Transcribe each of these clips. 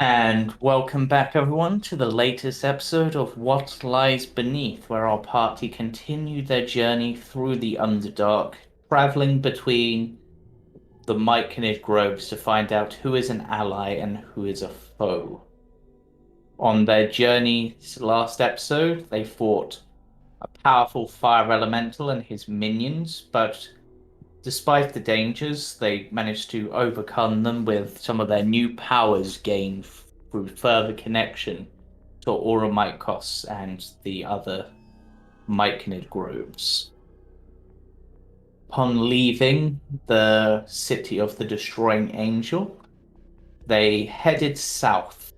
And welcome back, everyone, to the latest episode of What Lies Beneath, where our party continued their journey through the Underdark, traveling between the Myconid groves to find out who is an ally and who is a foe. On their journey last episode, they fought a powerful fire elemental and his minions, but despite the dangers, they managed to overcome them with some of their new powers gained through further connection to Aura and the other Myconid groves. Upon leaving the city of the Destroying Angel, they headed south,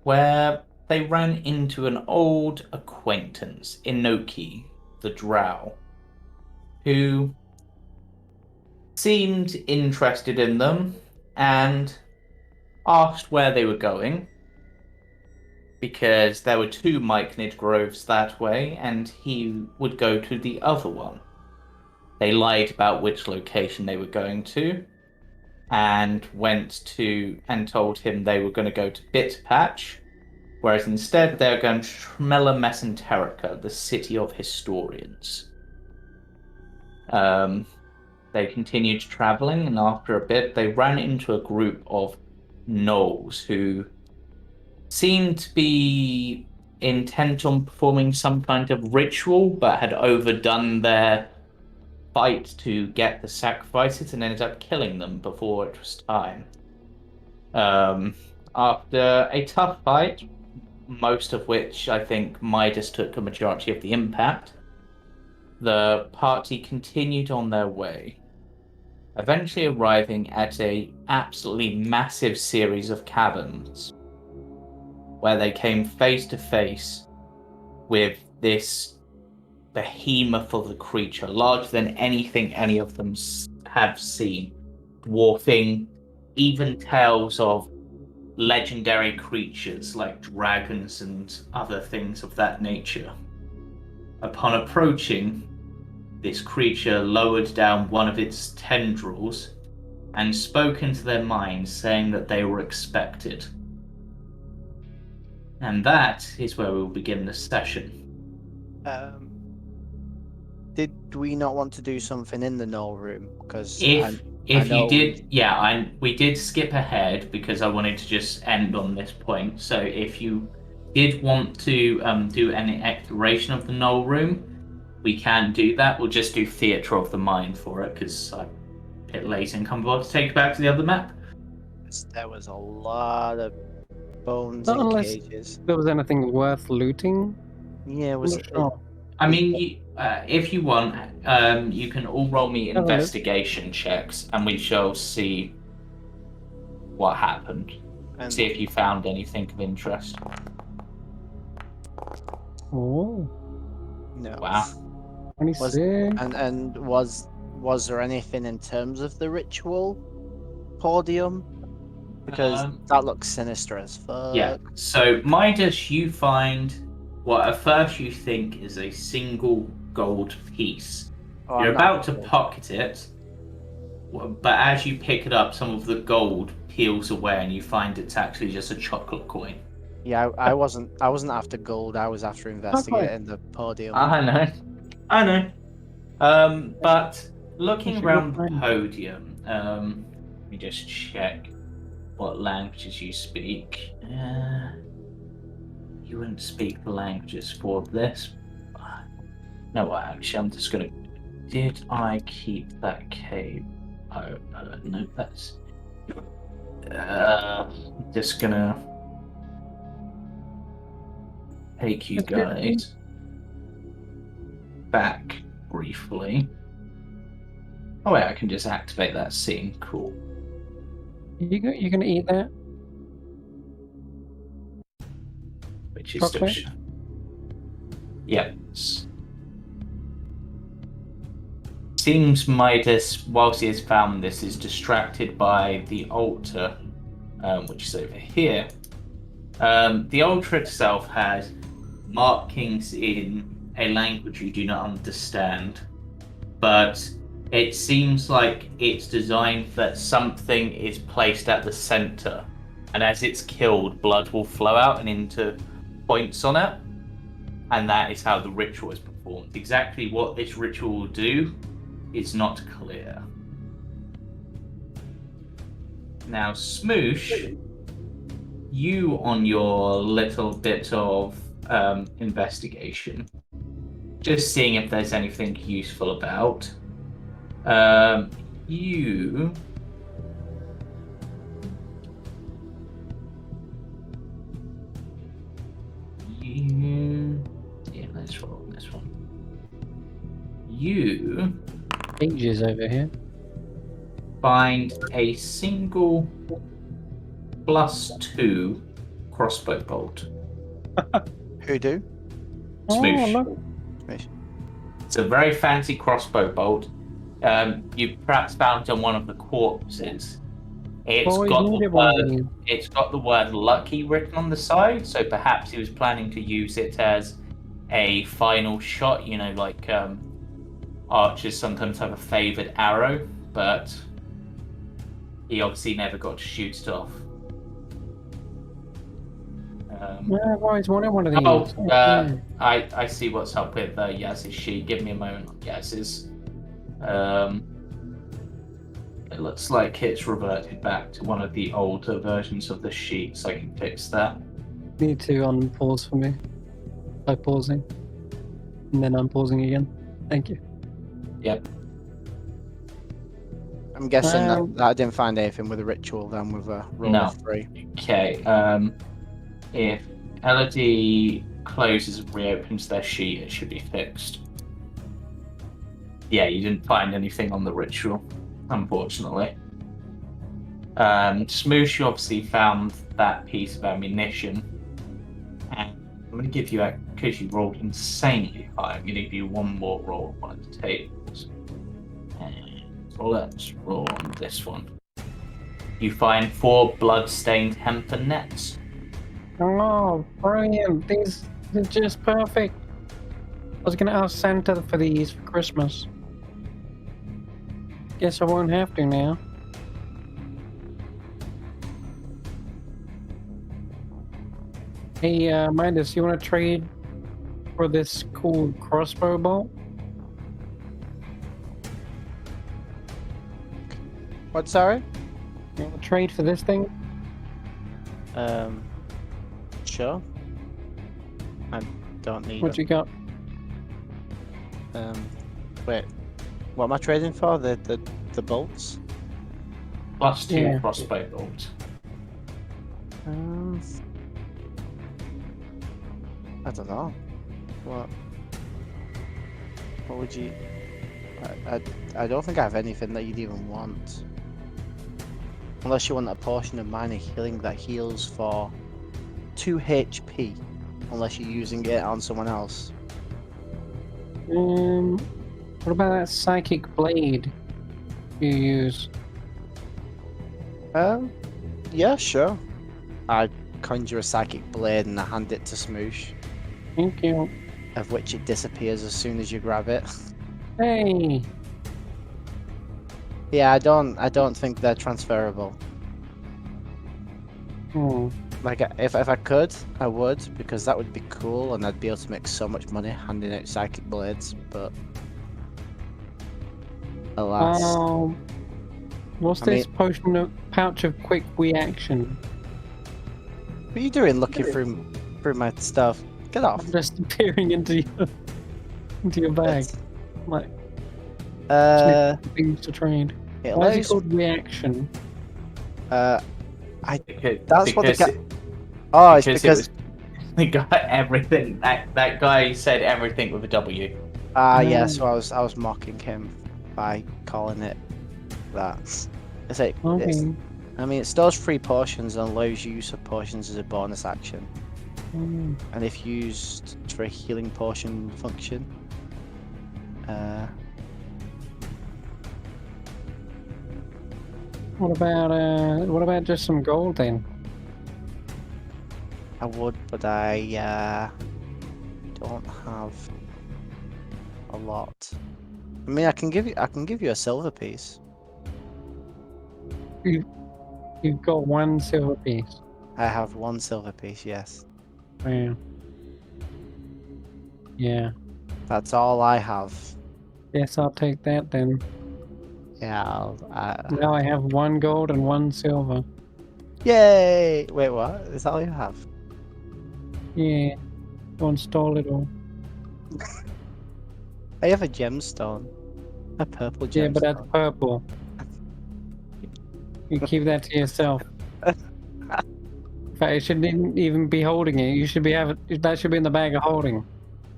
where they ran into an old acquaintance, Inoki, the Drow, who seemed interested in them and asked where they were going because there were two Myconid groves that way and he would go to the other one. They lied about which location they were going to and told him they were going to go to Bit Patch, whereas instead they're going to Tremella Mesenterica, the city of historians. They continued traveling, and after a bit, they ran into a group of gnolls who seemed to be intent on performing some kind of ritual, but had overdone their fight to get the sacrifices and ended up killing them before it was time. After a tough fight, most of which I think Midas took a majority of the impact, the party continued on their way, eventually arriving at a absolutely massive series of caverns where they came face to face with this behemoth of a creature, larger than anything any of them have seen, dwarfing even tales of legendary creatures like dragons and other things of that nature. Upon approaching, this creature lowered down one of its tendrils and spoke into their minds, saying that they were expected. And that is where we will begin this session. Did we not want to do something in the null room? Because If you did, yeah, we did skip ahead because I wanted to just end on this point. So if you did want to do any exploration of the null room, we can do that. We'll just do Theatre of the Mind for it because I'm a bit lazy and can't bother to take you back to the other map. there was a lot of bones Not and unless cages. there was anything worth looting. Yeah, I'm not sure. I mean, if you want, you can all roll me Have a look. investigation checks, and we shall see what happened. and See if you found anything of interest. Oh, no. Wow. 26. And was there anything in terms of the ritual podium? Because that looks sinister as fuck. Yeah. So Midas, you find what at first you think is a single gold piece. Oh, You're I'm about not to cool. pocket it, but as you pick it up, some of the gold peels away, and you find it's actually just a chocolate coin. Yeah, I wasn't after gold. I was after investigating the podium. I know. But looking That's a around good the point. podium, let me just check what languages you speak. You wouldn't speak the languages for this. No, actually, I'm just gonna. Did I keep that cave? Oh, no, that's. Just gonna take you guys back briefly. Oh wait, I can just activate that scene. Cool. You gonna eat that? Which is still. Chocolate? Yep. Seems Midas, whilst he has found this, is distracted by the altar, which is over here. The altar itself has markings in a language you do not understand, but it seems like it's designed that something is placed at the center and as it's killed, blood will flow out and into points on it, and that is how the ritual is performed. Exactly what this ritual will do is not clear. Now, Shmoosh, you on your little bit of investigation, just seeing if there's anything useful about. You yeah, let's roll on this one. You Ages over here. find a single +2 crossbow bolt. Who do? Shmoosh. Oh, look. It's a very fancy crossbow bolt. You perhaps found on one of the corpses. It's Oh, got you the needed one of word. these. It's got the word "lucky" written on the side, so perhaps he was planning to use it as a final shot. You know, like archers sometimes have a favored arrow, but he obviously never got to shoot it off. Yeah, I've always wanted one of these. Oh, Yeah. I see what's up with Yaz's sheet. Give me a moment on Yaz's. It looks like it's reverted back to one of the older versions of the sheet, so I can fix that. Need to unpause for me. By pausing. And then unpausing again. Thank you. Yep. I'm guessing that I didn't find anything with a ritual then with a roll of 3. Okay. If Elodie closes and reopens their sheet, it should be fixed. Yeah, you didn't find anything on the ritual, unfortunately. Shmoosh, you obviously found that piece of ammunition. And I'm going to give you, because you rolled insanely high, I'm going to give you one more roll on one of the tables. And let's roll on this one. You find 4 blood-stained hempen nets. Oh, brilliant. These are just perfect. I was going to ask Santa for these for Christmas. Guess I won't have to now. Hey, Midas, you want to trade for this cool crossbow bolt? What, sorry? You want to trade for this thing? Sure. I don't need What you got? Wait. What am I trading for? The bolts? +2 Yeah. crossbow bolt. I don't know. What would you... I don't think I have anything that you'd even want. Unless you want a portion of minor healing that heals for 2 HP. Unless you're using it on someone else. What about that psychic blade you use? Yeah, sure. I conjure a psychic blade and I hand it to Shmoosh, Thank you. of which it disappears as soon as you grab it. Hey! Yeah, I don't think they're transferable. Hmm. Like, if I could, I would, because that would be cool and I'd be able to make so much money handing out psychic blades, but alas. What's this potion of pouch of quick reaction? What are you doing looking through my stuff? Get off. I'm just peering into your bag. Like, things to trade. It Why is it allows, called reaction? that's Because what the guy... Oh, it's because... They got everything. That guy said everything with a W. Yeah, so I was mocking him by calling it that. It's like, Okay. it stores 3 potions and allows use of potions as a bonus action. And if used for a healing potion function, What about just some gold then? I would, but I don't have a lot. I can give you a silver piece. You've got one silver piece. I have 1 silver piece, yes. Wow. Yeah. That's all I have. Yes, I'll take that then. Yeah, Now I have 1 gold and 1 silver. Yay! Wait, what? Is that all you have? Yeah. Don't stall it all. I have a gemstone. A purple gemstone. Yeah, but that's purple. You keep that to yourself. In fact, you shouldn't even be holding it. You should be that should be in the bag of holding.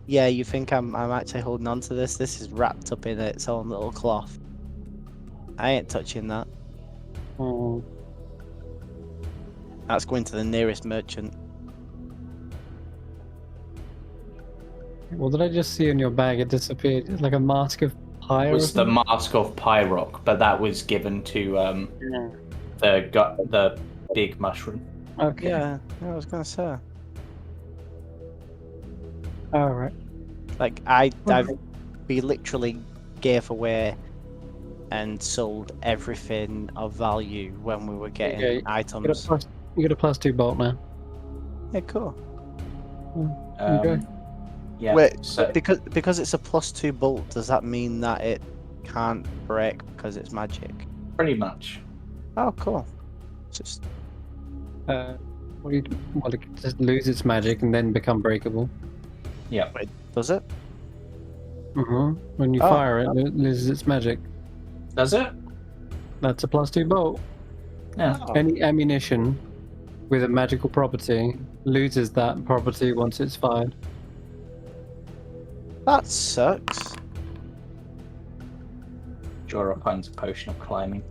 Yeah, you think I'm actually holding on to this? This is wrapped up in its own little cloth. I ain't touching that. Oh. That's going to the nearest merchant. What did I just see in your bag? It disappeared. It's like a mask of pie. It Or was the something? mask of Pyrock, but that was given to the big mushroom. Okay. Yeah, I was gonna say. All right. Like we literally gave away and sold everything of value when we were getting Okay, items. You get a +2 bolt now. Yeah, cool. Okay. Yeah. Wait, So because it's a +2 bolt, does that mean that it can't break because it's magic? pretty much. Oh, cool. Just Well, it can just lose its magic and then become breakable. Yeah. wait, does it? When you Oh. fire it, it loses its magic. Does it? That's a +2 bolt. Yeah. Oh. Any ammunition with a magical property loses that property once it's fired. That sucks. Jorah finds a potion of climbing.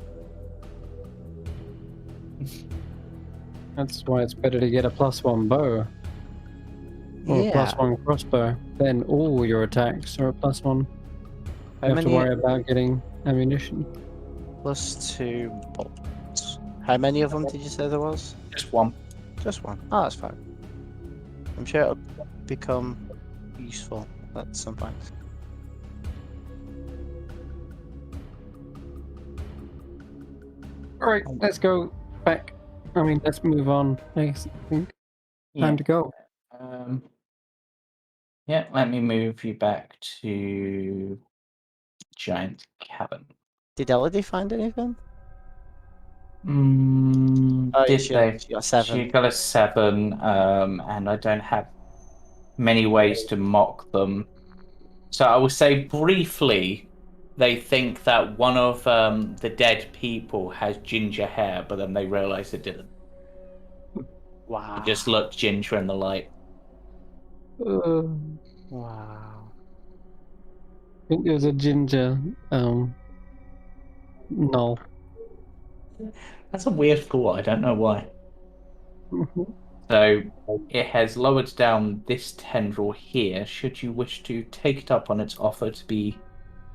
That's why it's better to get a +1 bow or a Yeah. +1 crossbow. Then all your attacks are a +1. You How have to many worry about getting ammunition. +2 bolts? How many of them did you say there was? Just one. Just one. Oh, that's fine. I'm sure it'll become useful at some point. All right, let's go back. I mean, let's move on. I think time to go. Yeah, let me move you back to giant cabin. Did Elodie find anything? Oh, yeah, did they? she got 7. She got a 7, and I don't have many ways to mock them. So I will say briefly, they think that one of the dead people has ginger hair, but then they realize it didn't. Wow. It just looked ginger in the light. Wow. I think there's a ginger. No. That's a weird thought. I don't know why. So it has lowered down this tendril here. Should you wish to take it up on its offer to be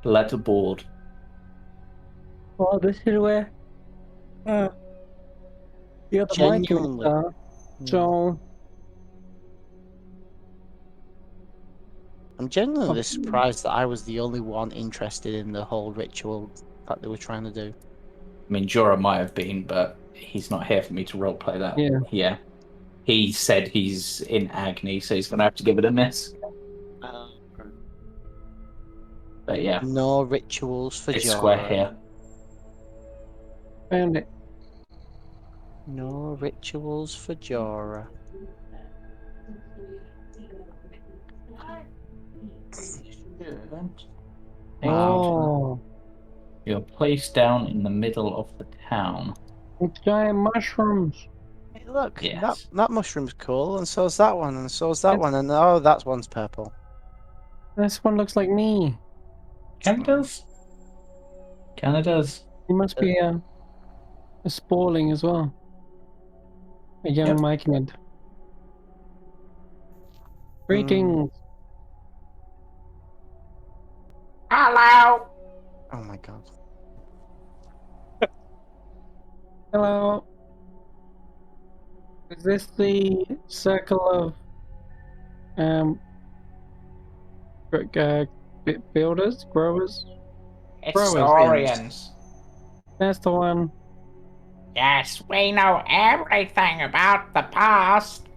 let aboard. Oh, this is where the other Genuinely. are. So I'm genuinely surprised that I was the only one interested in the whole ritual that they were trying to do. I mean, Jorah might have been, but he's not here for me to roleplay that. Yeah. He said he's in agony, so he's going to have to give it a miss. But yeah, No rituals for this Jorah. square here. found it. No rituals for Jorah. Oh, You're placed down in the middle of the town. it's giant mushrooms. Hey, look, Yes. that mushroom's cool, and so's that one, and so's that It's- one, and oh, that one's purple. This one looks like me. Canada's? Canada's. He must be a spalling as well. A young myconid. Greetings. Hello! Oh my god. Hello. Is this the circle of builders, growers? It's Growers. Saurians. That's the one. Yes, we know everything about the past.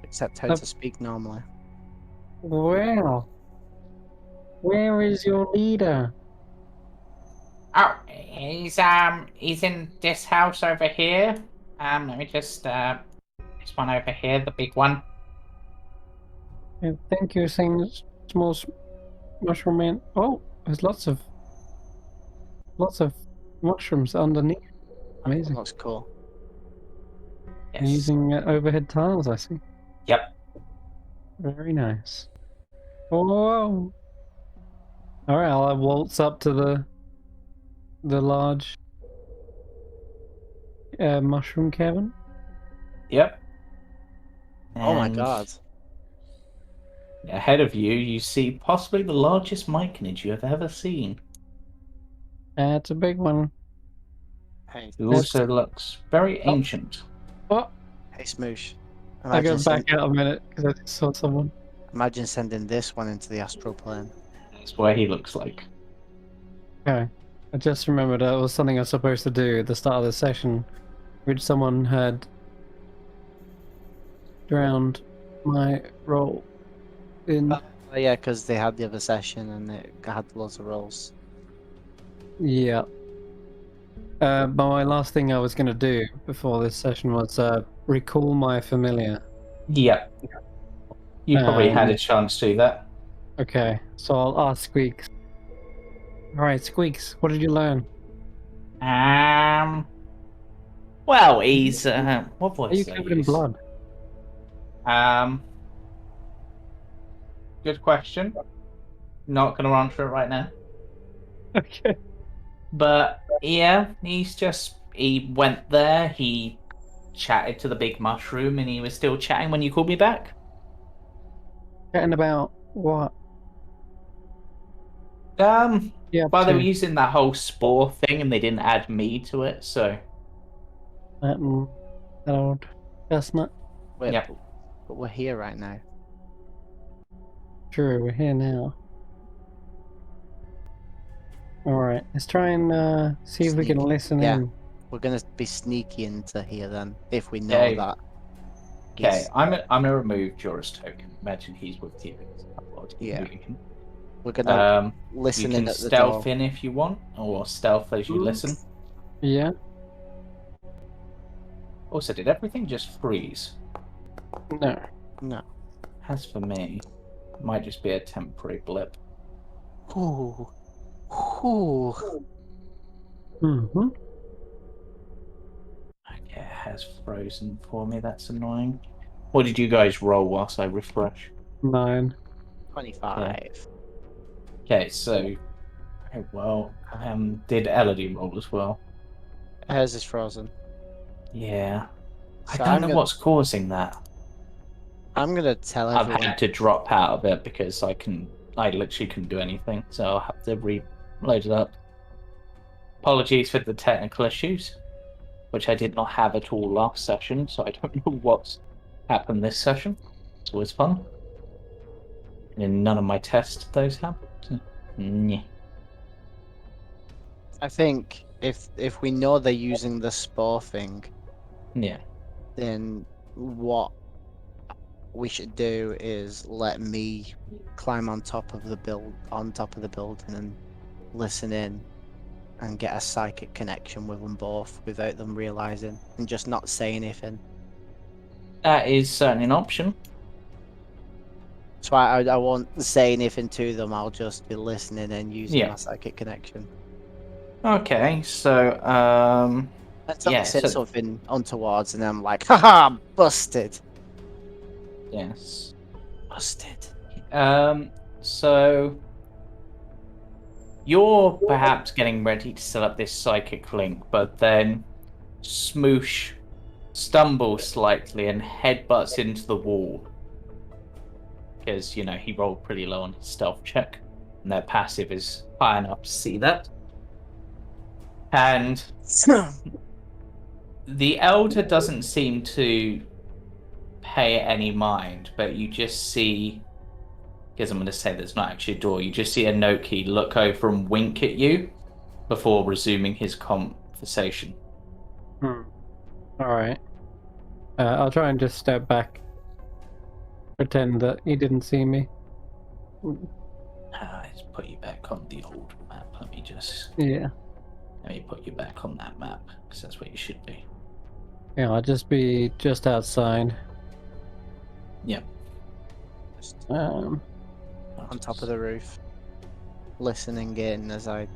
Except how Uh, to speak normally. Well, where is your leader? Oh, he's in this house over here. Let me just, this one over here, the big one. I think you're saying small mushroom man. Oh, there's lots of mushrooms underneath. Amazing. Looks cool. Yes. You're using overhead tiles, I see. Yep. Very nice. Oh, all right. I'll waltz up to the large mushroom cabin. Yep. Oh my And god. ahead of you, you see possibly the largest myconid you have ever seen. That's a big one. Hey, It also looks very Oh. ancient. Oh, hey Smoosh. I go Imagine, back out a minute because I just saw someone. imagine sending this one into the astral plane. That's what he looks like. Okay. I just remembered it was something I was supposed to do at the start of the session, which someone had drowned my role in. Oh yeah, because they had the other session and it had loads of rolls. Yeah. But my last thing I was going to do before this session was recall my familiar. Yep. You probably had a chance to do that. Okay, so I'll ask Squeaks. Alright, Squeaks, what did you learn? Well, he's what Are voice you did I covered in use? blood? Good question. Not gonna answer it right now. Okay. But yeah, he went there, he chatted to the big mushroom, and he was still chatting when you called me back. Chatting about what? Yeah, Well, they were using that whole spore thing, and they didn't add me to it, so that old chestnut. Wait, Yep. but we're here right now. True, we're here now. Alright, let's try and see if we can Sneak. listen Yeah. in. We're gonna be sneaky into here then, if we know Okay. that. okay. he's- I'm gonna remove Jorah's token. Imagine he's with you. Yeah. We're gonna Um, listen you in can at the stealth door. in if you want, or stealth as you listen. Yeah? Also, did everything just freeze? No. No. As for me, it might just be a temporary blip. Ooh. Ooh. Mm-hmm. Okay, it has frozen for me. That's annoying. What did you guys roll whilst I refresh? 9. 25. Okay, so did Elodie roll as well? Hers is frozen. Yeah, So I don't know what's causing that. I'm gonna tell I've everyone. had to drop out of it because I literally couldn't do anything, so I'll have to reload it up. Apologies for the technical issues, which I did not have at all last session, so I don't know what's happened this session. It's always fun. And in none of my tests those happened. Yeah. I think if we know they're using the spore thing, Yeah. then what we should do is let me climb on top of the building and listen in and get a psychic connection with them both without them realizing and just not say anything. That is certainly an option. So I won't say anything to them. I'll just be listening and using Yeah. my psychic connection. Okay, so Until Yeah, they say so- something untowards, and I'm like, haha, busted. yes. Busted. So you're perhaps getting ready to set up this psychic link, but then Shmoosh stumbles slightly and headbutts into the wall. Because, he rolled pretty low on his stealth check, and their passive is high enough to see that. And the Elder doesn't seem to pay any mind, but you just see, because I'm going to say there's not actually a door, you just see Enoki look over and wink at you before resuming his conversation. Hmm. Alright. I'll try and just step back. Pretend that he didn't see me. Let's put you back on the old map. Let me put you back on that map, because that's where you should be. Yeah, I'll just be just outside. Yep. Just Um, on top of the roof, listening in as I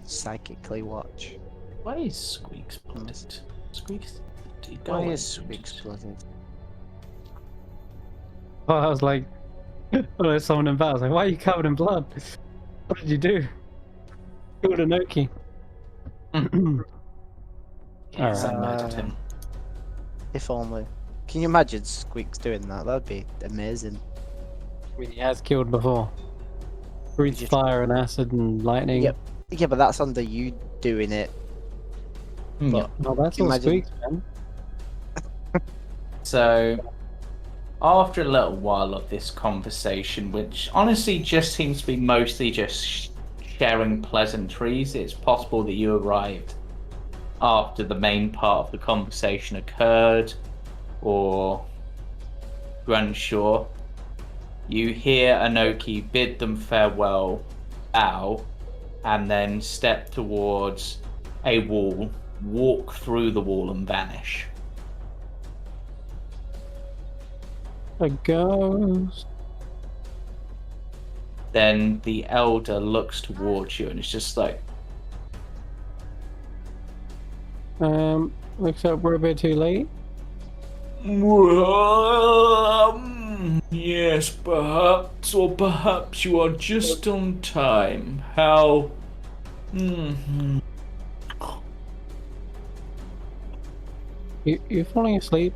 psychically watch. Why is Squeaks blooded? Squeaks, go Why away. is Squeaks blooded? well, I was like, oh, there's someone in battle. I was like, why are you covered in blood? What did you do? Killed Anoki. Yes, I Alright. murdered him. If only. Can you imagine Squeaks doing that? That'd be amazing. I mean, he has killed before. Breathes just- fire and acid and lightning. Yep. Yeah, but that's under you doing it. But Oh, that's all imagine- Squeaks, man. So, after a little while of this conversation, which honestly just seems to be mostly just sharing pleasantries, it's possible that you arrived after the main part of the conversation occurred, or you're unsure. You hear Anoki bid them farewell, bow, and then step towards a wall, walk through the wall, and vanish. A ghost. Then the elder looks towards you and it's just like, Looks like we're a bit too late. yes, perhaps, or perhaps you are just on time. How? You falling asleep?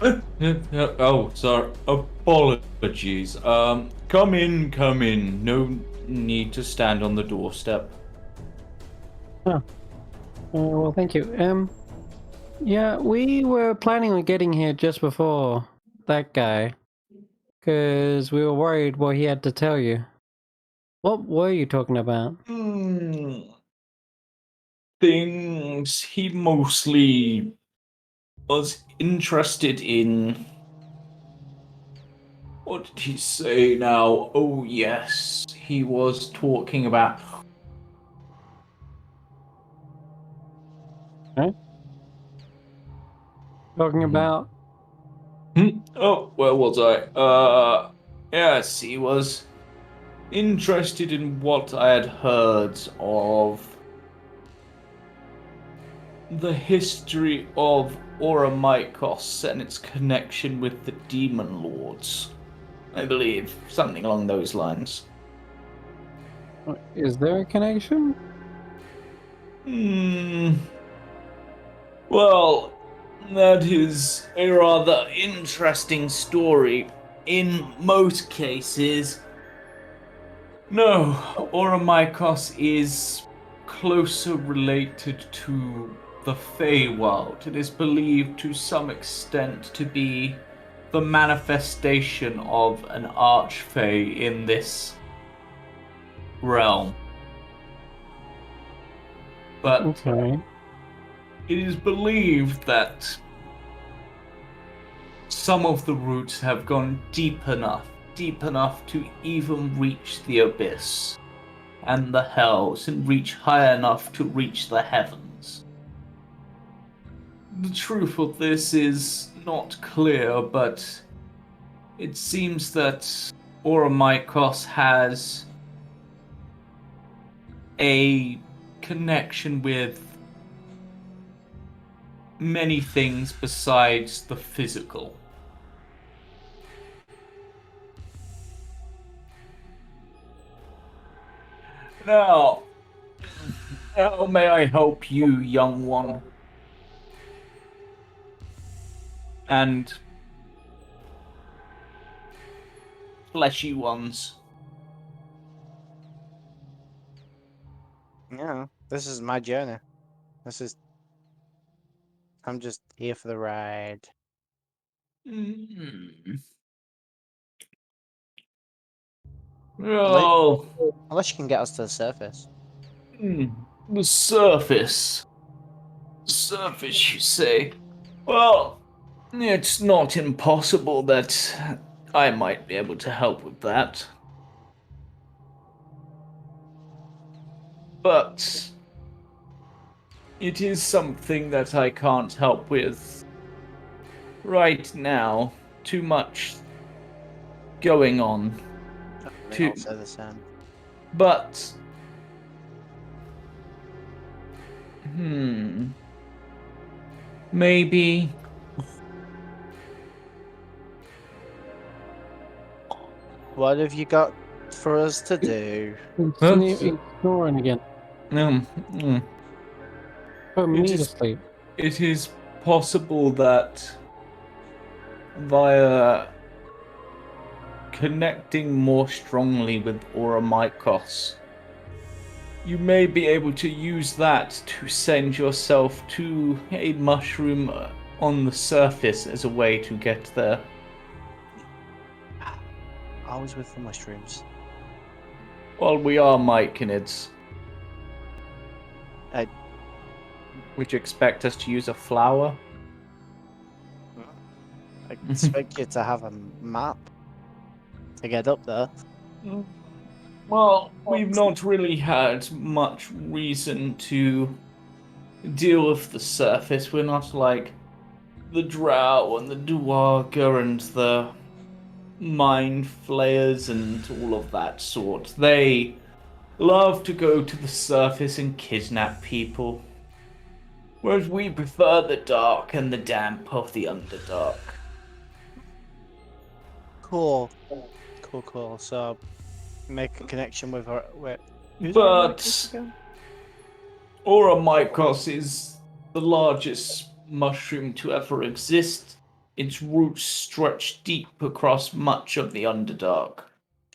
Oh, sorry. Apologies. Come in. No need to stand on the doorstep. Well, thank you. Yeah, we were planning on getting here just before that guy, because we were worried what he had to tell you. What were you talking about? Things he mostly was interested in. What did he say now? Oh, yes. He was talking about. Talking about? Oh, where was I? Yes, he was interested in what I had heard of the history of Oromikos and its connection with the Demon Lords. I believe something along those lines. Is there a connection? Well, that is a rather interesting story. In most cases, no, Oromikos is closer related to the Feywild. It is believed to some extent to be the manifestation of an archfey in this realm. But Okay. it is believed that some of the roots have gone deep enough to even reach the abyss and the hells, and reach high enough to reach the heavens. The truth of this is not clear, but it seems that Oromikos has a connection with many things besides the physical. Now, how may I help you, young one? And fleshy ones. Yeah, this is my journey. I'm just here for the ride. Oh, Unless you can get us to the surface. the surface. Surface, you say? Well, it's not impossible that I might be able to help with that. But it is something that I can't help with right now. Too much going on. I Too, I'll say the same. but maybe What have you got for us to do? He's snoring again. mm, Put me It to is- sleep. it is possible that via connecting more strongly with Oromikos, you may be able to use that to send yourself to a mushroom on the surface as a way to get there. Always with the mushrooms. Well, we are Myconids. I Would you expect us to use a flower? expect you to have a map to get up there. Well, we've not really had much reason to deal with the surface. We're not like the Drow and the Duergar and the mind flayers and all of that sort. They love to go to the surface and kidnap people. Whereas we prefer the dark and the damp of the Underdark. Cool. Cool. So make a connection with her. Wait, who's But Oromikos again? Oromikos is the largest mushroom to ever exist. Its roots stretch deep across much of the Underdark.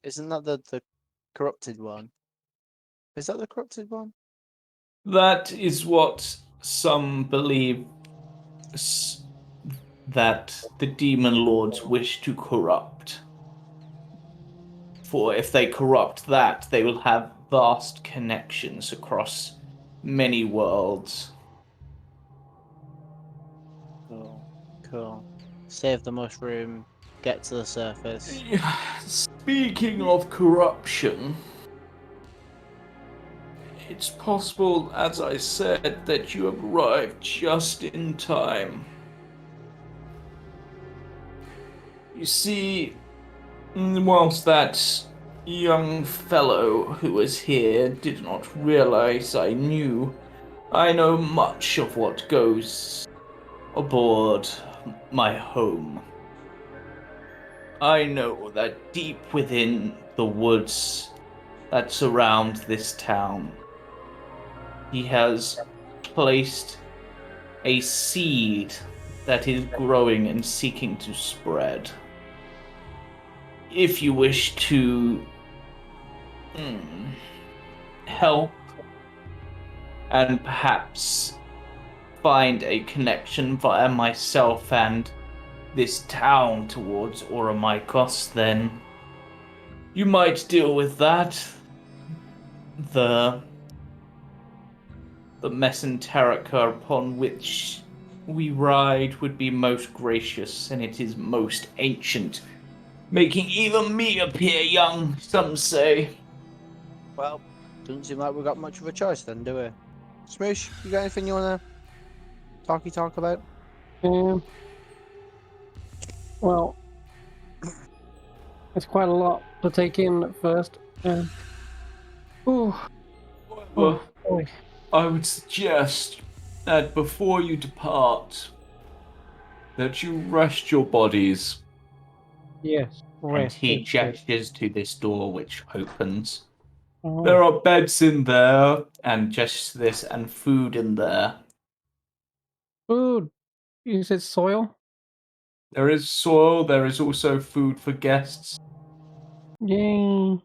Isn't that the corrupted one? Is that the corrupted one? That is what some believe that the demon lords wish to corrupt. For if they corrupt that, they will have vast connections across many worlds. Cool. Save the mushroom. Get to the surface. Speaking of corruption, it's possible, as I said, that you have arrived just in time. You see, whilst that young fellow who was here did not realize I knew, I know much of what goes aboard my home. I know that deep within the woods that surround this town, he has placed a seed that is growing and seeking to spread. If you wish to help and perhaps find a connection via myself and this town towards Oromikos, then you might deal with that. The mesenterica upon which we ride would be most gracious, and it is most ancient, making even me appear young, some say. Well, doesn't seem like we've got much of a choice then, do we? Shmoosh, you got anything you wanna talk about? Well, it's quite a lot to take in at first. Ooh, Well, boy. I would suggest that before you depart, that you rest your bodies. Yes, And rest. he is good. gestures to this door which opens. Oh, There are beds in there, and just this, and food in there. food. You said soil? There is soil, there is also food for guests, Yay.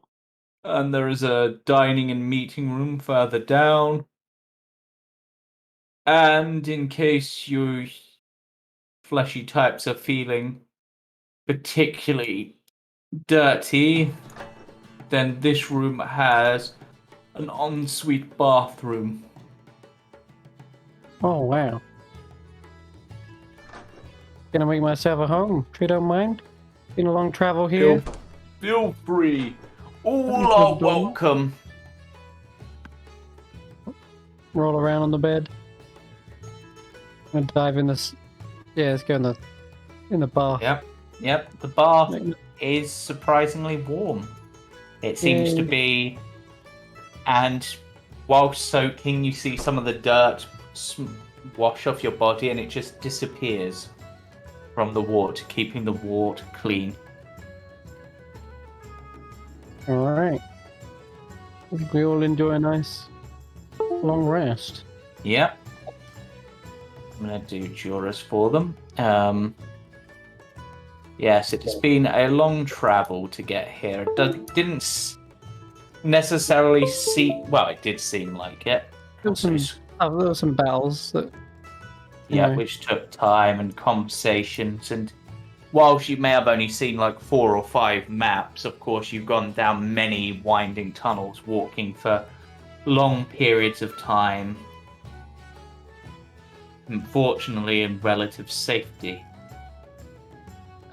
and there is a dining and meeting room further down. And in case you fleshy types are feeling particularly dirty, then this room has an ensuite bathroom. Oh, wow. Gonna make myself a home, if you don't mind. Been a long travel here. Feel free. All Thank are you, Dom. welcome. Roll around on the bed. And dive in this. Yeah, let's go in the bath. Yep. The bath is surprisingly warm. It seems to Yay. be, and while soaking, you see some of the dirt wash off your body, and it just disappears from the water, keeping the water clean. Alright. I think we all enjoy a nice long rest. Yep. I'm gonna do Jorah's for them. Yes, it has been a long travel to get here. It didn't necessarily seem... Well, it did seem like it. There were some battles that... Yeah, know. which took time and conversations. And whilst you may have only seen like 4 or 5 maps, of course, you've gone down many winding tunnels, walking for long periods of time. Unfortunately, in relative safety.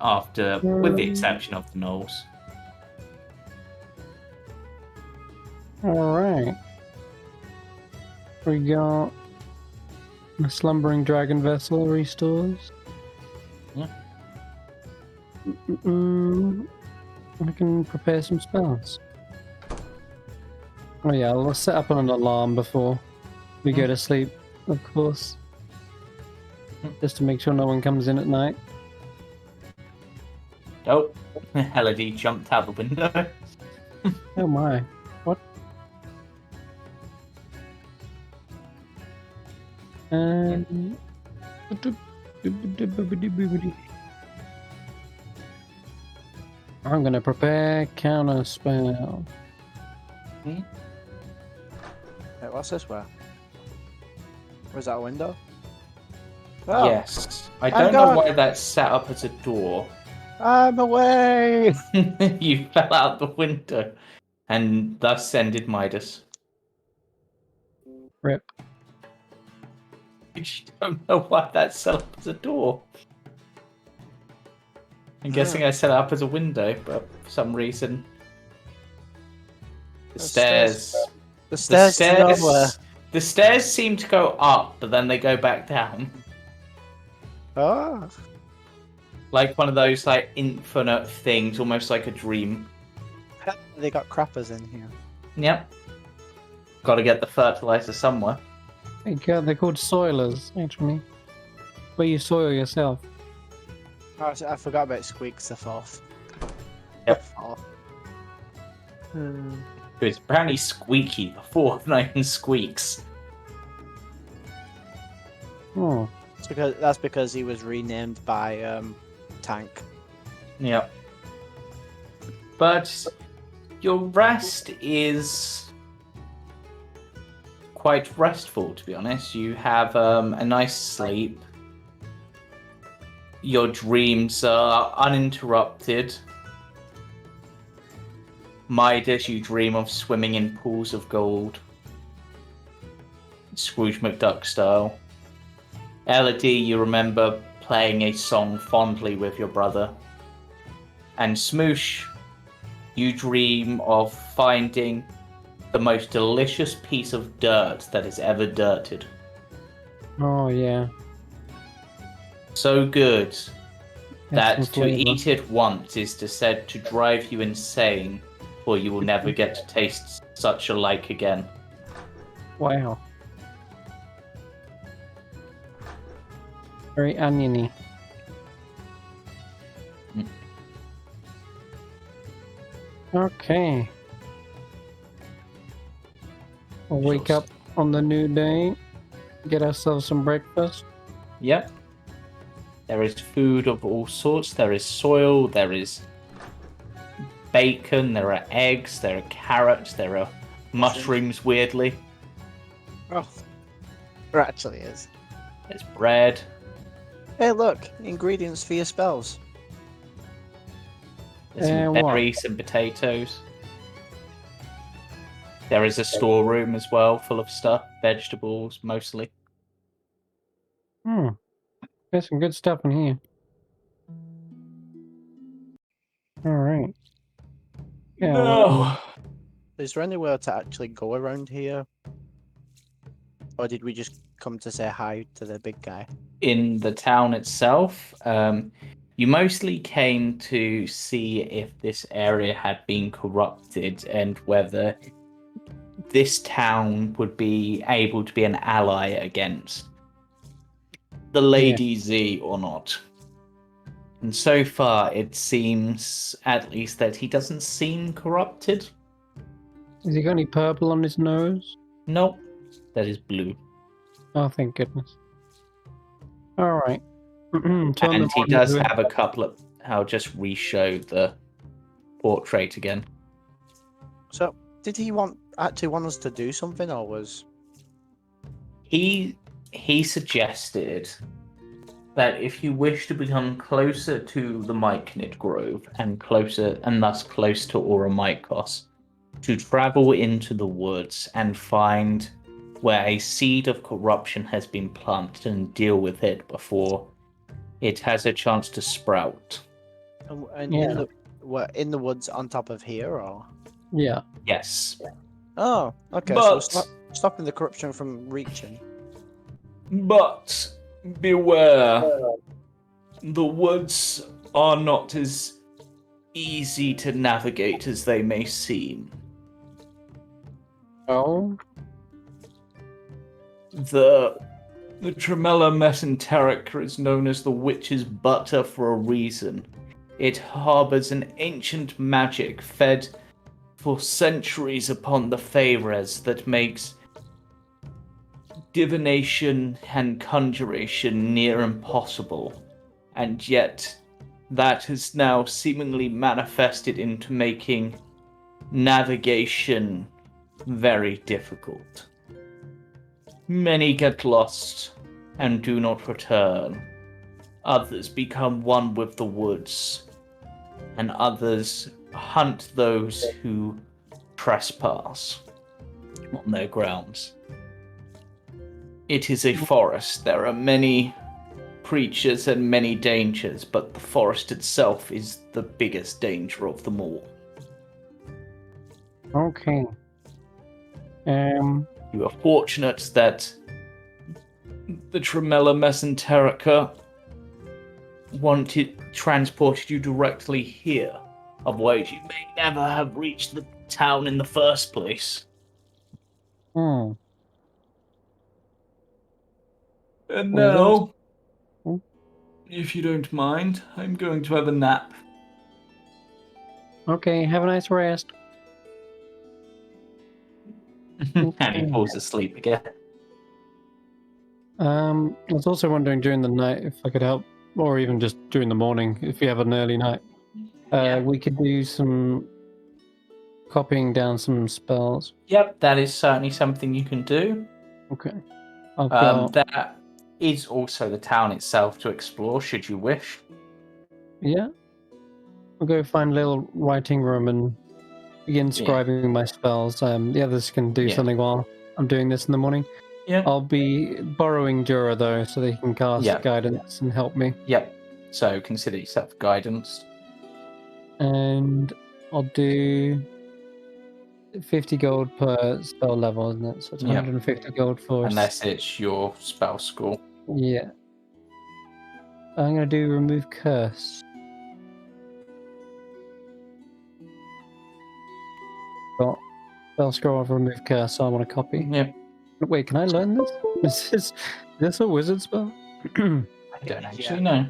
With the exception of the gnolls. Alright. We got a slumbering dragon vessel restores. Yeah. I can prepare some spells. Oh yeah, I'll set up an alarm before we go to sleep, of course. Just to make sure no one comes in at night. Oh, Elodie jumped out the window. Oh my. What? I'm gonna prepare counter spell. Wait, what's this where? Where's that window? Oh, Yes. I I'm don't know gone. why that's set up as a door. I'm away! You fell out the window. And thus ended Midas. Rip. You don't know why that's set up as a door. I'm guessing I set it up as a window, but for some reason... The stairs to nowhere. The stairs seem to go up, but then they go back down. Oh. Like one of those like infinite things, almost like a dream. They got crappers in here. Yep. Got to get the fertilizer somewhere. Hey God, they're called soilers, actually. Where you soil yourself. Oh, I forgot about Squeaks the fourth. Yep. Oh. It was apparently squeaky before, not even squeaks. Oh. That's because he was renamed by Tank. Yep. But your rest is quite restful, to be honest. You have a nice sleep. Your dreams are uninterrupted. Midas, you dream of swimming in pools of gold. Scrooge McDuck style. Elodie, you remember playing a song fondly with your brother. And Shmoosh, you dream of finding the most delicious piece of dirt that is ever dirted. Oh yeah. So good that That's to some flavor. eat it once is said to drive you insane, or you will never get to taste such a like again. Wow. Very oniony. Mm. Okay. We'll wake up on the new day, get ourselves some breakfast. Yep. There is food of all sorts. There is soil, there is bacon, there are eggs, there are carrots, there are mushrooms, weirdly. Oh. There actually is. There's bread. Hey, look! Ingredients for your spells. There's some what? berries and potatoes. There is a storeroom as well, full of stuff, vegetables mostly. There's some good stuff in here. Alright. Yeah, No. Is there anywhere to actually go around here? Or did we just come to say hi to the big guy? In the town itself, you mostly came to see if this area had been corrupted and whether this town would be able to be an ally against the Lady Z or not. And so far, it seems at least that he doesn't seem corrupted. Has he got any purple on his nose? Nope, that is blue. Oh, thank goodness. Alright. And he does have a couple of... I'll just re-show the portrait again. So, did he actually want us to do something, or was... He suggested that if you wish to become closer to the Myconid Grove and thus close to Aura Mycos, to travel into the woods and find where a seed of corruption has been planted and deal with it before it has a chance to sprout. And in the woods on top of here, or? Yeah. Yes. Oh, okay. But, so stopping the corruption from reaching. But beware, the woods are not as easy to navigate as they may seem. Oh? The Tremella Mesenterica is known as the witch's butter for a reason. It harbors an ancient magic fed for centuries upon the Feyres that makes divination and conjuration near impossible, and yet that has now seemingly manifested into making navigation very difficult. Many get lost and do not return. Others become one with the woods, and others hunt those who trespass on their grounds. It is a forest. There are many creatures and many dangers, but the forest itself is the biggest danger of them all. Okay. You are fortunate that the Tremella Mesenterica transported you directly here. Otherwise, you may never have reached the town in the first place. Hmm. And Well, now, if you don't mind, I'm going to have a nap. Okay, have a nice rest. And he falls asleep again. I was also wondering during the night if I could help, or even just during the morning, if you have an early night. We could do some copying down some spells. Yep, that is certainly something you can do. Okay. I've got... That is also the town itself to explore, should you wish. Yeah. I'll go find a little writing room and begin scribing my spells. The others can do something while I'm doing this in the morning. Yeah. I'll be borrowing Jorah, though, so that he can cast guidance and help me. Yep. So consider yourself guidance. And I'll do 50 gold per spell level, isn't it? So it's 150 gold for... Unless it's your spell school. Yeah. I'm going to do remove curse. Got spell scroll of remove curse, so I want to copy. Yep. Wait, can I learn this? Is this a wizard spell? I don't actually know.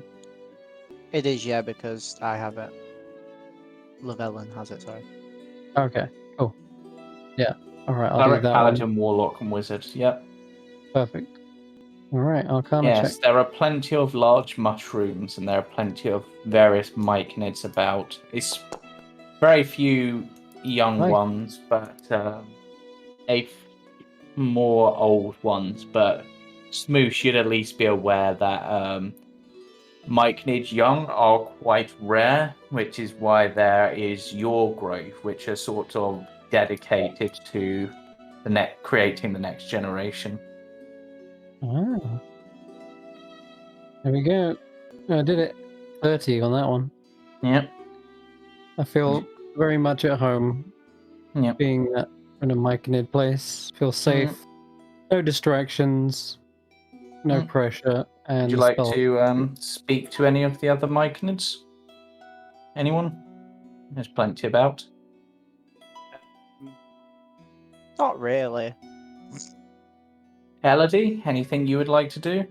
It is, yeah, because I have it. Llewellyn has it, sorry. Okay, cool. Yeah, alright, I'll do that Paladin, Warlock, and Wizard, yep. Perfect. Alright, Arcana Yes, check. there are plenty of large mushrooms, and there are plenty of various myconids about. It's very few young ones, but more old ones. But Shmoosh, you'd at least be aware that myconids young are quite rare, which is why there is your grove, which are sort of dedicated to creating the next generation. Ah. There we go. I did it. 30 on that one. Yep. I feel very much at home Yep. being in a Myconid place. Feel safe. No distractions. No pressure. And Would you the like spell- to speak to any of the other Myconids? Anyone? There's plenty about. Not really. Elodie, anything you would like to do?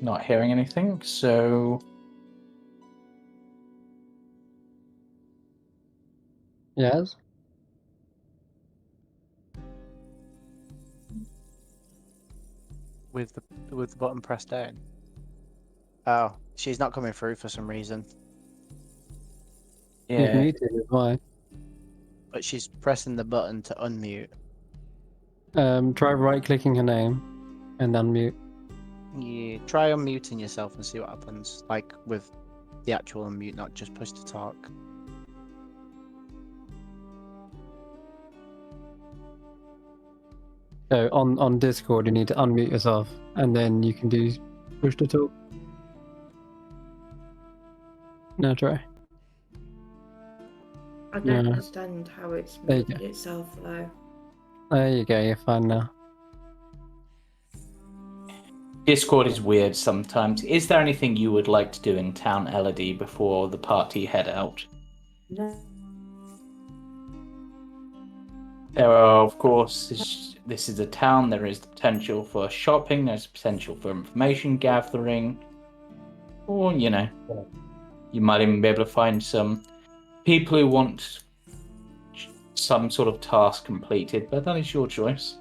Not hearing anything, so Yes? With the button pressed down. Oh, she's not coming through for some reason. She's yeah. muted as well. But she's pressing the button to unmute. Try right-clicking her name and unmute. Yeah, try unmuting yourself and see what happens. Like with the actual unmute, not just push to talk. So on Discord, you need to unmute yourself, and then you can do push to talk. Now try. I don't No. understand how it's There you moved go. itself though. There you go. You're fine now. Discord is weird sometimes. Is there anything you would like to do in town, Elodie, before the party head out? No. There are, of course, this is a town. There is the potential for shopping. There's potential for information gathering, or you might even be able to find some people who want some sort of task completed. But that is your choice.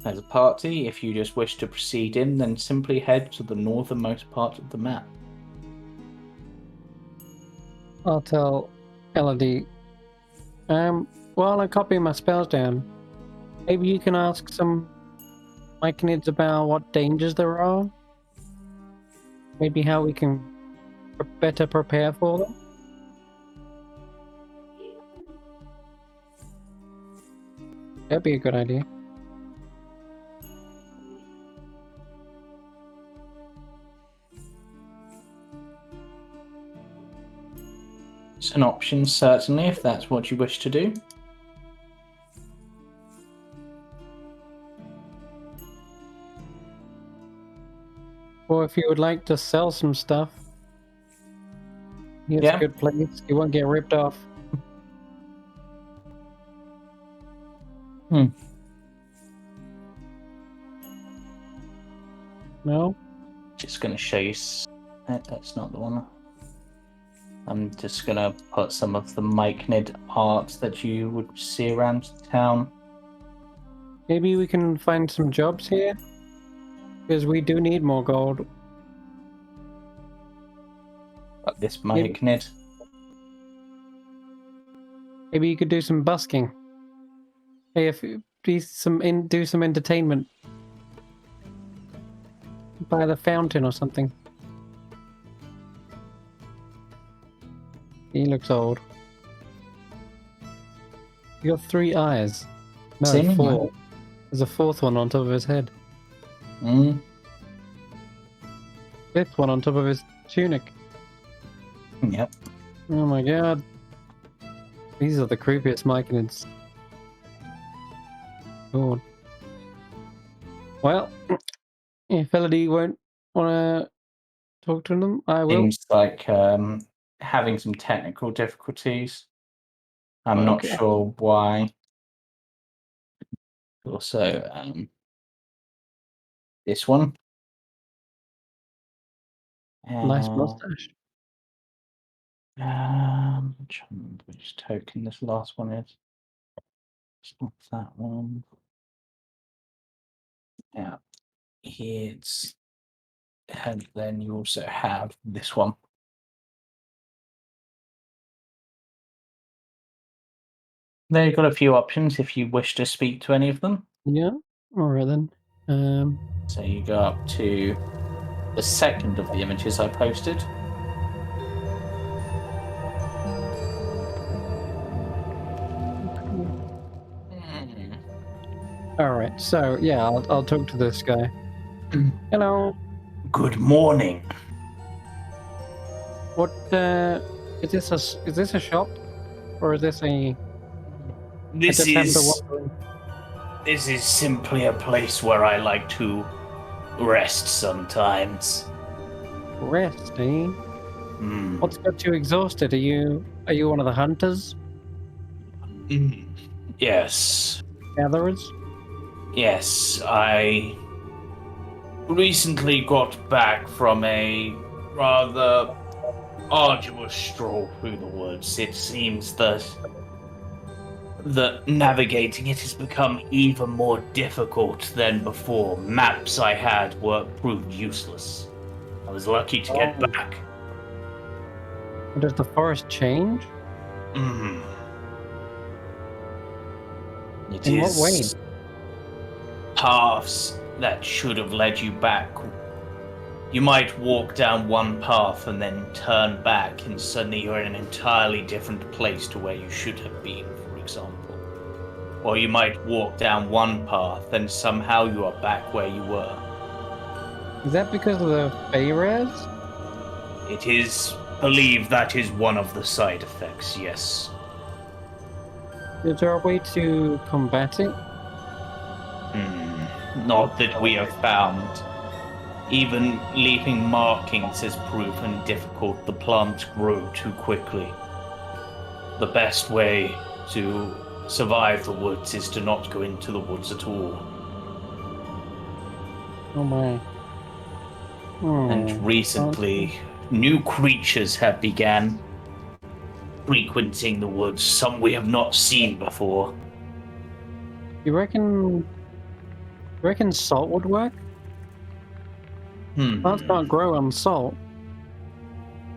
As a party, if you just wish to proceed in, then simply head to the northernmost part of the map. I'll tell Elodie. While I copy my spells down, maybe you can ask some Myconids about what dangers there are. Maybe how we can better prepare for them. That'd be a good idea. It's an option, certainly, if that's what you wish to do. Or if you would like to sell some stuff, here's Yeah. a good place. You won't get ripped off. No? Just going to show you. That's not the one. I'm just going to put some of the Myconid art that you would see around town. Maybe we can find some jobs here? Because we do need more gold. Like this Myconid. Maybe you could do some busking. Hey, if you do some entertainment by the fountain or something. He looks old. You got 3 eyes. No, Seemingly. 4. There's a 4th one on top of his head. 5th one on top of his tunic. Yep. Oh my god. These are the creepiest Myconids. God. Well, if Elodie won't want to talk to them, I will. Seems like having some technical difficulties. I'm not Okay. sure why. Also, this one. Nice mustache. I'm trying to remember which token this last one is. It's not that one. Yeah. It's. And then you also have this one. There you've got a few options if you wish to speak to any of them. Yeah. Alright then. So you go up to the second of the images I posted. All right. So yeah, I'll talk to this guy. Hello. Good morning. What is this is this a shop or is this a? This I just happened to is wander in. this is simply a place where I like to rest sometimes. Rest, eh? Mm. What's got you exhausted? Are you one of the hunters, Mm. Yes. gatherers? Yes, I recently got back from a rather arduous stroll through the woods. It seems that navigating it has become even more difficult than before. Maps I had were proved useless. I was lucky to get Oh. back. Does the forest change? Mm. It In what is way? paths that should have led you back. You might walk down one path and then turn back, and suddenly you're in an entirely different place to where you should have been, for example. Or you might walk down one path and somehow you are back where you were. Is that because of the Feyres? It is believed that is one of the side effects, yes. Is there a way to combat it? Not that we have found. Even leaving markings has proven difficult. The plants grow too quickly. The best way to survive the woods is to not go into the woods at all. Oh my. Oh. And recently, new creatures have began frequenting the woods, some we have not seen before. You reckon salt would work? Plants can't grow on salt.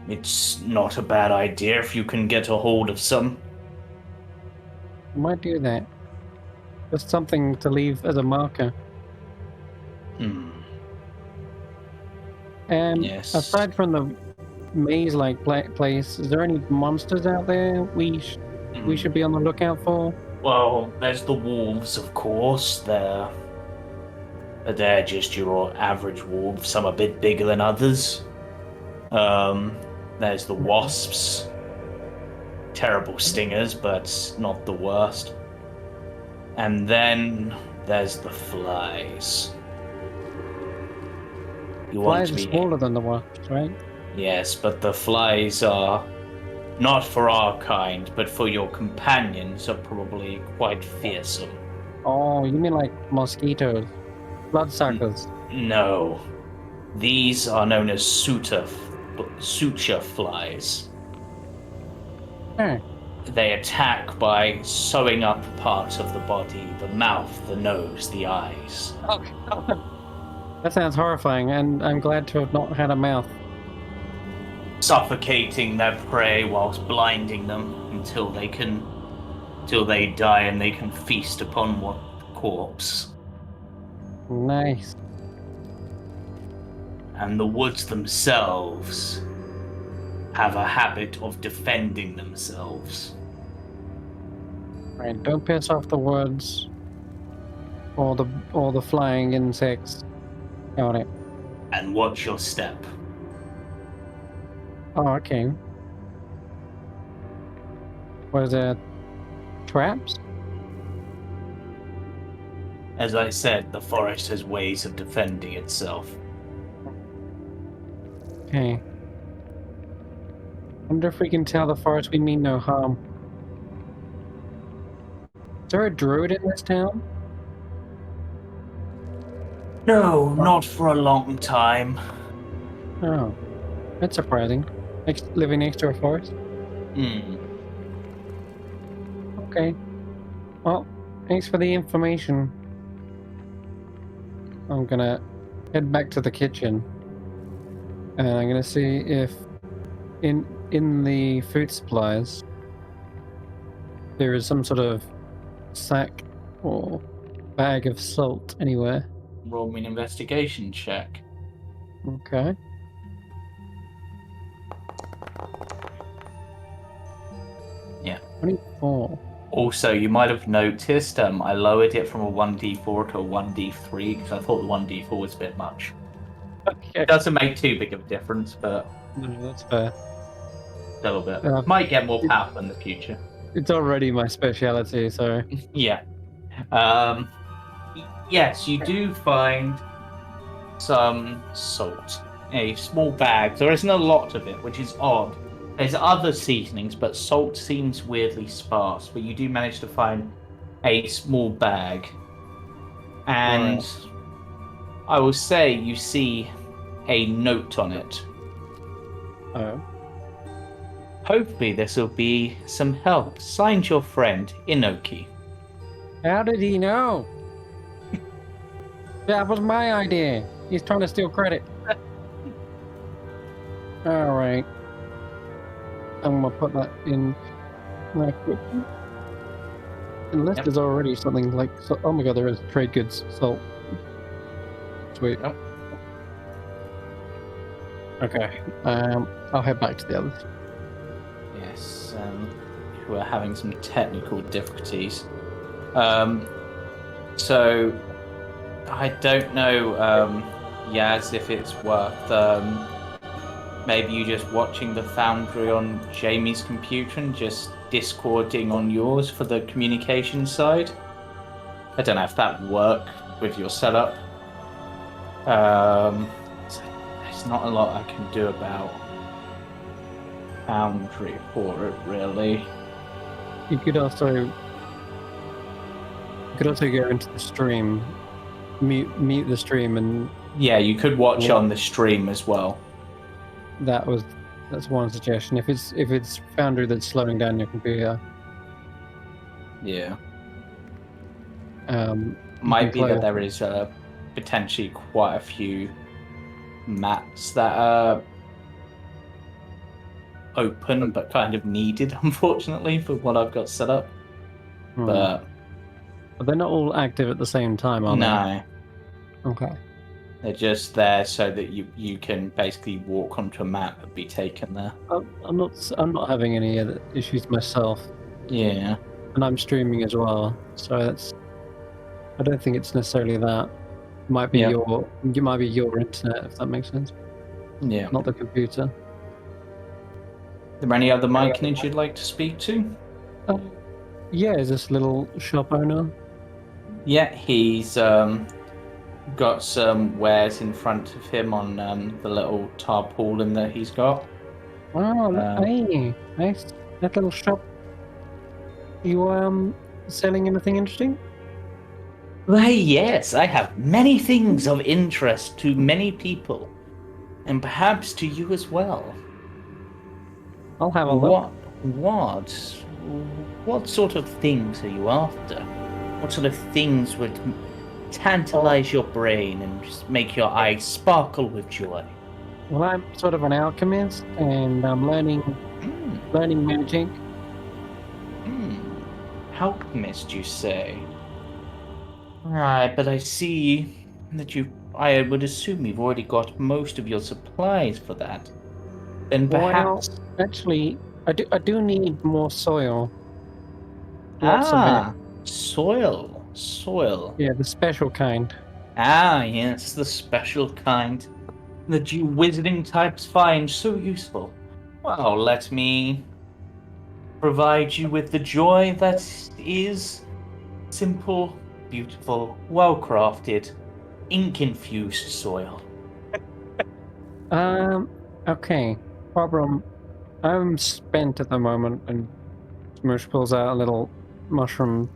It's not a bad idea if you can get a hold of some. I might do that. Just something to leave as a marker. Yes. Aside from the maze-like place, is there any monsters out there we should be on the lookout for? Well, there's the wolves, of course. They're just your average wolves. Some a bit bigger than others. There's the wasps. Terrible stingers, but not the worst. And then there's the flies. Flies are smaller than the wasps, right? Yes, but the flies are not for our kind, but for your companions are probably quite fearsome. Oh, you mean like mosquitoes? Bloodsuckers? No. These are known as suture flies. Huh. They attack by sewing up parts of the body, the mouth, the nose, the eyes. That sounds horrifying, and I'm glad to have not had a mouth. Suffocating their prey whilst blinding them until they die and they can feast upon one corpse. Nice. And the woods themselves have a habit of defending themselves. Right, don't piss off the woods or the flying insects. Got it. And watch your step. Oh, okay. Was it traps? As I said, the forest has ways of defending itself. Okay. Wonder if we can tell the forest we mean no harm. Is there a druid in this town? No, not for a long time. Oh, that's surprising. Living next to a forest? Okay. Well, thanks for the information. I'm gonna head back to the kitchen. And I'm gonna see if in the food supplies there is some sort of sack or bag of salt anywhere. Roll me an investigation check. Okay. Yeah. 24. Also, you might have noticed I lowered it from a 1d4 to a 1d3 because I thought the 1d4 was a bit much. Okay. It doesn't make too big of a difference, but No, that's fair. a little bit. Yeah. Might get more powerful in the future. It's already my speciality, so Yeah. Yes, you do find some salt. A small bag. There isn't a lot of it, which is odd. There's other seasonings, but salt seems weirdly sparse. But you do manage to find a small bag. And I will say you see a note on it. oh. Hopefully this will be some help. Signed, your friend, Inoki. How did he know? That was my idea. He's trying to steal credit. Alright. I'm gonna put that in my equipment. Unless Yep. there's already something like... So, oh my god, there is trade goods, salt. Sweet. Yep. Okay. I'll head back to the others. Yes, we're having some technical difficulties. So I don't know, Yaz, if it's worth maybe you just watching the Foundry on Jamie's computer and just Discording on yours for the communication side. I don't know if that would work with your setup. There's not a lot I can do about Foundry for it, really. You could also go into the stream, mute the stream, and Yeah, you could watch on the stream as well. that's one suggestion. If it's Foundry that's slowing down your computer, Yeah. you Might can be play that it. there is potentially quite a few maps that are open but kind of needed, unfortunately, for what I've got set up. But But they're not all active at the same time, are no, they? Okay. they're just there so that you can basically walk onto a map and be taken there. I'm not having any other issues myself, Yeah. and I'm streaming as well, so I don't think it's necessarily that. It might be Yeah. your internet, if that makes sense, Yeah. not the computer. Are there any other Myconid you'd like to speak to? Yeah, is this little shop owner? Yeah, he's got some wares in front of him on the little tarpaulin that he's got. Oh, hey, nice. That little shop. You selling anything interesting? Why, yes, I have many things of interest to many people, and perhaps to you as well. I'll have a look. What sort of things are you after? What sort of things would tantalize your brain and just make your eyes sparkle with joy? Well, I'm sort of an alchemist, and I'm learning magic. Alchemist, you say? Right, but I see that I would assume you've already got most of your supplies for that. Then perhaps... Well, actually, I do need more soil. Lots of it. Soil. Yeah, the special kind. Ah, yes, the special kind that you wizarding types find so useful. Well, let me provide you with the joy that is simple, beautiful, well-crafted, ink-infused soil. Okay. Problem. I'm spent at the moment, and Shmoosh pulls out a little mushroom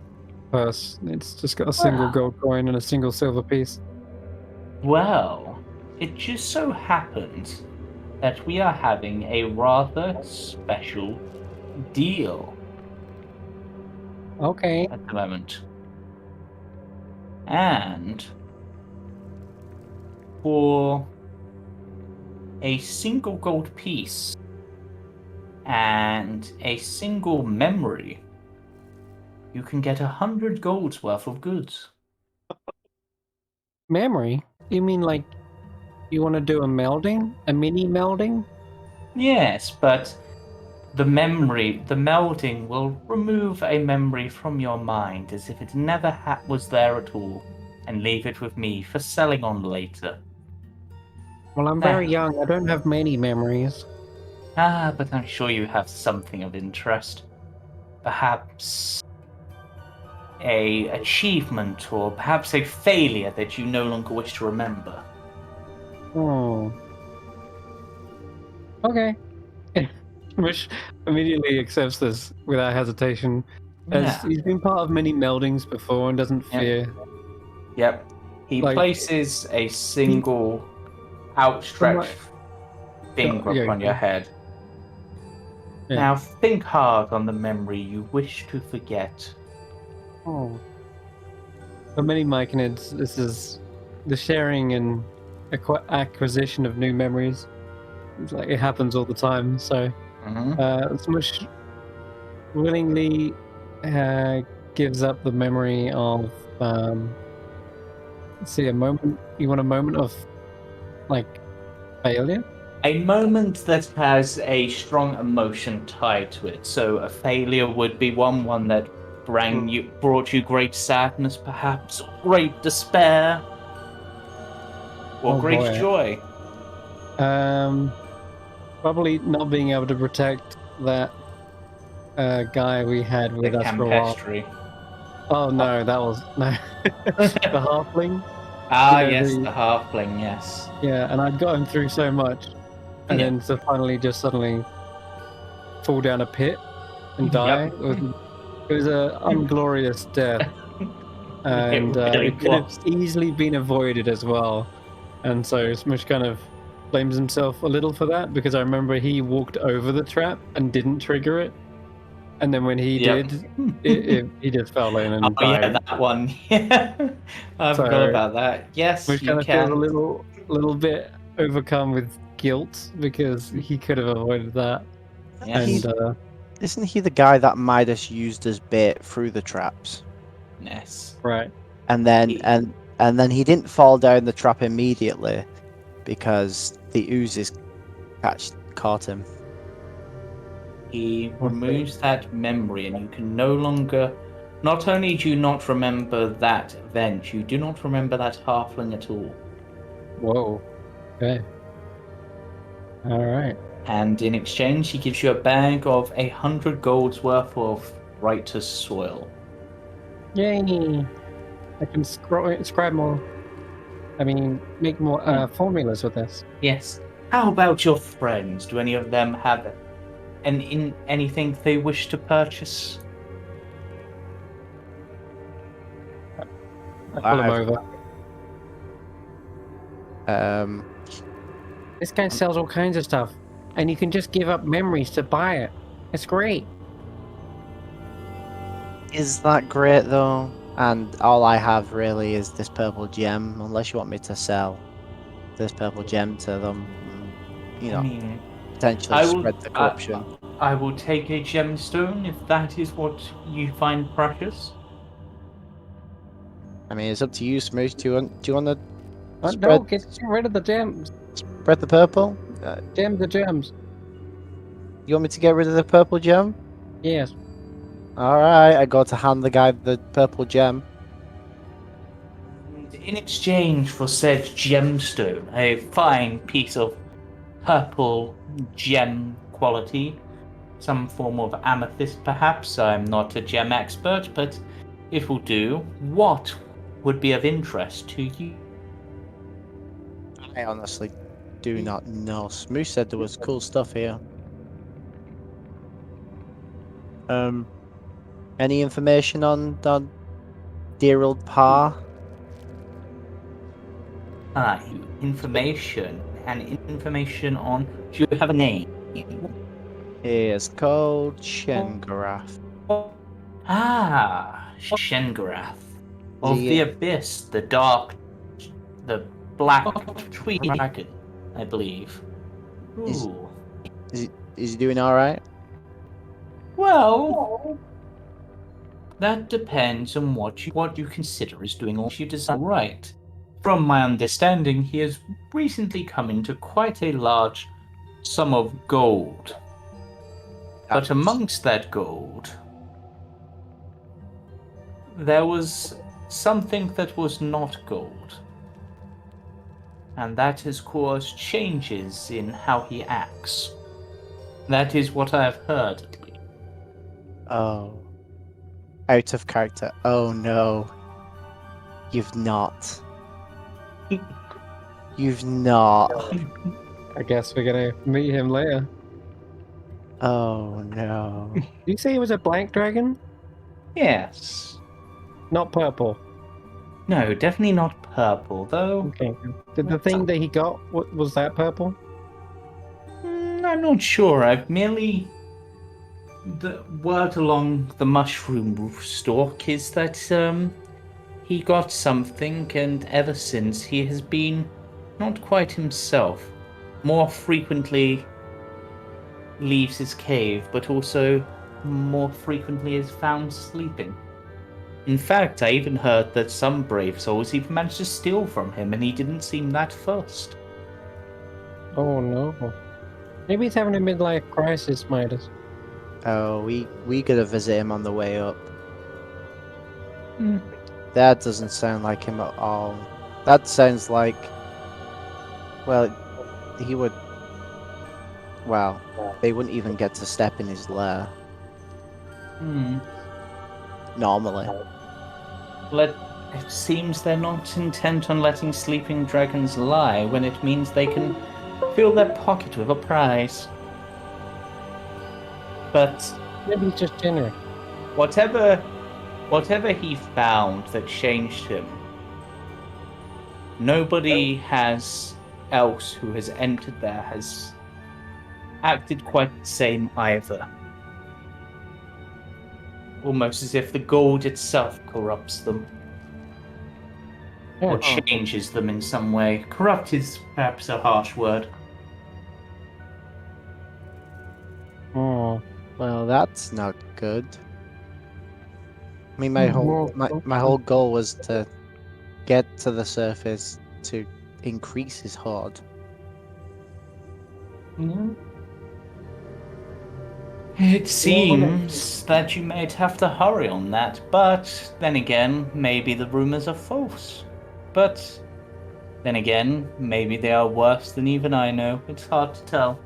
purse. It's just got a single Wow. gold coin and a single silver piece. Well, it just so happens that we are having a rather special deal Okay. at the moment. And for a single gold piece and a single memory, you can get 100 gold's worth of goods. Memory? You mean like you want to do a melding? A mini melding? Yes, but The melding will remove a memory from your mind as if it never was there at all, and leave it with me for selling on later. Well, I'm very young. I don't have many memories. But I'm sure you have something of interest. Perhaps a achievement, or perhaps a failure that you no longer wish to remember. Oh. Okay. Shmoosh immediately accepts this without hesitation, as Yeah. he's been part of many meldings before and doesn't fear. Yep. He Like- places a single outstretched finger Yeah, upon your head. Yeah. Now think hard on the memory you wish to forget. Oh. For many Myconids, this is the sharing and acquisition of new memories. It's like it happens all the time. So, Shmoosh willingly gives up the memory of. Let's see, a moment. You want a moment of, like, failure? A moment that has a strong emotion tied to it. So a failure would be one that brought you great sadness, perhaps great despair, or Oh, great boy. joy. Probably not being able to protect that guy we had with The us for a while. Campestry. Oh no, that was no the halfling. Yes, the the halfling. Yes. Yeah, and I'd got him through so much, and then to finally just suddenly fall down a pit and die. Yep. It was an unglorious death, and really it could have was. easily been avoided as well. And so Shmoosh kind of blames himself a little for that, because I remember he walked over the trap and didn't trigger it, and then when he did, he just fell in and died. Yeah, that one. Yeah, I forgot about that. Yes, Which you kind of feels a can. little bit overcome with guilt, because he could have avoided that. Yes. And Isn't he the guy that Midas used as bait through the traps? Yes. right, And then and then he didn't fall down the trap immediately because the oozes caught him. He removes that memory, and you can no longer. Not only do you not remember that event, you do not remember that halfling at all. whoa, okay, all right. And in exchange, he gives you a bag of 100 gold's worth of righteous soil. Yay! I can scribe more. I mean, make more formulas with this. Yes. How about your friends? Do any of them have anything they wish to purchase? I pull him over. This guy sells all kinds of stuff, and you can just give up memories to buy it. It's great. Is that great though? And all I have really is this purple gem, unless you want me to sell this purple gem to them. You know, I mean, potentially spread the corruption. I will take a gemstone if that is what you find precious. I mean, it's up to you, Shmoosh. Do you want to No, get rid of the gems. spread the purple? The gems. You want me to get rid of the purple gem? Yes. Alright, I got to hand the guy the purple gem. In exchange for said gemstone, a fine piece of purple gem quality, some form of amethyst perhaps, I'm not a gem expert, but it will do. What would be of interest to you? I honestly do not know. Shmoosh said there was cool stuff here. Any information on dear old Pa? Information on. Do you have a name? He is called Shengarath. Shengarath. Of the Abyss, the black tree dragon, I believe. Ooh. Is he doing alright? Well, that depends on what you consider as doing all you desire right. From my understanding, he has recently come into quite a large sum of gold. But That's- amongst that gold, there was something that was not gold. And that has caused changes in how he acts. That is what I have heard, at least. Oh. Out of character. Oh no. You've not. You've not. I guess we're gonna meet him later. Oh no. Did you say he was a black dragon? Yes. Not purple. No, definitely not purple, though. Okay. Did the thing that he got, was that purple? I'm not sure. I've merely. The word along the mushroom stalk is that, he got something, and ever since he has been not quite himself. More frequently leaves his cave, but also more frequently is found sleeping. In fact, I even heard that some brave souls even managed to steal from him, and he didn't seem that fussed. Oh no. Maybe he's having a midlife crisis, Midas. Oh, we gotta visit him on the way up. Hmm. That doesn't sound like him at all. That sounds like, well, he would. Well, they wouldn't even get to step in his lair normally. It seems they're not intent on letting sleeping dragons lie when it means they can fill their pocket with a prize. But Maybe he's just generous. whatever he found that changed him, nobody else who has entered there has acted quite the same either. Almost as if the gold itself corrupts them. Or Yeah. changes them in some way. Corrupt is perhaps a harsh word. Oh. Well, that's not good. I mean, my Mhm. whole goal was to get to the surface to increase his hoard. Yeah. It seems that you might have to hurry on that, but then again, maybe the rumors are false. But then again, maybe they are worse than even I know. It's hard to tell.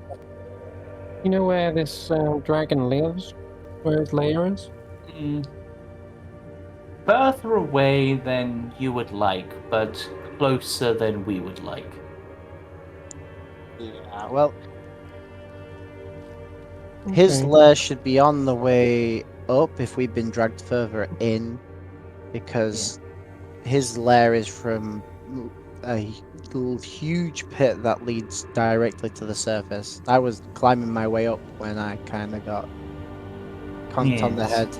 You know where this dragon lives? Where his lair is? Further away than you would like, but closer than we would like. Yeah, well, his Okay. lair should be on the way up if we've been dragged further in, because his lair is from a huge pit that leads directly to the surface. I was climbing my way up when I kind of got conked on the Yes. head.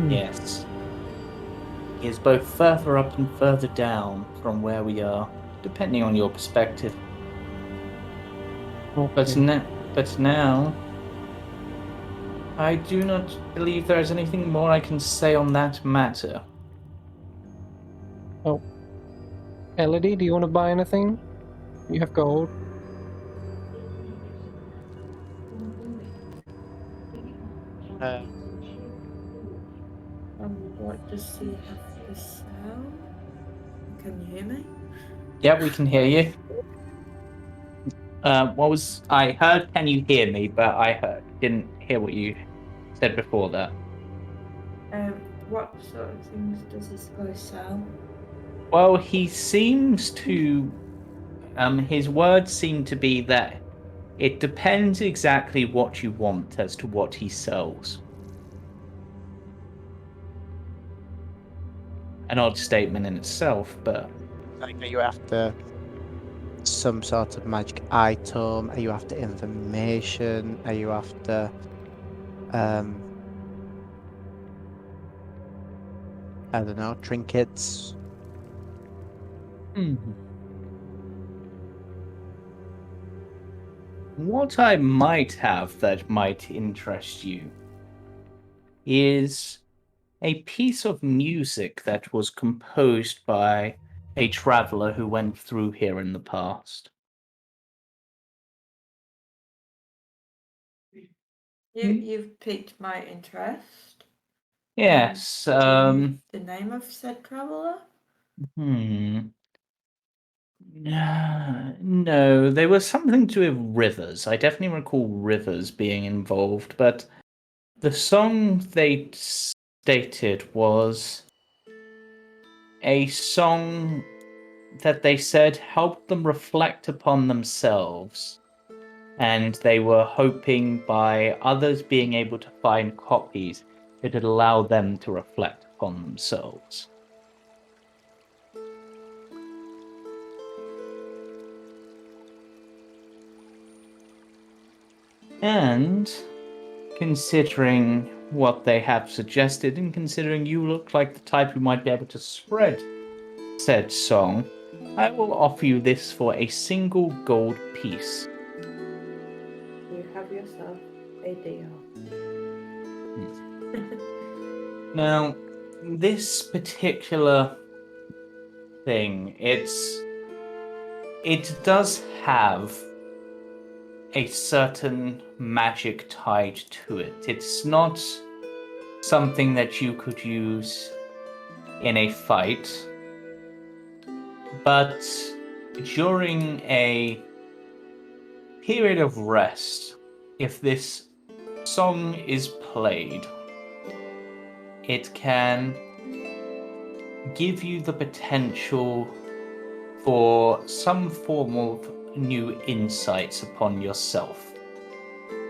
Yes. He is both further up and further down from where we are, depending on your perspective. But Okay. now, I do not believe there is anything more I can say on that matter. Elodie, do you want to buy anything? You have gold. What does he have to sell? Can you hear me? Yeah, we can hear you. I heard, can you hear me? But didn't hear what you said before that. What sort of things does this guy sell? Well, he seems to. His words seem to be that it depends exactly what you want as to what he sells. An odd statement in itself, but Like, are you after some sort of magic item? Are you after information? Are you after I don't know, trinkets? what I might have that might interest you is a piece of music that was composed by a traveler who went through here in the past. You've piqued my interest. Yes. Do you know the name of said traveler? Hmm. No, there was something to do with rivers. I definitely recall rivers being involved, but the song they stated was a song that they said helped them reflect upon themselves, and they were hoping by others being able to find copies, it would allow them to reflect upon themselves. And considering what they have suggested, and considering you look like the type who might be able to spread said song, I will offer you this for a single gold piece. You have yourself a deal. Now, this particular thing, it does have a certain magic tied to it. It's not something that you could use in a fight, but during a period of rest, if this song is played, it can give you the potential for some form of new insights upon yourself.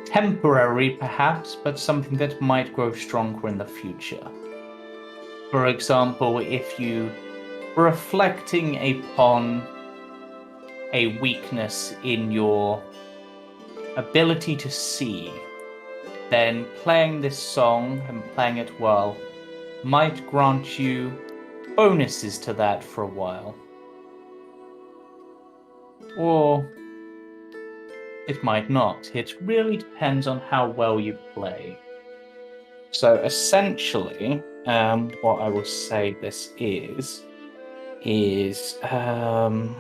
Temporary, perhaps, but something that might grow stronger in the future. For example, if you were reflecting upon a weakness in your ability to see, then playing this song and playing it well might grant you bonuses to that for a while. Or it might not. It really depends on how well you play. So essentially, what I will say this is I'm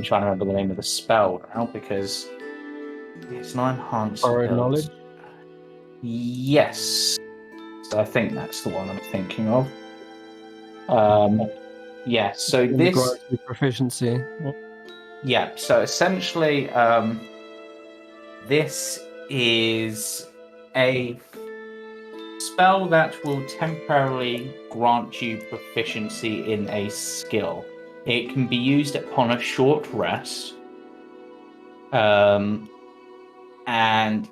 trying to remember the name of the spell now because it's not enhanced Borrowed ability. knowledge. Yes. So I think that's the one I'm thinking of. Yeah, so And this... grants you proficiency. Yeah, so essentially, this is a spell that will temporarily grant you proficiency in a skill. It can be used upon a short rest, and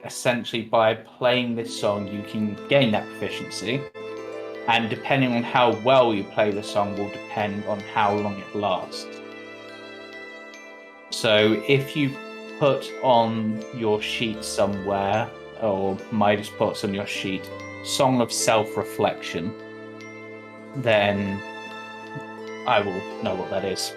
essentially by playing this song, you can gain that proficiency. And depending on how well you play the song will depend on how long it lasts. So if you put on your sheet somewhere, or Midas puts on your sheet, Song of Self-Reflection, then I will know what that is.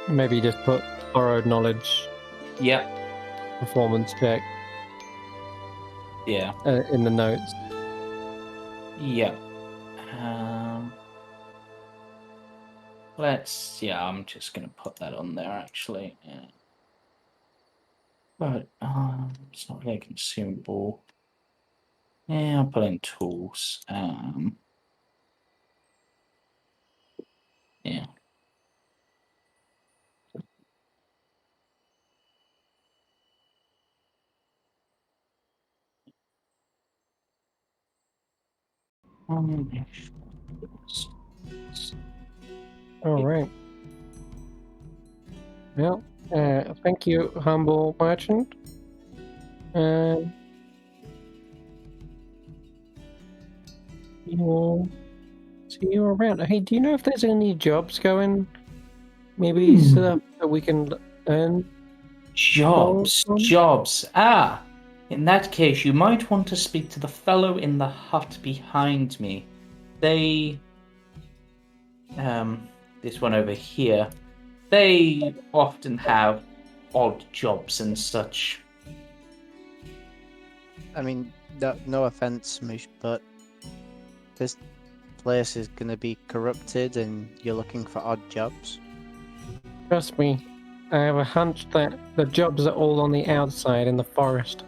Maybe just put borrowed knowledge Yeah, performance check yeah, in the notes. yeah. I'm just going to put that on there, actually. Yeah. But it's not really a consumable. Yeah, I'll put in tools. Yeah. All right. Well, thank you, humble merchant. We'll see you around. Hey, do you know if there's any jobs going? Maybe so that we can earn Jobs. In that case, you might want to speak to the fellow in the hut behind me. They, this one over here, they often have odd jobs and such. I mean, no offense, Shmoosh, but there's place is going to be corrupted and you're looking for odd jobs? Trust me, I have a hunch that the jobs are all on the outside in the forest.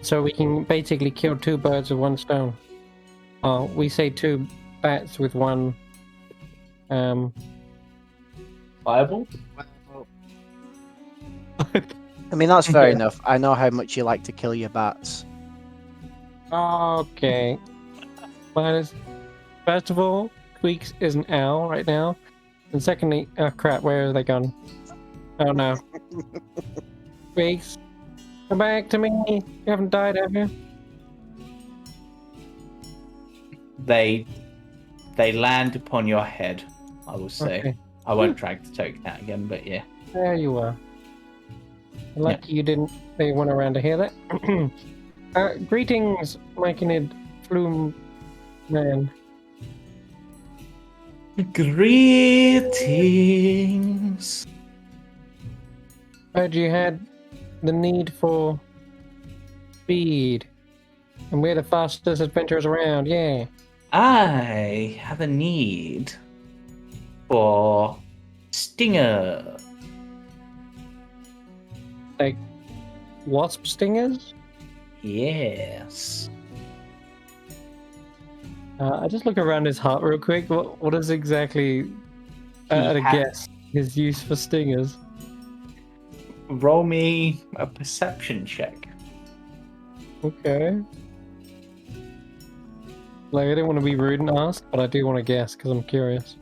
So we can basically kill two birds with one stone. Oh, we say two bats with one. Fireball? I mean, that's fair Yeah. enough. I know how much you like to kill your bats. Okay. Midas. First of all, Tweaks is an owl right now. And secondly, oh crap, where are they gone? Oh no. Tweaks, come back to me. You haven't died, have you? They land upon your head, I will say. Okay. I won't drag the token out again, but yeah. There you are. Lucky you didn't. They went around to hear that. Greetings, Myconid Flume Man. Greetings. Heard you had the need for speed. And we're the fastest adventurers around, yeah. I have a need for stinger. Like wasp stingers? Yes. I just look around his hut real quick. What is exactly, at a guess, his use for stingers? Roll me a perception check. Okay. Like, I didn't want to be rude and ask, but I do want to guess because I'm curious.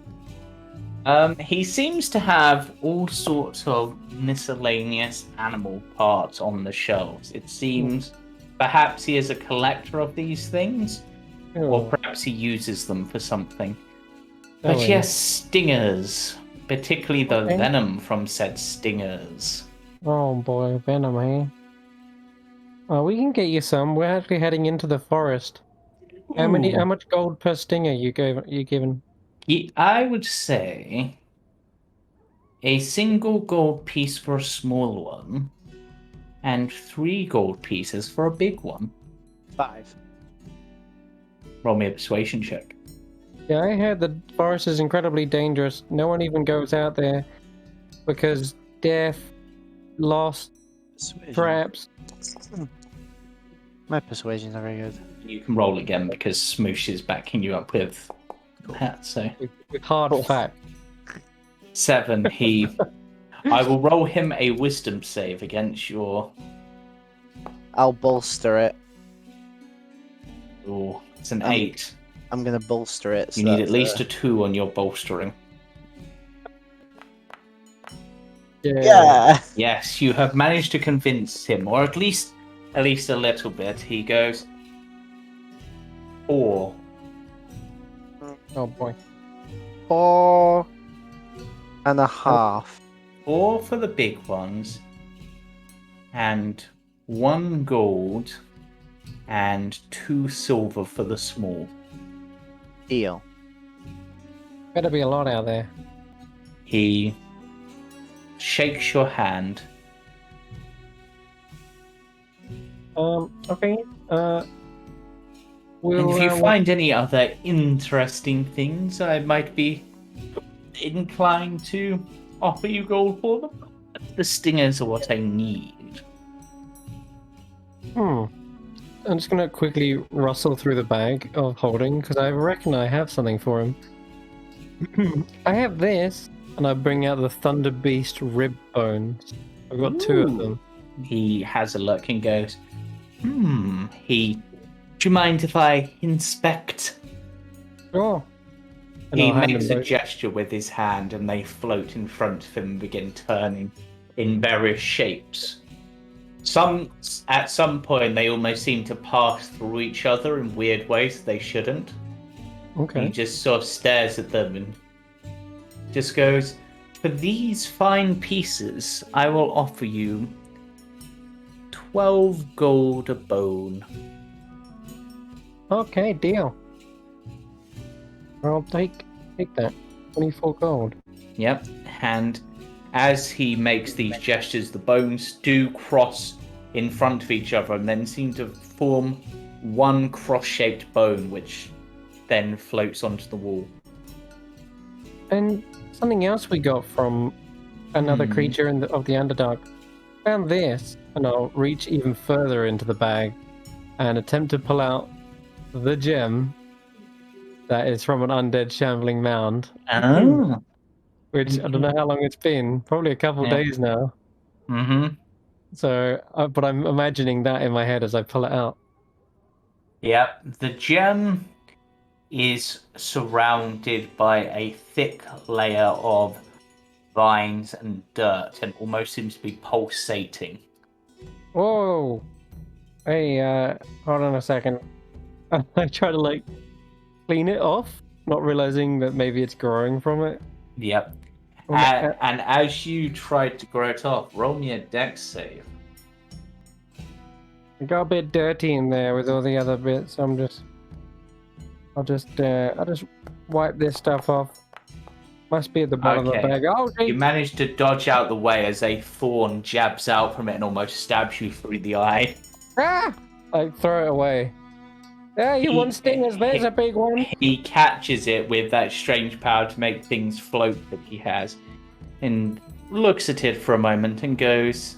He seems to have all sorts of miscellaneous animal parts on the shelves. It seems perhaps he is a collector of these things, or perhaps he uses them for something. But Oh, yes, stingers, particularly the Okay. venom from said stingers. Oh boy, venom, eh? Oh, we can get you some. We're actually heading into the forest. How much gold per stinger you given? I would say a single gold piece for a small one, and 3 gold pieces for a big one. 5. Roll me a persuasion check. Yeah, I heard the forest is incredibly dangerous. No one even goes out there because death, loss, Persuasion. traps. My persuasion's not very good. You can roll again because Shmoosh is backing you up with that. So With hard fact. 7. I will roll him a wisdom save against your. I'll bolster it. Oh, it's an 8. I'm gonna bolster it. You need at least a 2 on your bolstering. Yeah. Yes, you have managed to convince him, or at least a little bit. He goes 4. Oh boy. 4.5. 4 for the big ones, and 1 gold, and 2 silver for the small. Deal. Better be a lot out there. He shakes your hand. Okay. And We'll, if you find any other interesting things, I might be inclined to offer you gold for them. The stingers are what I need. I'm just gonna quickly rustle through the bag of holding because I reckon I have something for him. I have this, and I bring out the Thunder Beast rib bones. I've got 2 of them. He has a look and goes, do you mind if I inspect? Sure. And He I'll hand makes them a both. gesture with his hand and they float in front of him and begin turning in various shapes. At some point, they almost seem to pass through each other in weird ways they shouldn't. Okay. He just sort of stares at them and just goes, for these fine pieces, I will offer you 12 gold a bone. Okay, deal. I'll take that. 24 gold. Yep, and as he makes these gestures, the bones do cross in front of each other and then seem to form one cross-shaped bone, which then floats onto the wall. And something else we got from another creature of the Underdark. Found this, and I'll reach even further into the bag and attempt to pull out the gem that is from an undead shambling mound. Oh. Which I don't know how long it's been. Probably a couple days now. Mm-hmm. So, but I'm imagining that in my head as I pull it out. Yep. The gem is surrounded by a thick layer of vines and dirt and almost seems to be pulsating. Whoa! Hey, hold on a second. I try to, clean it off, not realizing that maybe it's growing from it. Yep. And as you tried to grow it off, roll me a dex save. It got a bit dirty in there with all the other bits. I'll just wipe this stuff off. Must be at the bottom of the bag. Oh, you managed to dodge out the way as a thorn jabs out from it and almost stabs you through the eye. Ah! Throw it away. Yeah, you want stingers? There's a big one. He catches it with that strange power to make things float that he has, and looks at it for a moment and goes,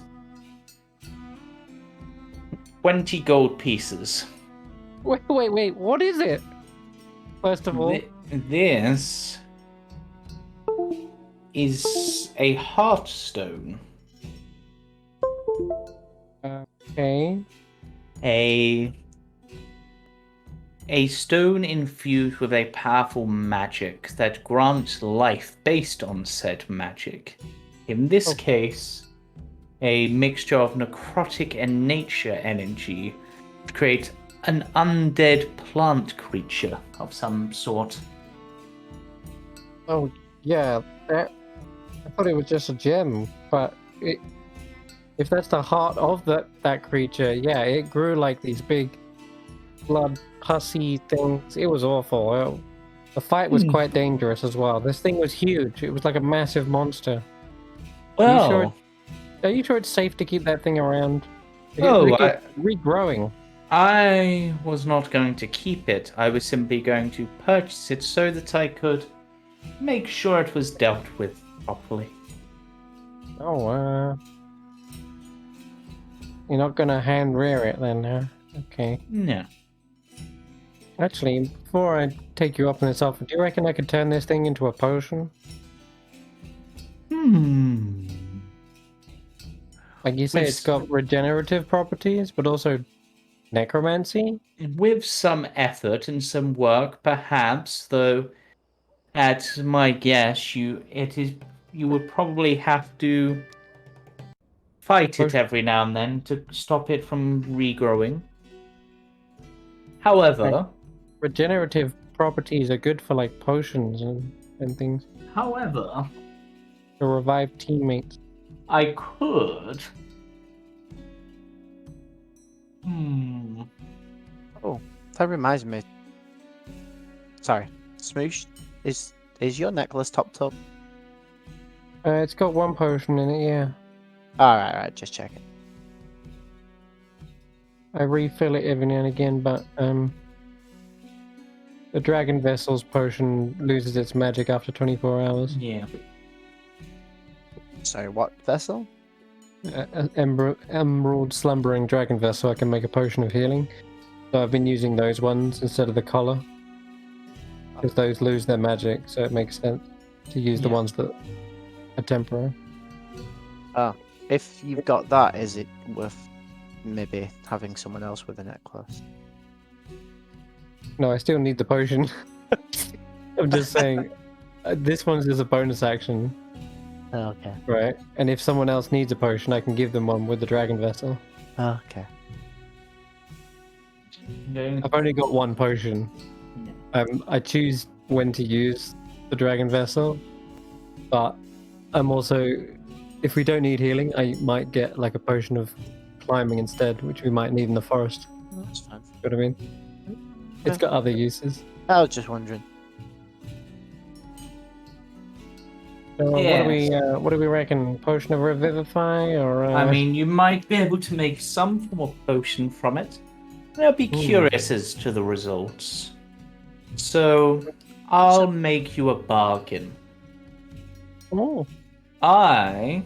20 gold pieces. Wait, what is it? First of all, this is a heartstone. Okay. A stone infused with a powerful magic that grants life based on said magic. In this case, a mixture of necrotic and nature energy to create an undead plant creature of some sort. Oh, yeah. I thought it was just a gem, but if that's the heart of that creature, yeah, it grew like these big blood pussy things. It was awful. The fight was quite dangerous as well. This thing was huge. It was like a massive monster. Well, are you sure it's safe to keep that thing around? Regrowing. I was not going to keep it. I was simply going to purchase it so that I could make sure it was dealt with properly. Oh, you're not gonna hand rear it then, huh? Okay. No. Actually, before I take you up on this offer, do you reckon I could turn this thing into a potion? Like you say, it's got regenerative properties, but also necromancy? With some effort and some work, perhaps, though, at my guess, you would probably have to fight it every now and then to stop it from regrowing. However, regenerative properties are good for potions and things. However, to revive teammates. I could. Oh, that reminds me. Sorry, Shmoosh, is your necklace topped up? It's got one potion in it, yeah. Alright, just checking. I refill it every now and again, but the Dragon Vessel's potion loses its magic after 24 hours. Yeah. Sorry, what vessel? Emerald Slumbering Dragon Vessel. I can make a potion of healing. So I've been using those ones instead of the collar. Because those lose their magic, so it makes sense to use the ones that are temporary. If you've got that, is it worth maybe having someone else with a necklace? No, I still need the potion. I'm just saying, this one's just a bonus action. Okay. Right, and if someone else needs a potion, I can give them one with the Dragon Vessel. Okay. I've only got one potion. I choose when to use the Dragon Vessel, but I'm also, if we don't need healing, I might get a potion of climbing instead, which we might need in the forest. That's fine. You know what I mean? It's got other uses. I was just wondering. So, what do we reckon? Potion of Revivify, or? I mean, you might be able to make some form of potion from it. I'll be curious as to the results. So, I'll make you a bargain. Oh, I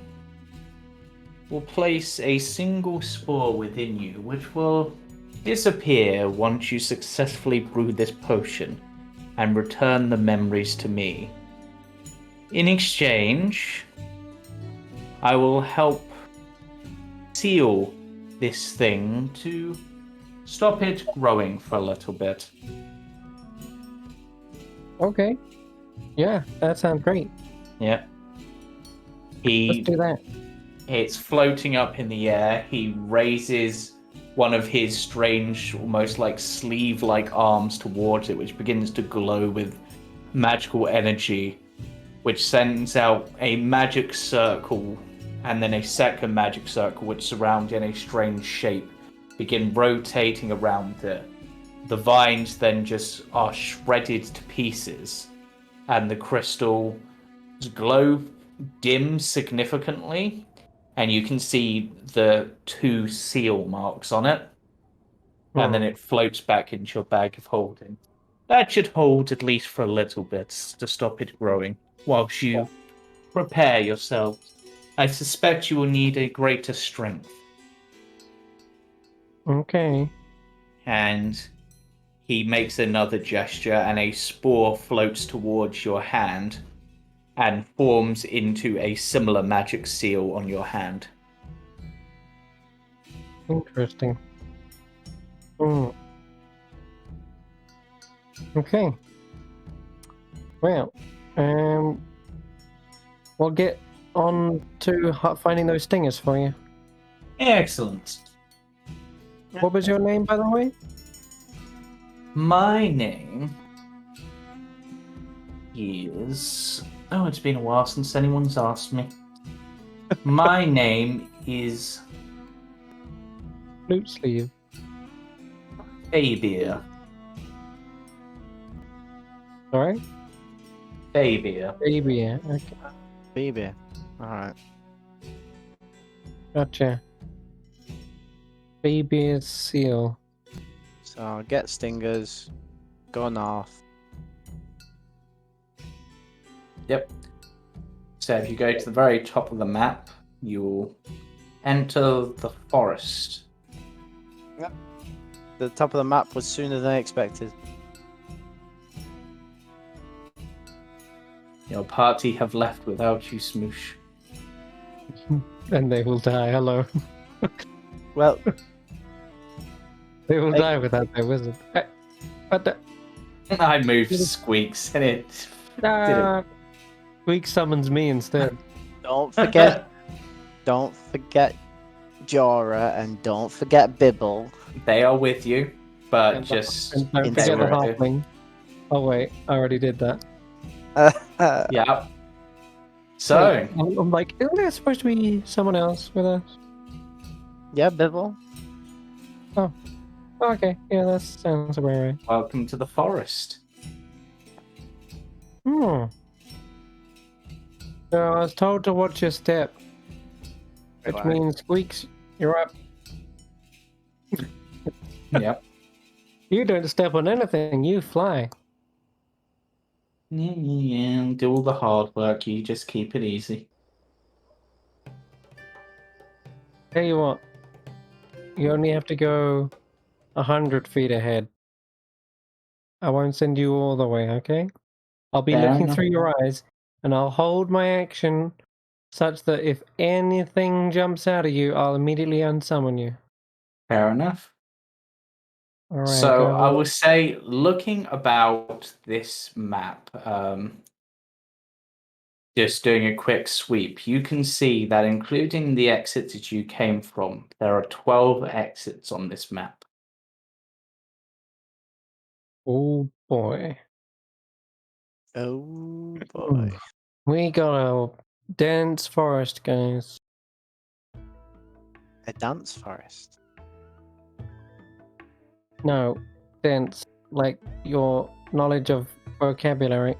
will place a single spore within you, which will disappear once you successfully brew this potion and return the memories to me. In exchange, I will help seal this thing to stop it growing for a little bit. okay. Yeah, that sounds great. Yeah. Let's do that. It's floating up in the air. He raises one of his strange, almost like sleeve-like arms towards it, which begins to glow with magical energy, which sends out a magic circle, and then a second magic circle, which surround in a strange shape, begin rotating around it. The vines then just are shredded to pieces, and the crystal glow dims significantly, and you can see the 2 seal marks on it, and then it floats back into your bag of holding. That should hold at least for a little bit to stop it growing, whilst you prepare yourself. I suspect you will need a greater strength. Okay. And he makes another gesture, and a spore floats towards your hand and forms into a similar magic seal on your hand. Interesting. Hmm. Okay. Well, we'll get on to finding those stingers for you. Excellent. What was your name, by the way? My name is... Oh, it's been a while since anyone's asked me. My name is Flute sleeve. Fabier. Sorry? Fabier. Baby, yeah. Okay. Baby. Alright. Gotcha. Baby seal. So get stingers. Go north. Yep. So if you go to the very top of the map, you'll enter the forest. The top of the map was sooner than expected. Your party have left without you, Shmoosh. And they will die. Hello. Well, They will Hey. die without their wizard. What the? I moved Squeaks and it Ah, Weak summons me instead. don't forget Jorah and don't forget Bibble. They are with you, but And just And don't It's forget the alright. halfling. Oh wait, I already did that. Yeah. So I'm like, isn't there supposed to be someone else with us? Yeah, Bibble. Oh, okay. Yeah, that sounds about right. welcome to the forest. Hmm. So I was told to watch your step, which Right. means Squeaks, you're up. Yep. You don't step on anything, you fly. Yeah, do all the hard work. You just keep it easy. Tell you what, you only have to go 100 feet ahead. I won't send you all the way, okay? I'll be Fair looking enough. through your eyes, and I'll hold my action such that if anything jumps out at you, I'll immediately unsummon you. Fair enough. Alright, So go I ahead. will say, looking about this map, just doing a quick sweep, you can see that including the exits that you came from, there are 12 exits on this map. Oh boy. Oh boy. We got a dense forest, guys. A dance forest. No, dense, like your knowledge of vocabulary.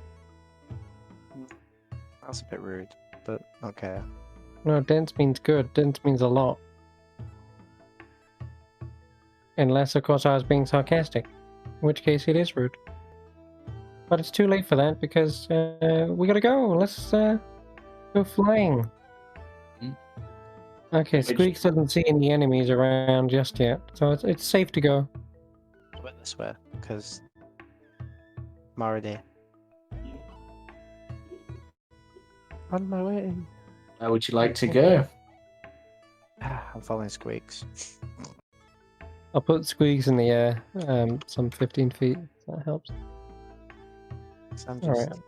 That's a bit rude, but okay. No, dense means good. Dense means a lot. Unless, of course, I was being sarcastic. In which case, it is rude. But it's too late for that because we gotta go. Let's go flying. Hmm. Okay, Which- Squeaks doesn't see any enemies around just yet, so it's safe to go. I went this way because I'm already on my way. Where would you like to go? I'm following Squeaks. I'll put Squeaks in the air, some 15 feet. If that helps. So I'm All just, right.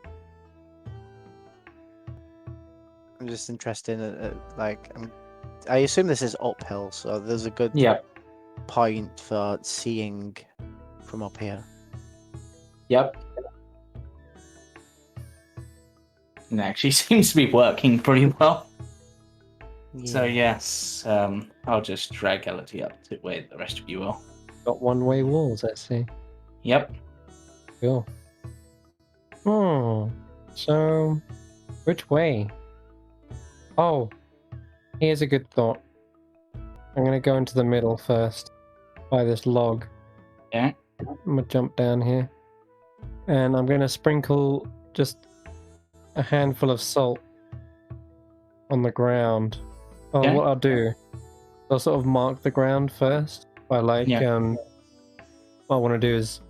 I'm just interested in like I assume this is uphill, so there's a good Yep. point for seeing from up here. Yep. And it actually seems to be working pretty well. So yes, I'll just drag Elodie up to where the rest of you are. Got one-way walls, I see. Yep. Cool. So, which way? Oh, here's a good thought. I'm gonna go into the middle first, by this log. Yeah. I'm gonna jump down here. And I'm gonna sprinkle just a handful of salt on the ground. Oh, Yeah. what I'll do, I'll sort of mark the ground first by what I want to do is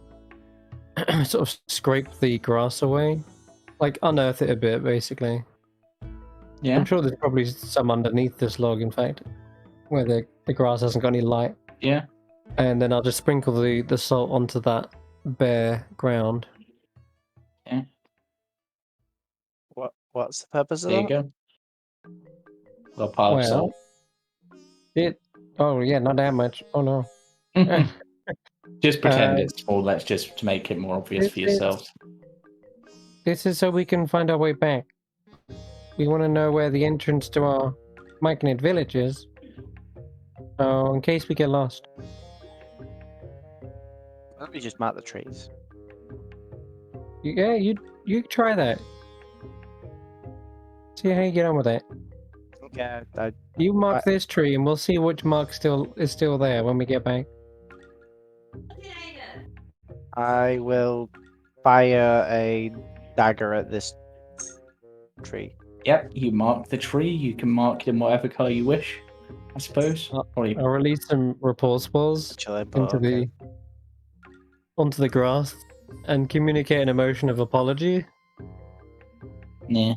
sort of scrape the grass away, like unearth it a bit, basically. Yeah. I'm sure there's probably some underneath this log, in fact, where the grass hasn't got any light. Yeah. And then I'll just sprinkle the salt onto that bare ground. Yeah. What's the purpose of There you that? go. A pile of Well, salt. oh yeah, not that much. Oh no. Just pretend Uh, it's small. Let's just to make it more obvious this for is- yourselves. This is so we can find our way back. We want to know where the entrance to our Myconid village is. So, in case we get lost. Why don't we just mark the trees? Yeah, you try that. See how you get on with it. Okay, You mark I- this tree, and we'll see which mark is still there when we get back. I will fire a dagger at this tree. Yep. You mark the tree. You can mark it in whatever color you wish. I suppose. Probably. I'll release some repulse balls Actually, but into okay. onto the grass and communicate an emotion of apology. Yeah.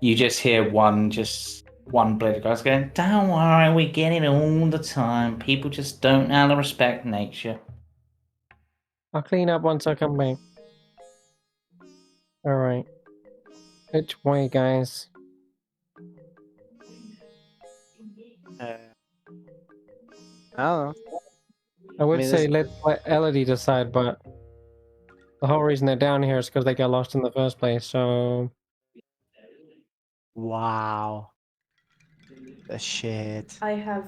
You just hear one blade of grass going, "Don't worry, we get it all the time. People just don't know how to respect nature." I'll clean up once I come back. Alright. Which way, guys? I don't know. I would mean, say there's- let Elodie decide, but the whole reason they're down here is because they got lost in the first place, so... Wow. The shit. I have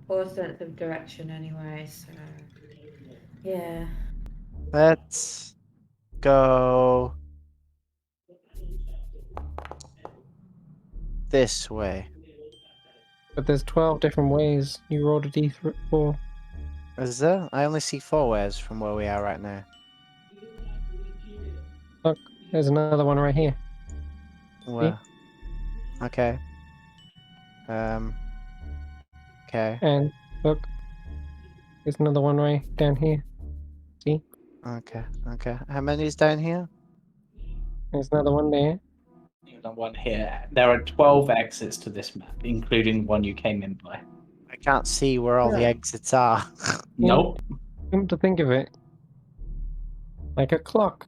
poor sense of direction anyway, so yeah. Let's go this way. But there's 12 different ways. You rolled a d4. Is there? I only see 4 ways from where we are right now. Look, there's another one right here. Where? Okay. Okay. And look, there's another one right down here. See? Okay. Okay. How many is down here? There's another one there. The one here. There are 12 exits to this map, including one you came in by. I can't see where all the Yeah. exits are. Nope. Come to think of it, like a clock.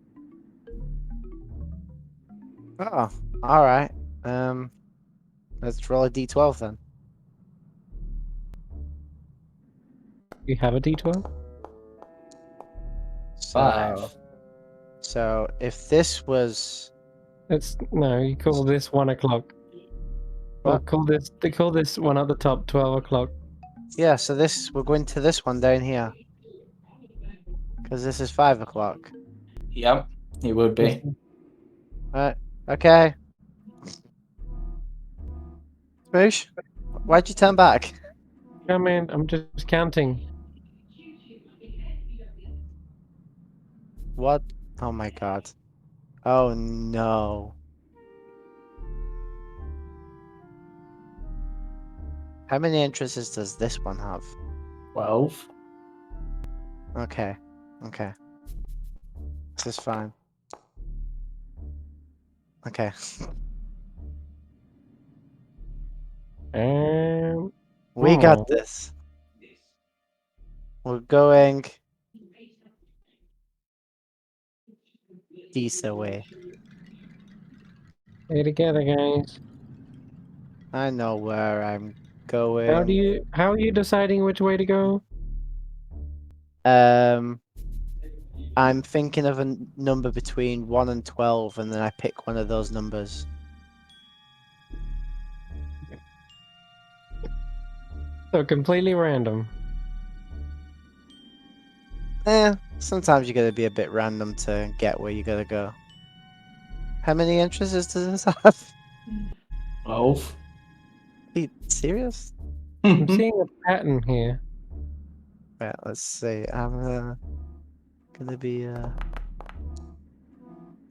Oh, alright. Let's roll a d12 then. You have a d12? So, 5. so if this was No, you call this 1 o'clock. Well, What? they call this one at the top 12 o'clock. yeah, so we're going to this one down here. Because this is 5 o'clock. Yep, it would be. Right. Okay. Shmoosh, why'd you turn back? Come in, I'm just counting. What Oh my god. Oh no. How many entrances does this one have? 12. Okay. Okay. This is fine. Okay. We got Oh. this. We're going this way. Stay together, guys. I know where I'm going. How are you deciding which way to go? I'm thinking of a number between 1 and 12, and then I pick one of those numbers. So completely random. Sometimes you gotta be a bit random to get where you gotta go. How many entrances does this have? 12. Are you serious? I'm seeing a pattern here. Right, let's see. I'm gonna be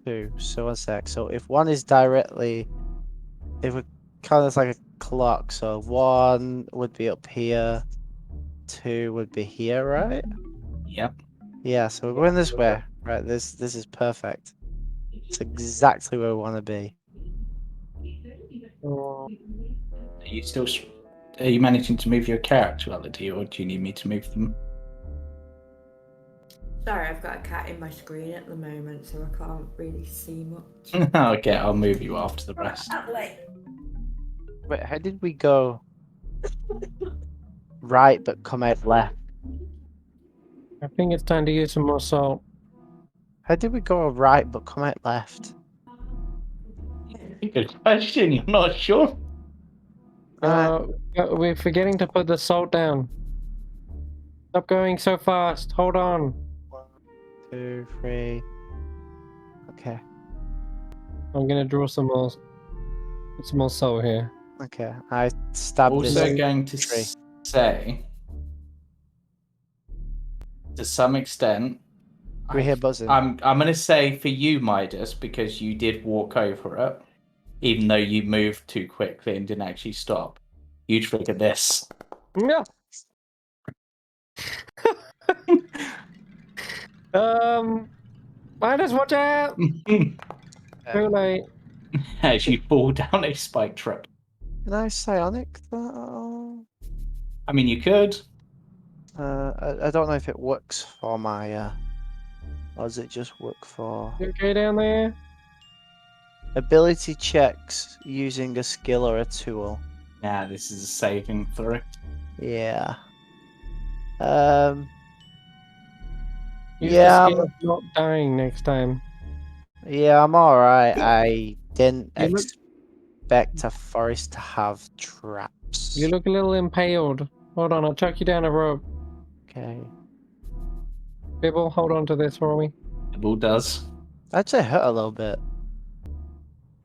2. So 1 sec. So if 1 is directly, if it kind of like a clock, so 1 would be up here, 2 would be here, right? Yep. Yeah, so we're going this way. Right, this is perfect. It's exactly where we want to be. Oh, Are you managing to move your character, Elodie, or do you need me to move them? Sorry, I've got a cat in my screen at the moment, so I can't really see much. Okay, I'll move you after the rest. Out the way. Wait, how did we go right but come out left? I think it's time to use some more salt. How did we go right but come out left? Good question. You're not sure? We're forgetting to put the salt down. Stop going so fast. Hold on. 1, 2, 3. Okay. I'm gonna draw some more salt here. Okay. I stabbed Also this going to tree. say, to some extent, We hear buzzing. I'm going to say for you, Midas, because you did walk over it, even though you moved too quickly and didn't actually stop. You triggered this. No. Midas, watch out! Too late. As you fall down a spike trap. Can I psionic that? I mean, you could. I don't know if it works for my or does it just work for You okay down there? ability checks using a skill or a tool? Nah, this is a saving throw. Yeah. Use Yeah, the skill of not dying next time. yeah, I'm alright. I didn't You look- expect a forest to have traps. You look a little impaled. Hold on, I'll chuck you down a rope. Okay. Bibble, hold on to this for me. The ball does. Actually hurt a little bit.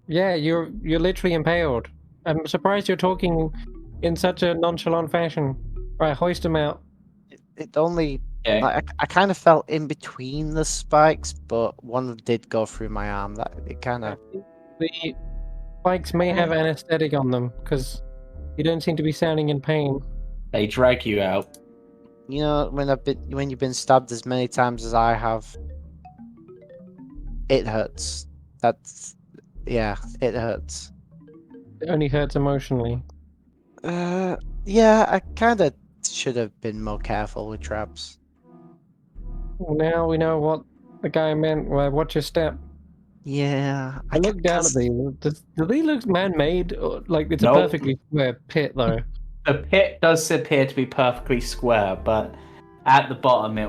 Yeah, you're literally impaled. I'm surprised you're talking in such a nonchalant fashion. Right, hoist him out. It only Okay. like I kind of felt in between the spikes, but one did go through my arm. That it kind of. The spikes may have anesthetic on them because you don't seem to be sounding in pain. They drag you out. You know, when you've been stabbed as many times as I have, it hurts. Yeah, it hurts. It only hurts emotionally. Yeah, I kind of should have been more careful with traps. Well, now we know what the guy meant. Well, watch your step. Yeah, I look down at these. Do these look man-made? Like it's a Nope. perfectly square pit, though. The pit does appear to be perfectly square, but at the bottom they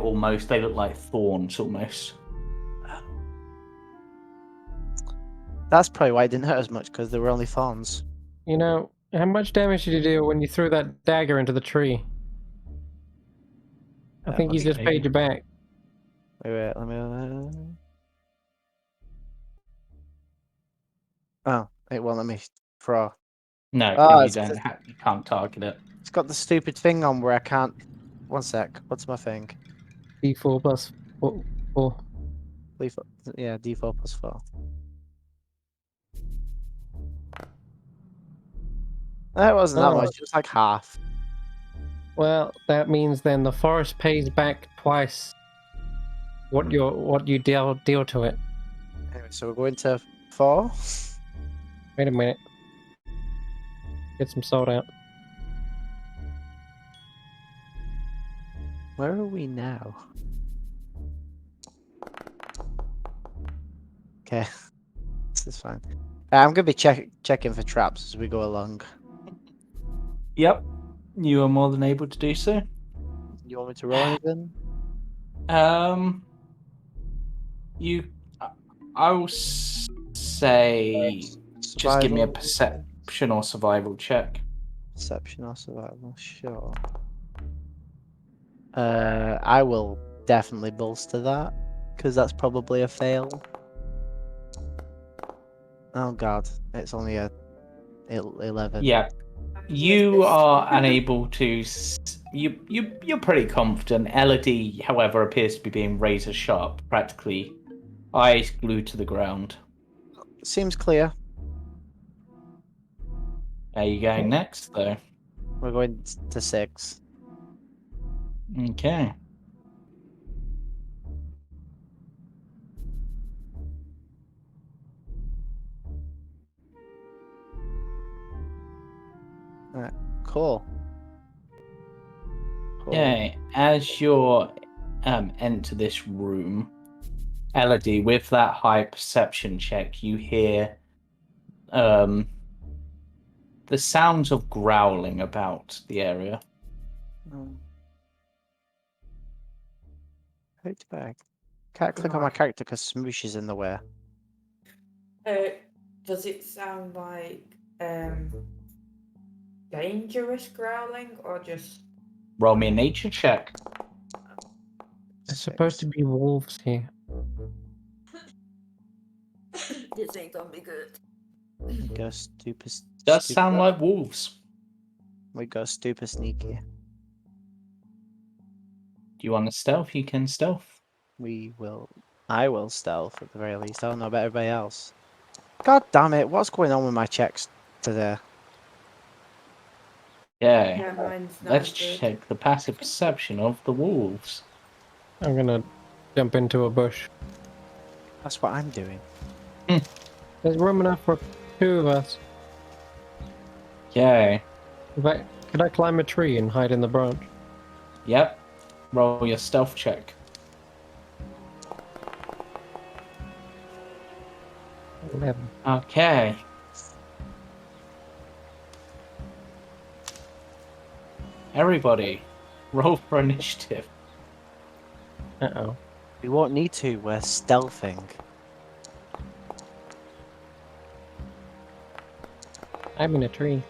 look like thorns almost. That's probably why it didn't hurt as much because there were only thorns. You know, how much damage did you do when you threw that dagger into the tree? I think he's just paid you back. Wait, let me. Oh, it won't let me throw. No, Oh, you can't target it. It's got the stupid thing on where I can't. 1 sec. What's my thing? D4 plus 4. Yeah, D4 plus 4. That wasn't that Oh. much. It was like half. Well, that means then the forest pays back twice what you deal to it. Anyway, so we're going to 4. Wait a minute. Get some salt out. Where are we now? Okay, this is fine. I'm gonna be checking for traps as we go along. Yep, you are more than able to do so. You want me to roll anything? You, I will say, just give me a Survival? perception or survival check. Perception or survival? Sure. I will definitely bolster that because that's probably a fail. Oh god, it's only a 11. Yeah, you are unable to. You're pretty confident. Elodie, however, appears to be being razor sharp, practically eyes glued to the ground. Seems clear. Are you going next, though? We're going to 6. Okay. Alright, cool. Okay. As you're enter this room, Elodie, with that high perception check, you hear the sounds of growling about the area. Out back. Can't click on my character because Shmoosh is in the way. Does it sound like dangerous growling or just Roll me a nature check. There's supposed to be wolves here. this ain't gonna be good? We go stupid. Does sound like wolves. We go stupid sneaky. Do you want to stealth? You can stealth. We will. I will stealth at the very least. I don't know about everybody else. God damn it! What's going on with my checks today? Yeah. Yeah, mine's not Let's good. check the passive perception of the wolves. I'm gonna jump into a bush. That's what I'm doing. There's room enough for 2 of us. Okay. In fact, could I climb a tree and hide in the branch? Yep. Roll your stealth check. 11. Okay. Everybody, roll for initiative. Uh-oh. We won't need to. We're stealthing. I'm in a tree.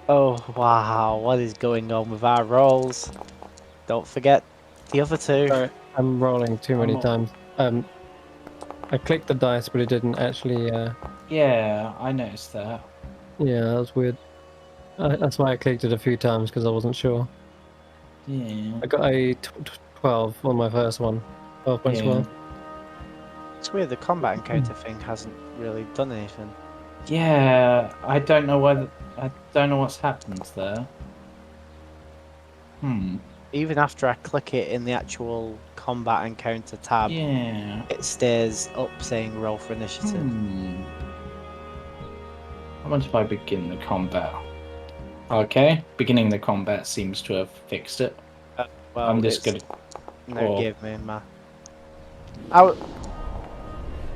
Oh wow! What is going on with our rolls? Don't forget the other 2. Sorry, I'm rolling too many times. I clicked the dice, but it didn't actually. Yeah, I noticed that. Yeah, that was weird. That's why I clicked it a few times because I wasn't sure. Yeah. I got a 12 on my first one. 12.12. It's weird. The combat encounter thing hasn't really done anything. Yeah, I don't know whether I don't know what's happened there. Even after I click it in the actual combat encounter tab, Yeah. it stays up saying roll for initiative. How much if I begin the combat? Okay, beginning the combat seems to have fixed it. Well, I'm just gonna. No, Or- it gave me my.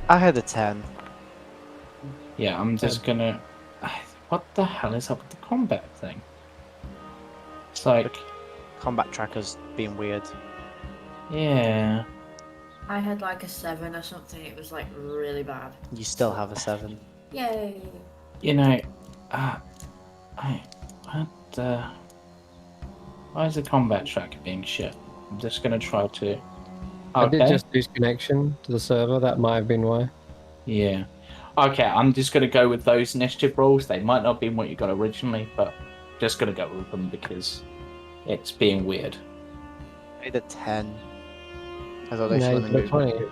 I had a 10. Yeah, I'm just gonna. What the hell is up with the combat thing? It's like, Combat tracker's being weird. yeah. I had like a 7 or something. It was like really bad. You still have a 7. Yay! You know, why is the combat tracker being shit? I'm just gonna try to. I did Okay. just lose connection to the server. That might have been why. Yeah. Okay, I'm just gonna go with those initiative rolls. They might not have been what you got originally, but just gonna go with them because it's being weird. Made a 10. I thought I Now should you've have got moved. 20.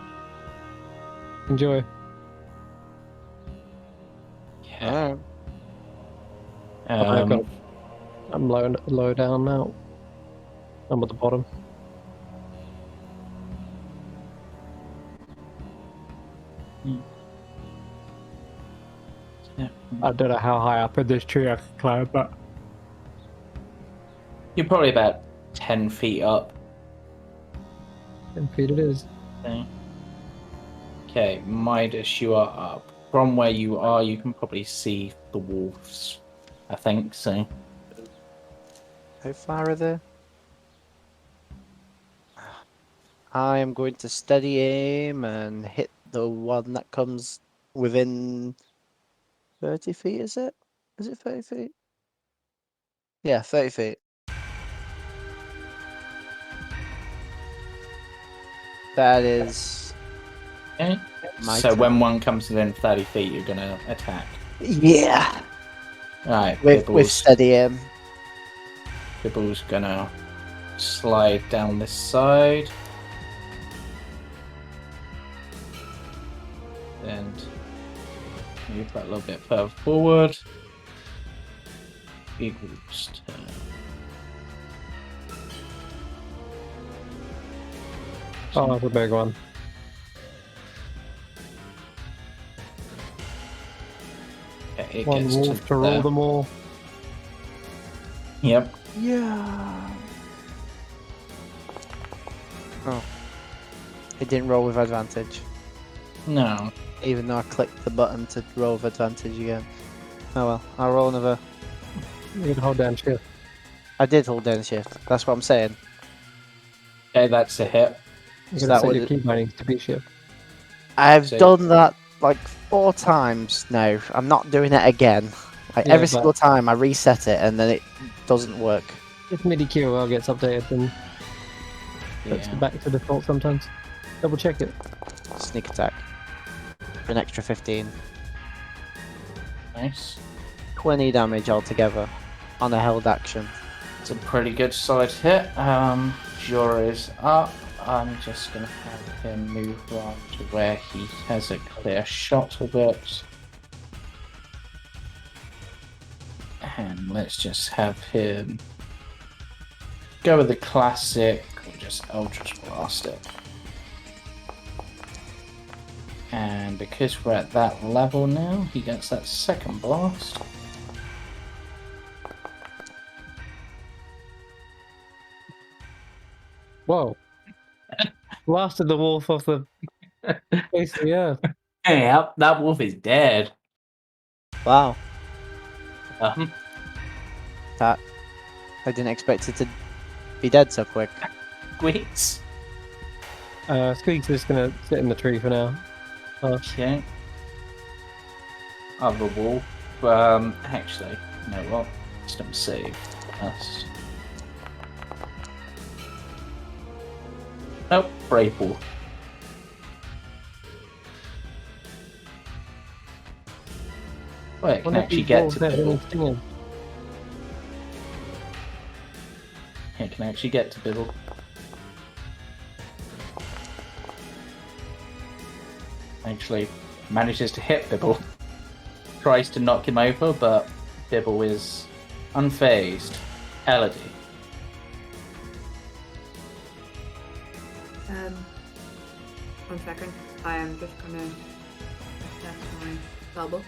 Enjoy. Yeah. Alright. I'm low down now. I'm at the bottom. Yeah. I don't know how high up in this tree I can climb, but You're probably about 10 feet up. 10 feet it is. Okay, Midas, you are up. From where you are, you can probably see the wolves. I think so. How far are they? I am going to steady aim and hit the one that comes within 30 feet, is it? Is it 30 feet? Yeah, 30 feet. That is Okay. my So turn. when one comes within 30 feet, you're gonna attack. Yeah, Alright, with Bibble's, steady aim. Bibble's gonna slide down this side. And move that a little bit further forward. Bibble's turn. Oh, that's a big one. Okay, it One gets wolf to there. rule them all. Yep. Yeah. Oh. It didn't roll with advantage. No. Even though I clicked the button to roll with advantage again. Oh well, I'll roll another. You can hold down shift. I did hold down shift. That's what I'm saying. Okay, that's a hit. You So gotta that set would- your key bindings to be shift. I've So- done that like 4 times now. I'm not doing it again. Like Yeah, every but- single time I reset it and then it doesn't work. If MIDI QOL gets updated, then that's Yeah. back to default sometimes. Double check it. Sneak attack. For an extra 15. Nice. 20 damage altogether on a held action. It's a pretty good solid hit. Jorah is up. I'm just gonna have him move on to where he has a clear shot of it. And let's just have him go with the classic, or just Eldritch Blast it. And because we're at that level now, he gets that second blast. Whoa. Blasted the wolf off the face of the earth. Yeah, that wolf is dead. Wow. Um, That I didn't expect it to be dead so quick. Squeaks. Squeak's just gonna sit in the tree for now. Okay. Other wolf. Actually, you know what? Wisdom save first. Nope, brave wolf. Wait, I can Wonder if actually these get wolves to have any Bibble. stingers. Yeah, can actually get to Bibble. Actually, manages to hit Bibble. Tries to knock him over, but Bibble is unfazed. Elodie. One second. I am just gonna assess my spell book.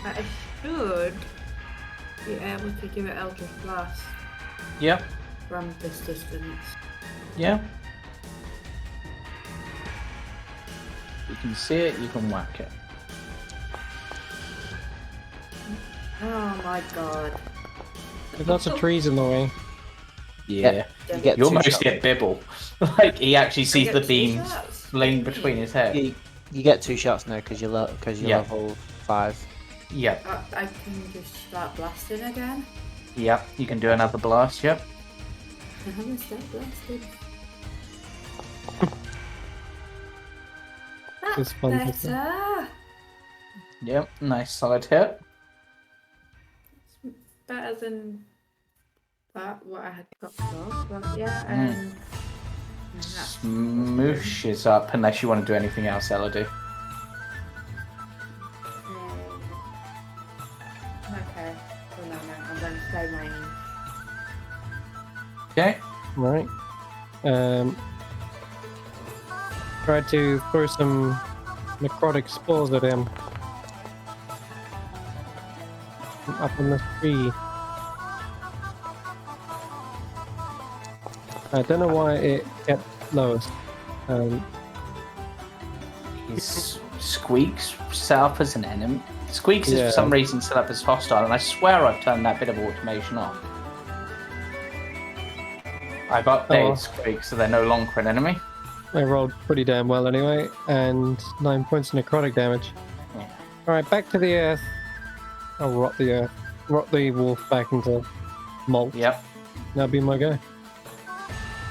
I should be able to give it Eldritch Blast Yeah, from this distance. yeah. You can see it, you can whack it. Oh my god. There's lots of trees in the way. Yeah. You get You two almost shots. get Bibble. Like, he actually sees I the get two beam shots? fling between his head. You get 2 shots now because you're Yeah. level 5. Yeah. I can just start blasting again. Yep, you can do another blast, yep. How is that blasted? It's fun to see. Better. Yep, nice solid hit. It's better than that, what I had got for. But yeah, that's Shmoosh is up, unless you want to do anything else, Elodie. okay. Well, no, I'm going to play mine. Okay. Right. Try to throw some necrotic spores at him. Up on the tree. I don't know why it kept lowest. He's Squeaks set up as an enemy. Squeaks is Yeah. for some reason set up as hostile, and I swear I've turned that bit of automation off. I've updated Oh. Squeaks so they're no longer an enemy. I rolled pretty damn well anyway, and 9 points of necrotic damage. Yeah. Alright, back to the earth. I'll rot the earth. Rot the wolf back into malt. Yep. That'll be my go.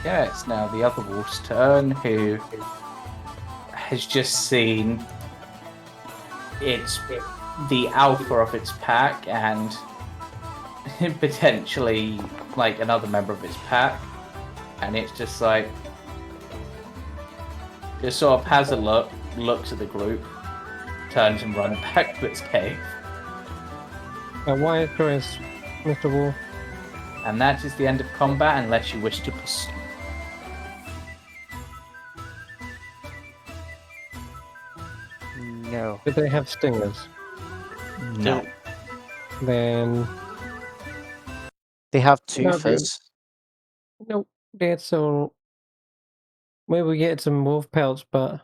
Yeah, it's now the other wolf's turn, who has just seen it's the alpha of its pack and potentially like another member of its pack, and it's just like just sort of has a look, looks at the group, turns and runs back to its cave. Why is choice, Mr. Wolf? And that is the end of combat unless you wish to pursue. No. Did they have stingers? No. Then They have No, toothers. nope. That's so. Maybe we get some wolf pelts, but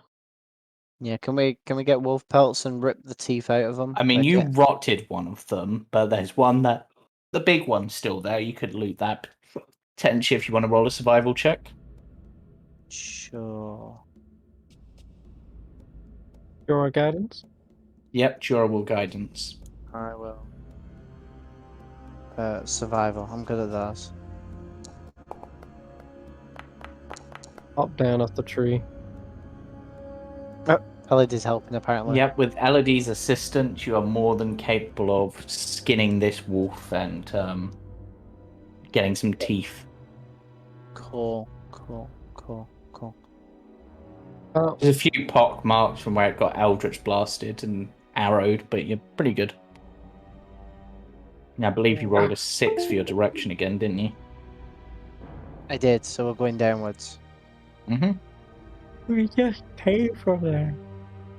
Yeah, can we get wolf pelts and rip the teeth out of them? I mean, Like you it- rotted one of them, but there's one that the big one's still there. You could loot that potentially if you want to roll a survival check. Sure. Jorah guidance. Yep, durable guidance. I will. Survival. I'm good at those. Hop down off the tree. Elodie's helping apparently. Yep, with Elodie's assistance, you are more than capable of skinning this wolf and getting some teeth. Cool. Oh, There's a few pock marks from where it got eldritch blasted and arrowed, but you're pretty good. And I believe you rolled a 6 for your direction again, didn't you? I did, so we're going downwards. Mm-hmm. we just came from there.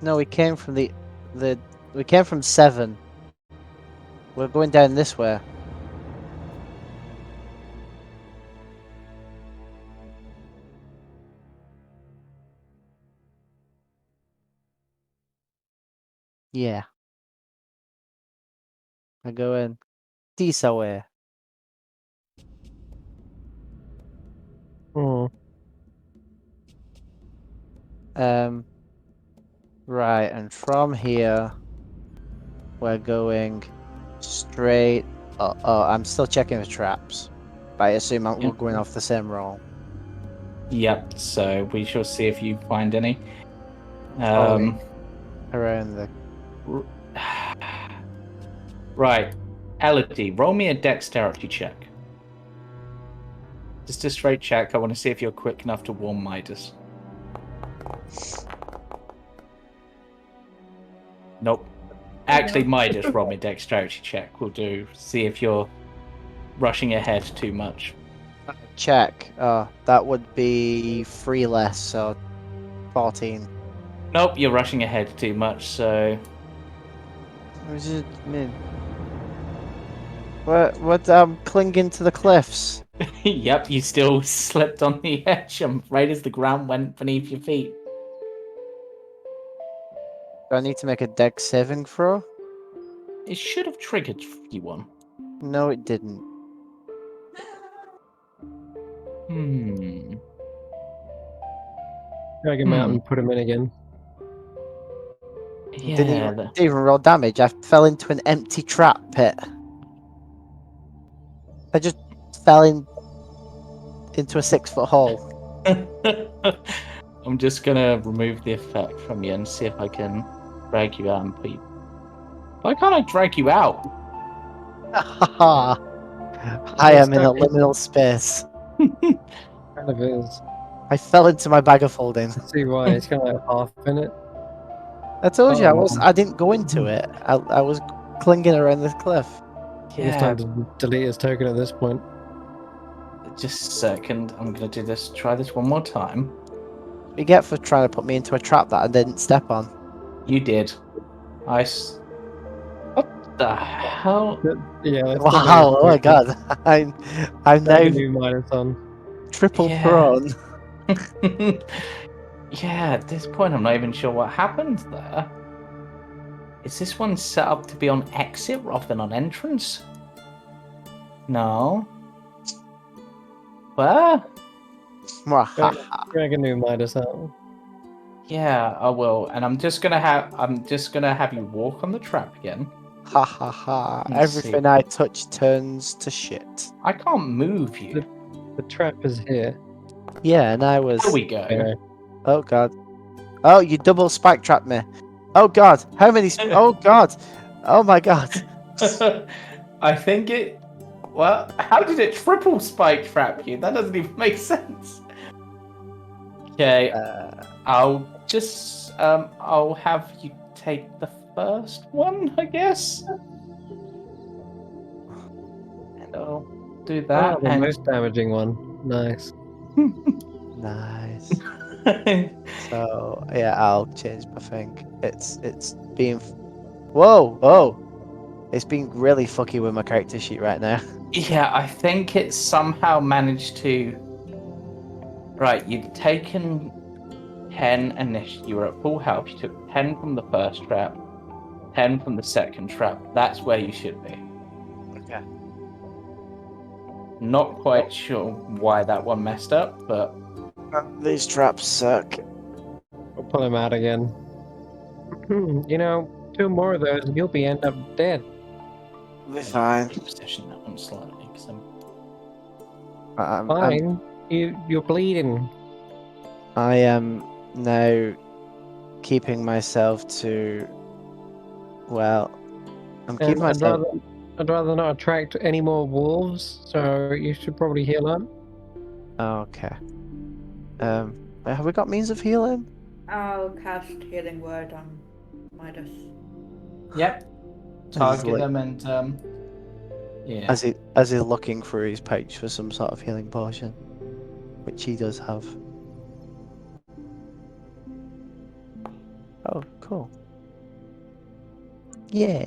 No, we came from we came from 7. We're going down this way. Yeah. I go in this way. Hmm. Right, and from here we're going straight. Oh, I'm still checking the traps, but I assume we're Yep. going off the same roll. Yep, so we shall see if you find any. Around the. Right. Elodie, roll me a dexterity check. Just a straight check. I want to see if you're quick enough to warn Midas. Nope. Actually, Midas, roll me a dexterity check. We'll do. See if you're rushing ahead too much. Check. That would be 3 less, so 14. Nope, you're rushing ahead too much, so... What does it mean? What? I'm clinging to the cliffs. Yep, you still slipped on the edge, I'm afraid, as the ground went beneath your feet. Do I need to make a dex saving throw? It should have triggered you one. No, it didn't. Drag him out and put him in again. Yeah, Didn't even roll damage. I fell into an empty trap pit. I just fell into a 6-foot hole. I'm just gonna remove the effect from you and see if I can drag you out and put you. Why can't I drag you out? I It's am in a stuck liminal space. kind of is. I fell into my bag of holding. I see why. It's kind of like half in it. I told you Oh, I didn't go into it. I was clinging around this cliff. I think it's time to delete his token at this point. Just a second. I'm gonna do this. Try this one more time. You get for trying to put me into a trap that I didn't step on. You did. What the hell? Yeah, let's Wow! Oh my god! I'm now a new Midas on. triple Yeah. prone. Yeah, at this point, I'm not even sure what happened there. Is this one set up to be on exit rather than on entrance? No. Where? Drag a new Midas out. Yeah, I will, and I'm just gonna have you walk on the trap again. Ha ha ha! Let's Everything see. I touch turns to shit. I can't move you. The trap is here. Yeah, and I was. There we go. Yeah. Oh god! Oh, you double spike trapped me. Oh god! How many? Oh god! Oh my god! I think it. Well, how did it triple spike trap you? That doesn't even make sense. Okay, I'll just I'll have you take the first one, I guess. And I'll do that. Oh, the and most damaging one. Nice. Nice. So yeah, I'll change my thing. It's being. Whoa! Oh! It's being really fucky with my character sheet right now. Yeah, I think it somehow managed to. Right, you'd taken 10 initially. You were at full health. You took 10 from the first trap, 10 from the second trap. That's where you should be. Okay. Not quite sure why that one messed up, but These traps suck. We'll pull him out again. You know, 2 more of those and you'll end up dead. We're fine. position that one slightly. 'Cause Fine. You're bleeding. I am now keeping myself to. Well, I'm keeping myself. I'd rather not attract any more wolves, so you should probably heal up. Okay. Have we got means of healing? I'll cast Healing Word on Midas. Yep. Target them and yeah. As he's looking through his pouch for some sort of healing potion, which he does have. Oh, cool. Yeah.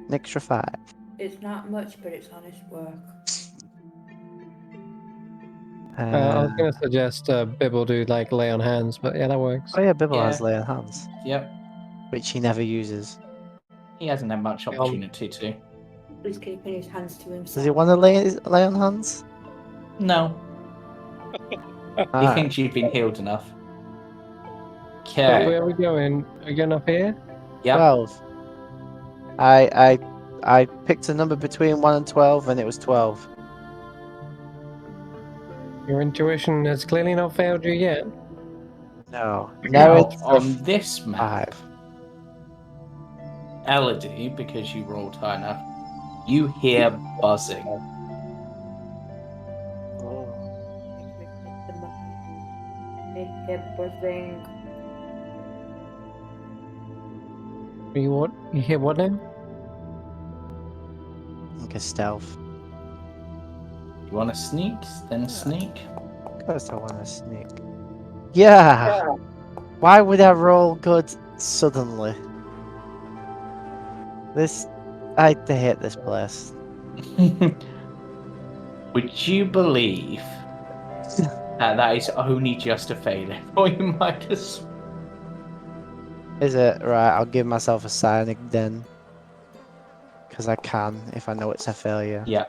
An extra 5. It's not much, but it's honest work. I was going to suggest Bibble do like lay on hands, but yeah, that works. Oh yeah, Bibble Yeah. has lay on hands, Yep. which he never uses. He hasn't had much opportunity to. He's keeping his hands to himself. Does he want to lay on hands? No. He Alright. thinks you've been healed enough. So Okay. where are we going? Are we going up here? Yep. 12. I picked a number between 1 and 12, and it was 12. Your intuition has clearly not failed you yet. No. Now Now, it's on this map, 5. Elodie, because you rolled high enough, you hear buzzing. Buzzing. You hear what now? Okay, stealth. You want to sneak? Then sneak. Of course I want to sneak. Yeah! Why would I roll good suddenly? I hate this place. Would you believe that is only just a failure for you, Midas? Is it? Right, I'll give myself a psionic then. Because I can, if I know it's a failure. Yeah.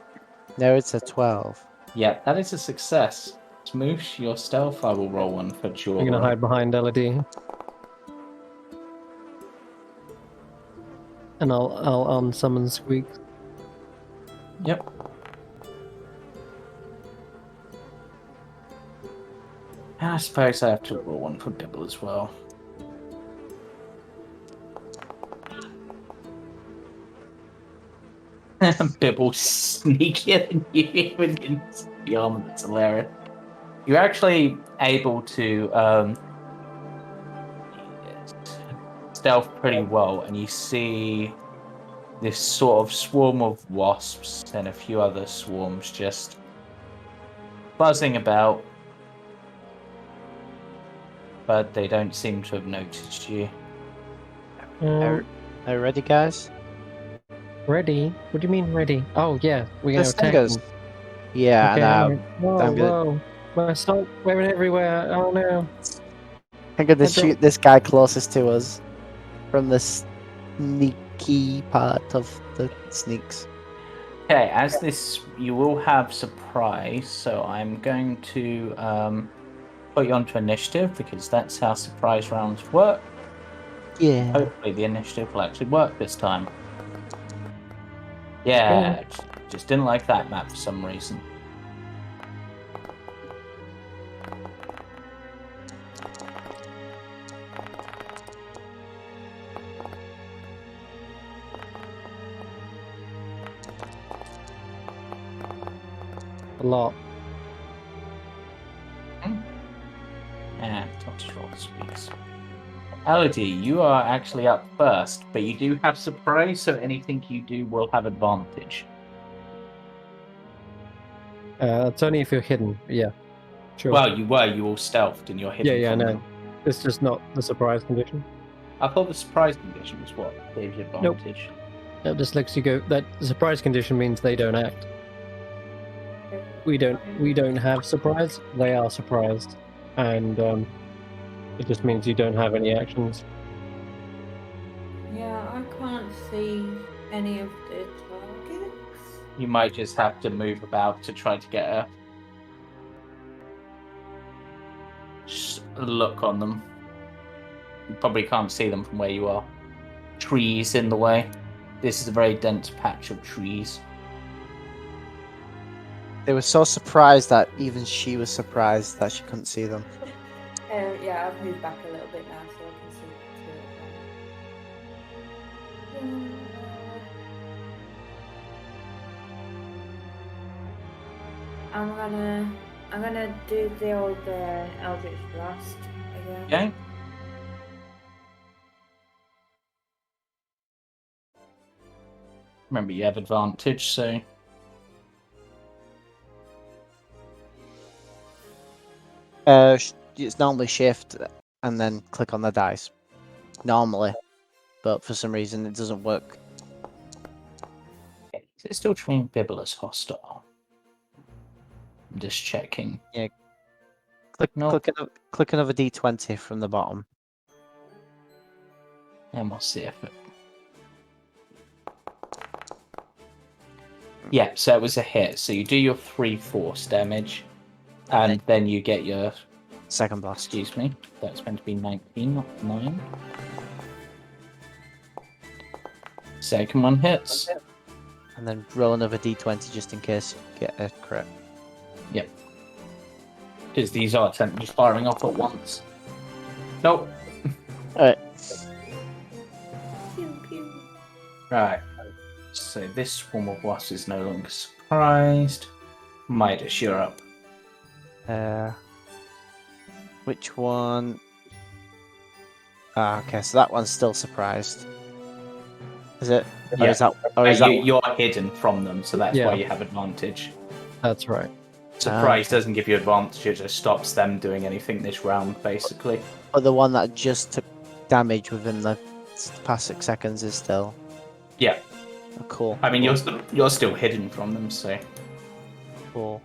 No, it's a 12. Yeah, that is a success. Shmoosh, your stealth, I will roll one for Jorah. You're going to hide behind Elodie. And I'll unsummon Squeak. Yep. And I suppose I have to roll one for Bibble as well. Bibble sneakier than you within the armor. That's hilarious. You're actually able to stealth pretty well, and you see this sort of swarm of wasps and a few other swarms just buzzing about, but they don't seem to have noticed you. Are you ready, guys? Ready? What do you mean ready? Oh yeah, we're The gonna attack stingers. them. Yeah, Okay, and alright. Whoa, I'm gonna whoa. My salt went everywhere. Oh no. I'm gonna I dropped- shoot this guy closest to us from the sneaky part of the sneaks. Okay, as this, you will have surprise, so I'm going to put you onto initiative because that's how surprise rounds work. Yeah. Hopefully, the initiative will actually work this time. Yeah, just didn't like that map for some reason. A lot. And touch roll speaks. Elodie, you are actually up first, but you do have surprise, so anything you do will have advantage. It's only if you're hidden. Yeah. Sure. Well, you all stealthed and you're hidden yeah, I from know. them. It's just not the surprise condition. I thought the surprise condition was what gave you advantage. It just lets you go. That the surprise condition means they don't act. We don't have surprise. They are surprised, and it just means you don't have any actions. Yeah, I can't see any of the targets. You might just have to move about to try to get a look on them. You probably can't see them from where you are. Trees in the way. This is a very dense patch of trees. They were so surprised that even she was surprised that she couldn't see them. Yeah, I've moved back a little bit now so I can see two of them. I'm gonna do the old Eldritch Blast again. Okay. Remember, you have advantage, so It's normally shift and then click on the dice. Normally, but for some reason it doesn't work. is it still treating Bibble as hostile? I'm just checking. No. Click another D20 from the bottom. And we'll see if it. Yeah, so it was a hit. So you do your 3 force damage, and then you get your. Second blast. Excuse me, that's meant to be 19, not 9. Second one hits. And then roll another D20 just in case you get a crit. Yep. Because these are technically firing off at once. Nope. Alright. Pew, pew. Right. So this swarm of wasps is no longer surprised. Midas, you're up. Which one? Ah, okay, so that one's still surprised. Is it? Or Yeah. is that? Or is that? You're hidden from them, so that's Yeah. why you have advantage. That's right. Surprise doesn't give you advantage, it just stops them doing anything this round, basically. But the one that just took damage within the past 6 seconds is still. Yeah. Oh, cool. I mean, you're still hidden from them, so. Cool.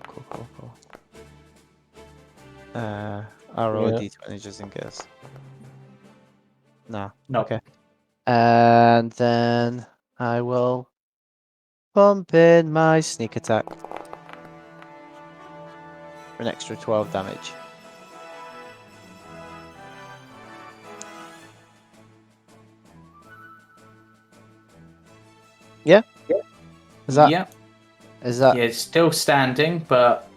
I'll roll a Yeah. D20 just in case. No. No. Okay. And then I will pump in my sneak attack for an extra 12 damage. Yeah? Is that? Yeah. Is that Yeah, it's still standing, but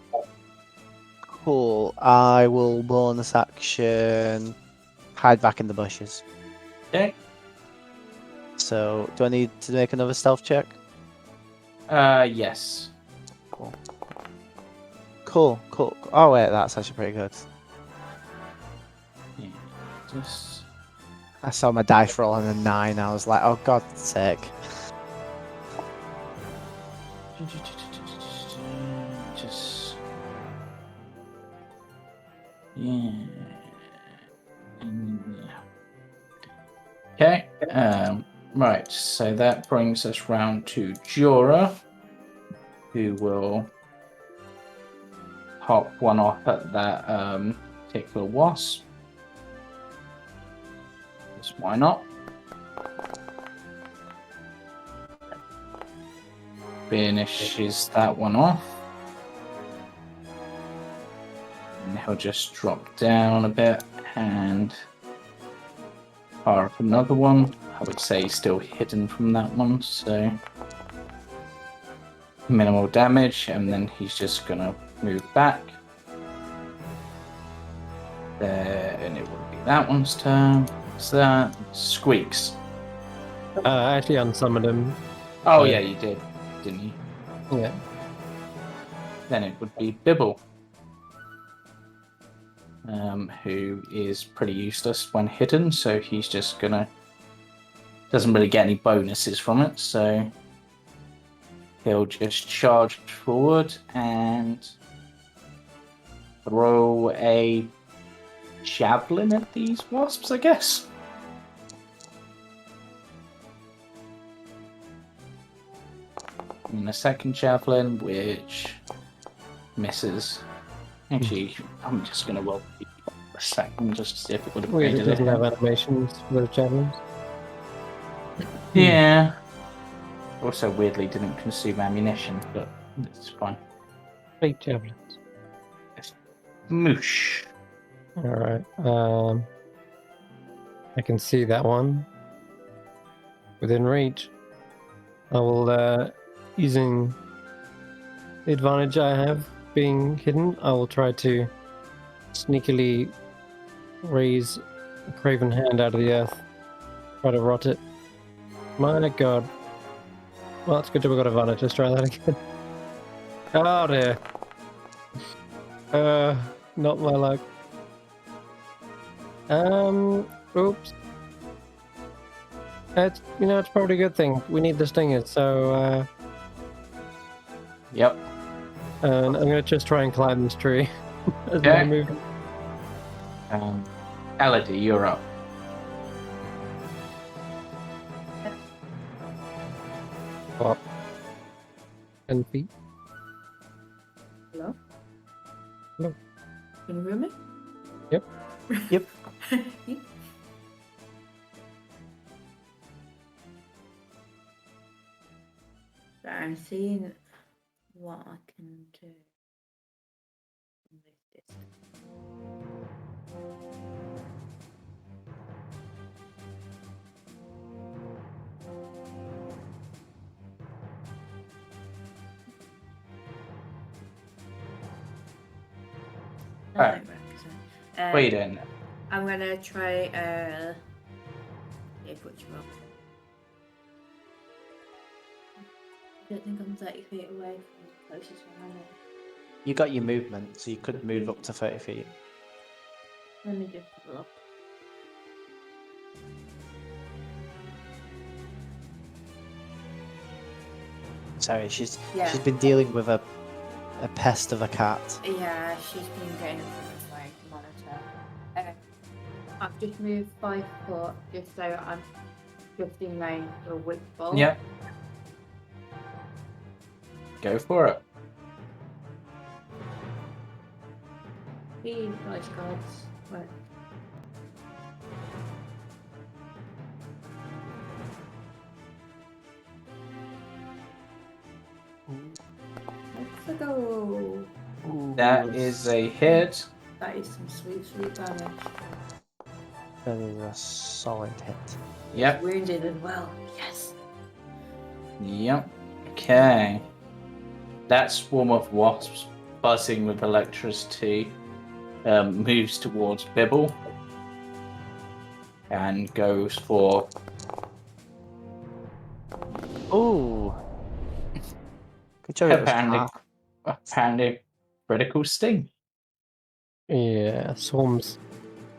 cool? I will bonus action hide back in the bushes. okay. So, do I need to make another stealth check? Yes. Cool. Oh wait, that's actually pretty good. Yeah, just I saw my dice roll on a 9. I was like, oh god's sake. just yeah. Okay. Right. So that brings us round to Jorah, who will pop one off at that particular wasp. Just why not? Finishes that one off. And he'll just drop down a bit and fire up another one. I would say he's still hidden from that one, so minimal damage, and then he's just gonna move back. There, and it will be that one's turn. What's that? Squeaks. I actually unsummoned him. Oh Yeah. yeah, you did, didn't you? Yeah. Then it would be Bibble, who is pretty useless when hidden, so he's just gonna doesn't really get any bonuses from it, so he'll just charge forward and throw a javelin at these wasps, I guess. And a second javelin, which misses. Actually, I'm just going to roll a second just to see if it would have Weird, made it doesn't it. have animations for the javelins. Yeah. Also, weirdly, didn't consume ammunition, but it's fine. Fake javelins. Moosh. Alright. I can see that one. Within reach. I will, using the advantage I have being hidden, I will try to sneakily raise a craven hand out of the earth. Try to rot it. My god. Well, it's good to have got advantage. Let's try that again. Oh dear. Not my luck. Oops. It's it's probably a good thing. We need the stingers, so Yep. and I'm gonna just try and climb this tree as Okay. I move. Elodie, you're up. What? 10 feet. Hello? Hello. Can you hear me? Yep. Yep. I'm seeing what I can do. With this. Alright. Nothing works, so, What are you doing? I'm gonna try which one? I don't think I'm 30 feet away from the closest one. Am You got your movement, so you could move up to 30 feet. I? Let me just have a look. Sorry, she's Yeah. she's been dealing with a pest of a cat. Yeah, she's been getting in front of my monitor. I've just moved 5 foot just so I'm just in range for a whip ball. Yep. Go for it. These nice cards. Right. Let's go. That is a hit. That is some sweet, sweet damage. That is a solid hit. Yep. Wounded as well. Yes. Yep. Okay. that swarm of wasps, buzzing with electricity, moves towards Bibble and goes for. Ooh. Good job. It was Apparently, half. critical sting. Yeah, swarms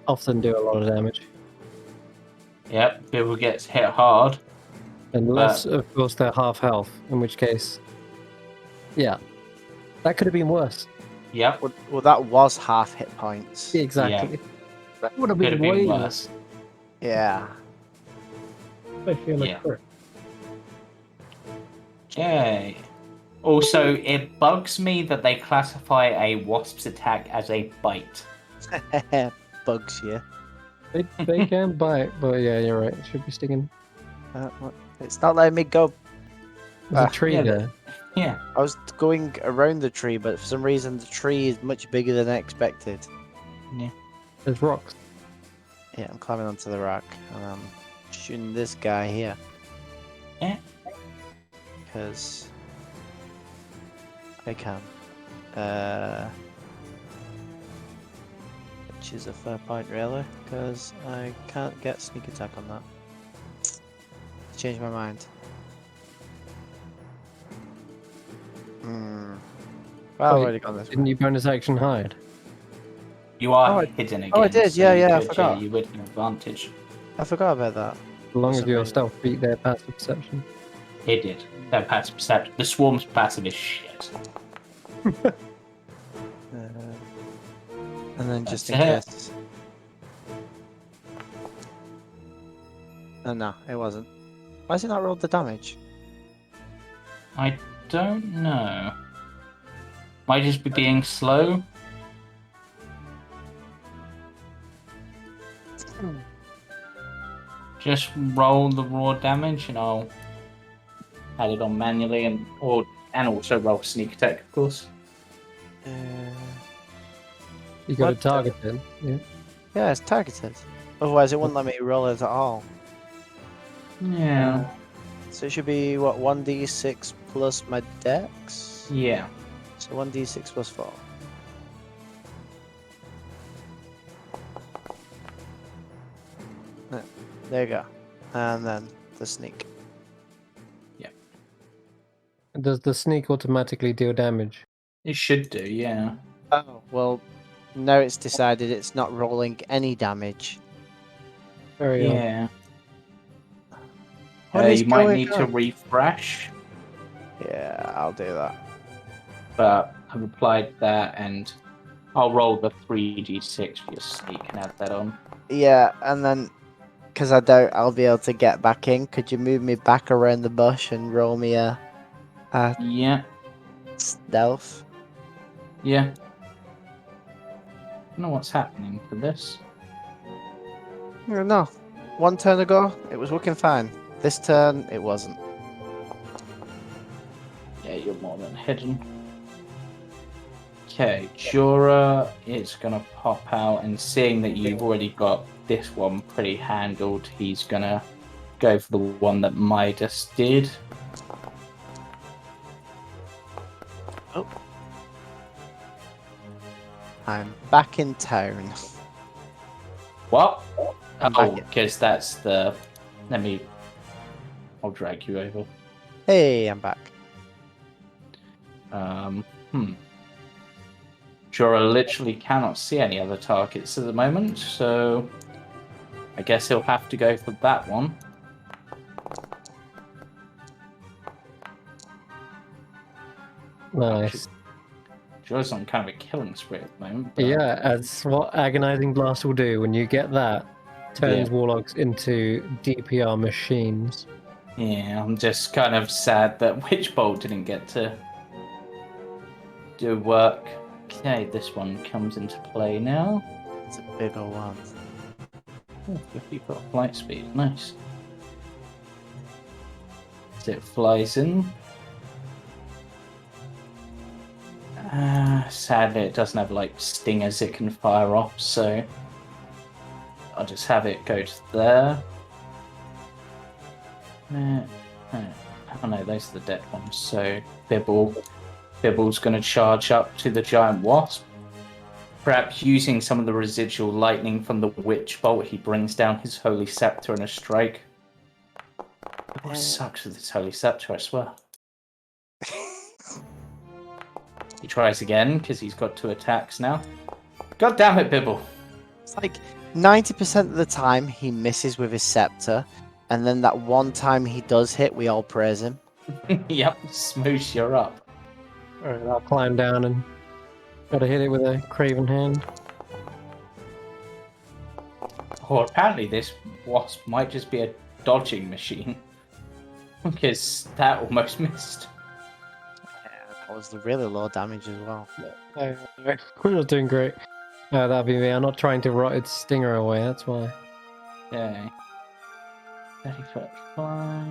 often do a lot of damage. Yep, Bibble gets hit hard. Unless, of course, they're half health, in which case, yeah, that could have been worse. Yep, Well, that was half hit points. Exactly. That would have could been have way been worse. worse. Yeah. Especially on a Yeah. crit. Okay. Also, it bugs me that they classify a wasp's attack as a bite. Bugs you. They can bite, but yeah, you're right. It should be stinging. It's not letting me go. There's a tree yeah, there. Yeah. I was going around the tree, but for some reason the tree is much bigger than I expected. There's rocks. Yeah, I'm climbing onto the rock and I'm shooting this guy here. Yeah. Because I can. Which is a fair point, really, because I can't get sneak attack on that. Changed my mind. Well, I've Wait, already gone this way. Didn't you bonus action hide? You are Oh, I- hidden again. oh, I did, so yeah, you I could, forgot. you would have advantage. I forgot about that. As long as some your reason. stealth beat their passive perception. It did. Their passive perception. The swarm's passive is shit. And then just in That's it. case. Oh, no, it wasn't. Why has it not rolled the damage? I don't know. Might just be being slow. Just roll the raw damage and I'll add it on manually and also roll sneak attack, of course. You got What a the- target then. Yeah. Yeah, it's targeted. Otherwise, it wouldn't let me roll it at all. Yeah. So it should be, what, 1d6 plus my dex? Yeah. So 1d6 plus 4. Yeah, there you go. And then the sneak. Does the sneak automatically deal damage? It should do, yeah. Oh, well, now it's decided it's not rolling any damage. Very odd. Yeah. What is You might going need to on? refresh, Yeah, I'll do that. but I've applied that and I'll roll the 3d6 for your sneak and add that on. Yeah, and then, because I doubt I'll be able to get back in, could you move me back around the bush and roll me a Yeah. stealth? Yeah. I don't know what's happening for this. No. One turn ago, it was working fine. This turn, it wasn't. Yeah, you're more than hidden. Okay, Jorah is gonna pop out, and seeing that you've already got this one pretty handled, he's gonna go for the one that Midas did. I'm back in town. What? I'm Oh, back in. because that's the. I'll drag you over. Hey, I'm back. Jorah literally cannot see any other targets at the moment, so I guess he'll have to go for that one. Nice. Jorah's on kind of a killing spree at the moment. But Yeah, that's what Agonizing Blast will do. When you get that, turns warlocks into DPR machines. Yeah, I'm just kind of sad that Witchbolt didn't get to do work. Okay, this one comes into play now. It's a big old one. Oh, 50 flight speed, nice. As it flies in. Sadly, it doesn't have like stingers it can fire off, so I'll just have it go to there. Oh no, those are the dead ones. So Bibble Bibble's going to charge up to the giant wasp. Perhaps using some of the residual lightning from the witch bolt, he brings down his holy scepter in a strike. Bibble sucks with his holy scepter, I swear. He tries again because he's got 2 attacks now. God damn it, Bibble! It's like 90% of the time he misses with his scepter, and then that one time he does hit, we all praise him. Yep, Shmoosh, you're up. Alright, I'll climb down and gotta hit it with a craven hand. Or apparently this wasp might just be a dodging machine. Because that almost missed. That was the really low damage as well. We're not doing great. That'd be me. I'm not trying to rot its stinger away, that's why. Okay. 30 foot fly.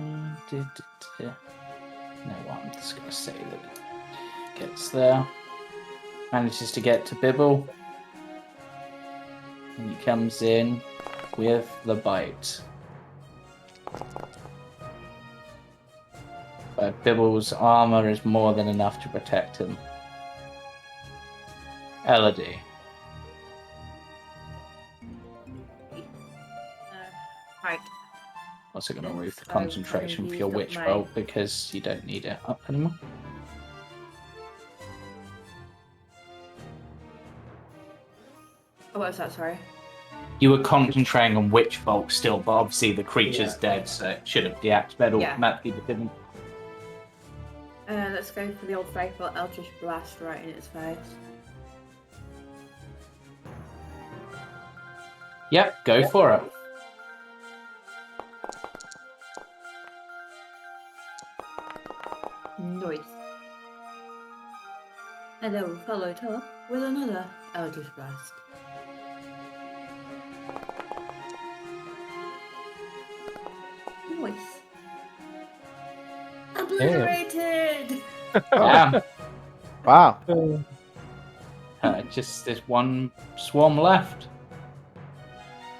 No, I'm just going to say that it gets there. Manages to get to Bibble. And he comes in with the bite. But Bibble's armor is more than enough to protect him. Elodie. Right. Also going to remove the So, concentration for your used up witch my- bolt because you don't need it up anymore. Oh, what was that? Sorry. You were concentrating on witch bolt still, but obviously the creature's dead, so it should have deactivated Yeah. automatically, but didn't. Let's go for the old faithful Eldritch Blast right in its face. Yep, go for it. Nice. And then we'll follow it up with another Eldritch Blast. Nice. Obliterated! Damn. Wow. Just there's one swarm left.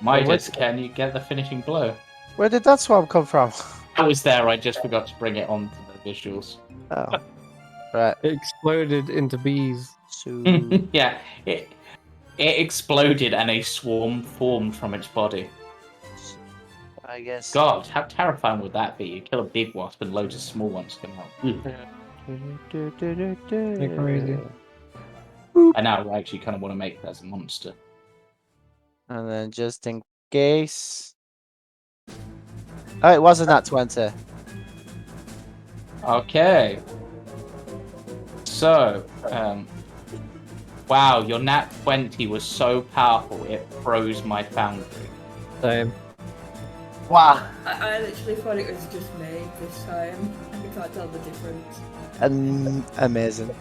Midas, can you get the finishing blow? Where did that swarm come from? I was there, I just forgot to bring it onto the visuals. Oh. Right. It exploded into bees. So... Yeah, it exploded and a swarm formed from its body. I guess... God, how terrifying would that be? You kill a big wasp and loads of small ones come out. They're crazy. I now actually kind of want to make that as a monster. And then just in case... Oh, it wasn't that 20. Okay. So, wow, your nat 20 was so powerful it froze my foundry. Same. Wow. I literally thought it was just me this time. I can't tell the difference. Amazing.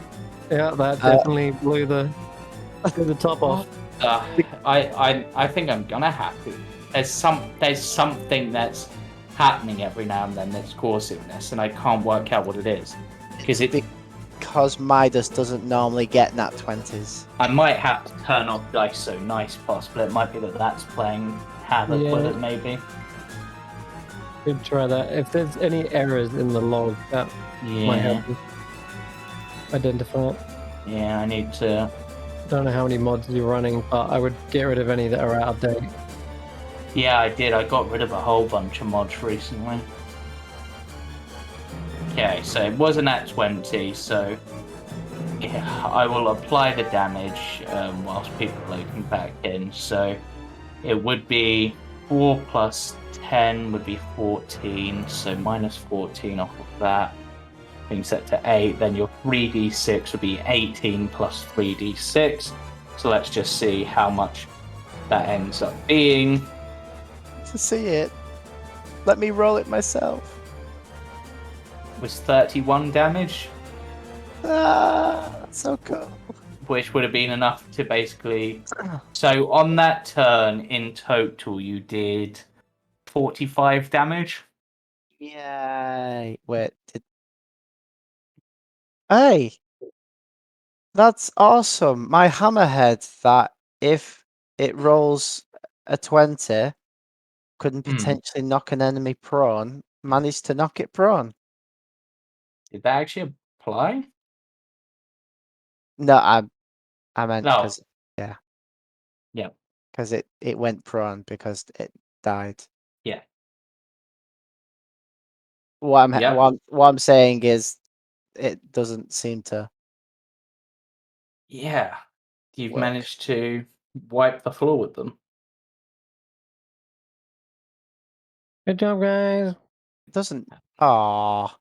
Yeah, that definitely blew the top off. I think I'm gonna have to. There's something that's happening every now and then that's causing this, and I can't work out what it is. Because Midas doesn't normally get nat 20s. I might have to turn off Dice So Nice, possibly. It might be that that's playing havoc with it, maybe. Could try that. If there's any errors in the log, that might help you identify it. Yeah, I need to. Don't know how many mods you're running, but I would get rid of any that are out of date. Yeah, I did. I got rid of a whole bunch of mods recently. Okay, so it wasn't at 20, so yeah, I will apply the damage whilst people are loading back in. So it would be 4 plus 10 would be 14, so minus 14 off of that. Being set to 8, then your 3d6 would be 18 plus 3d6. So let's just see how much that ends up being. To see it. Let me roll it myself. Was 31 damage, Ah, that's so cool. which would have been enough to basically. So on that turn, in total, you did 45 damage. Yay. Wait. Hey! That's awesome. My hammerhead that if it rolls a 20 couldn't potentially knock an enemy prone, managed to knock it prone. Did that actually apply? No, I meant No. because Yeah. because it went prone because it died. Yeah. What I'm Yep. what I'm saying is it doesn't seem to Yeah. You've work. managed to wipe the floor with them. Good job, guys. It doesn't. Ah,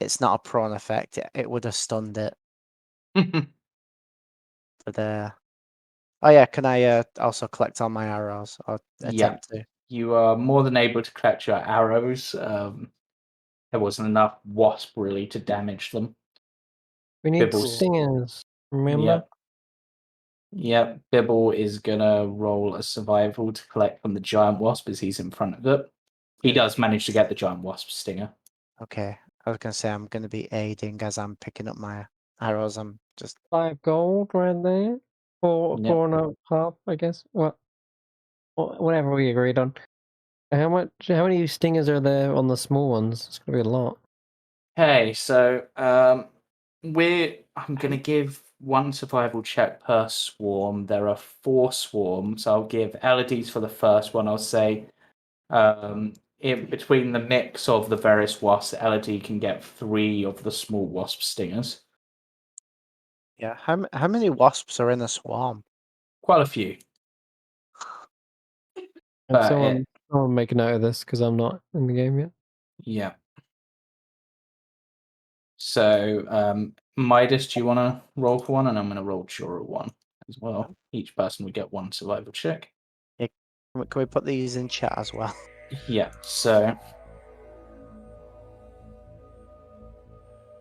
it's not a prone effect. It would have stunned it for there. Oh yeah, can I also collect all my arrows or Yeah. attempt to? You are more than able to collect your arrows. There wasn't enough wasp really to damage them. We need Bibbles. stingers. Remember? Yep. Yep. Bibble is gonna roll a survival to collect from the giant wasp as he's in front of it. He does manage to get the giant wasp stinger. Okay, I was gonna say I'm gonna be aiding as I'm picking up my arrows. I'm just 5 gold right there. Four, Yep. 4.5, I guess. Well, whatever we agreed on. How many stingers are there on the small ones? It's gonna be a lot. Okay, so I'm gonna give one survival check per swarm. There are 4 swarms. I'll give Elodie's for the first one. I'll say in between the mix of the various wasps, Elodie can get 3 of the small wasp stingers. yeah. How many wasps are in a swarm? Quite a few. And But someone make a note of this because I'm not in the game yet. yeah. So Midas, do you want to roll for one? And I'm going to roll Jorah one as well. Each person would get 1 survival check. Yeah. Can we put these in chat as well? Yeah. So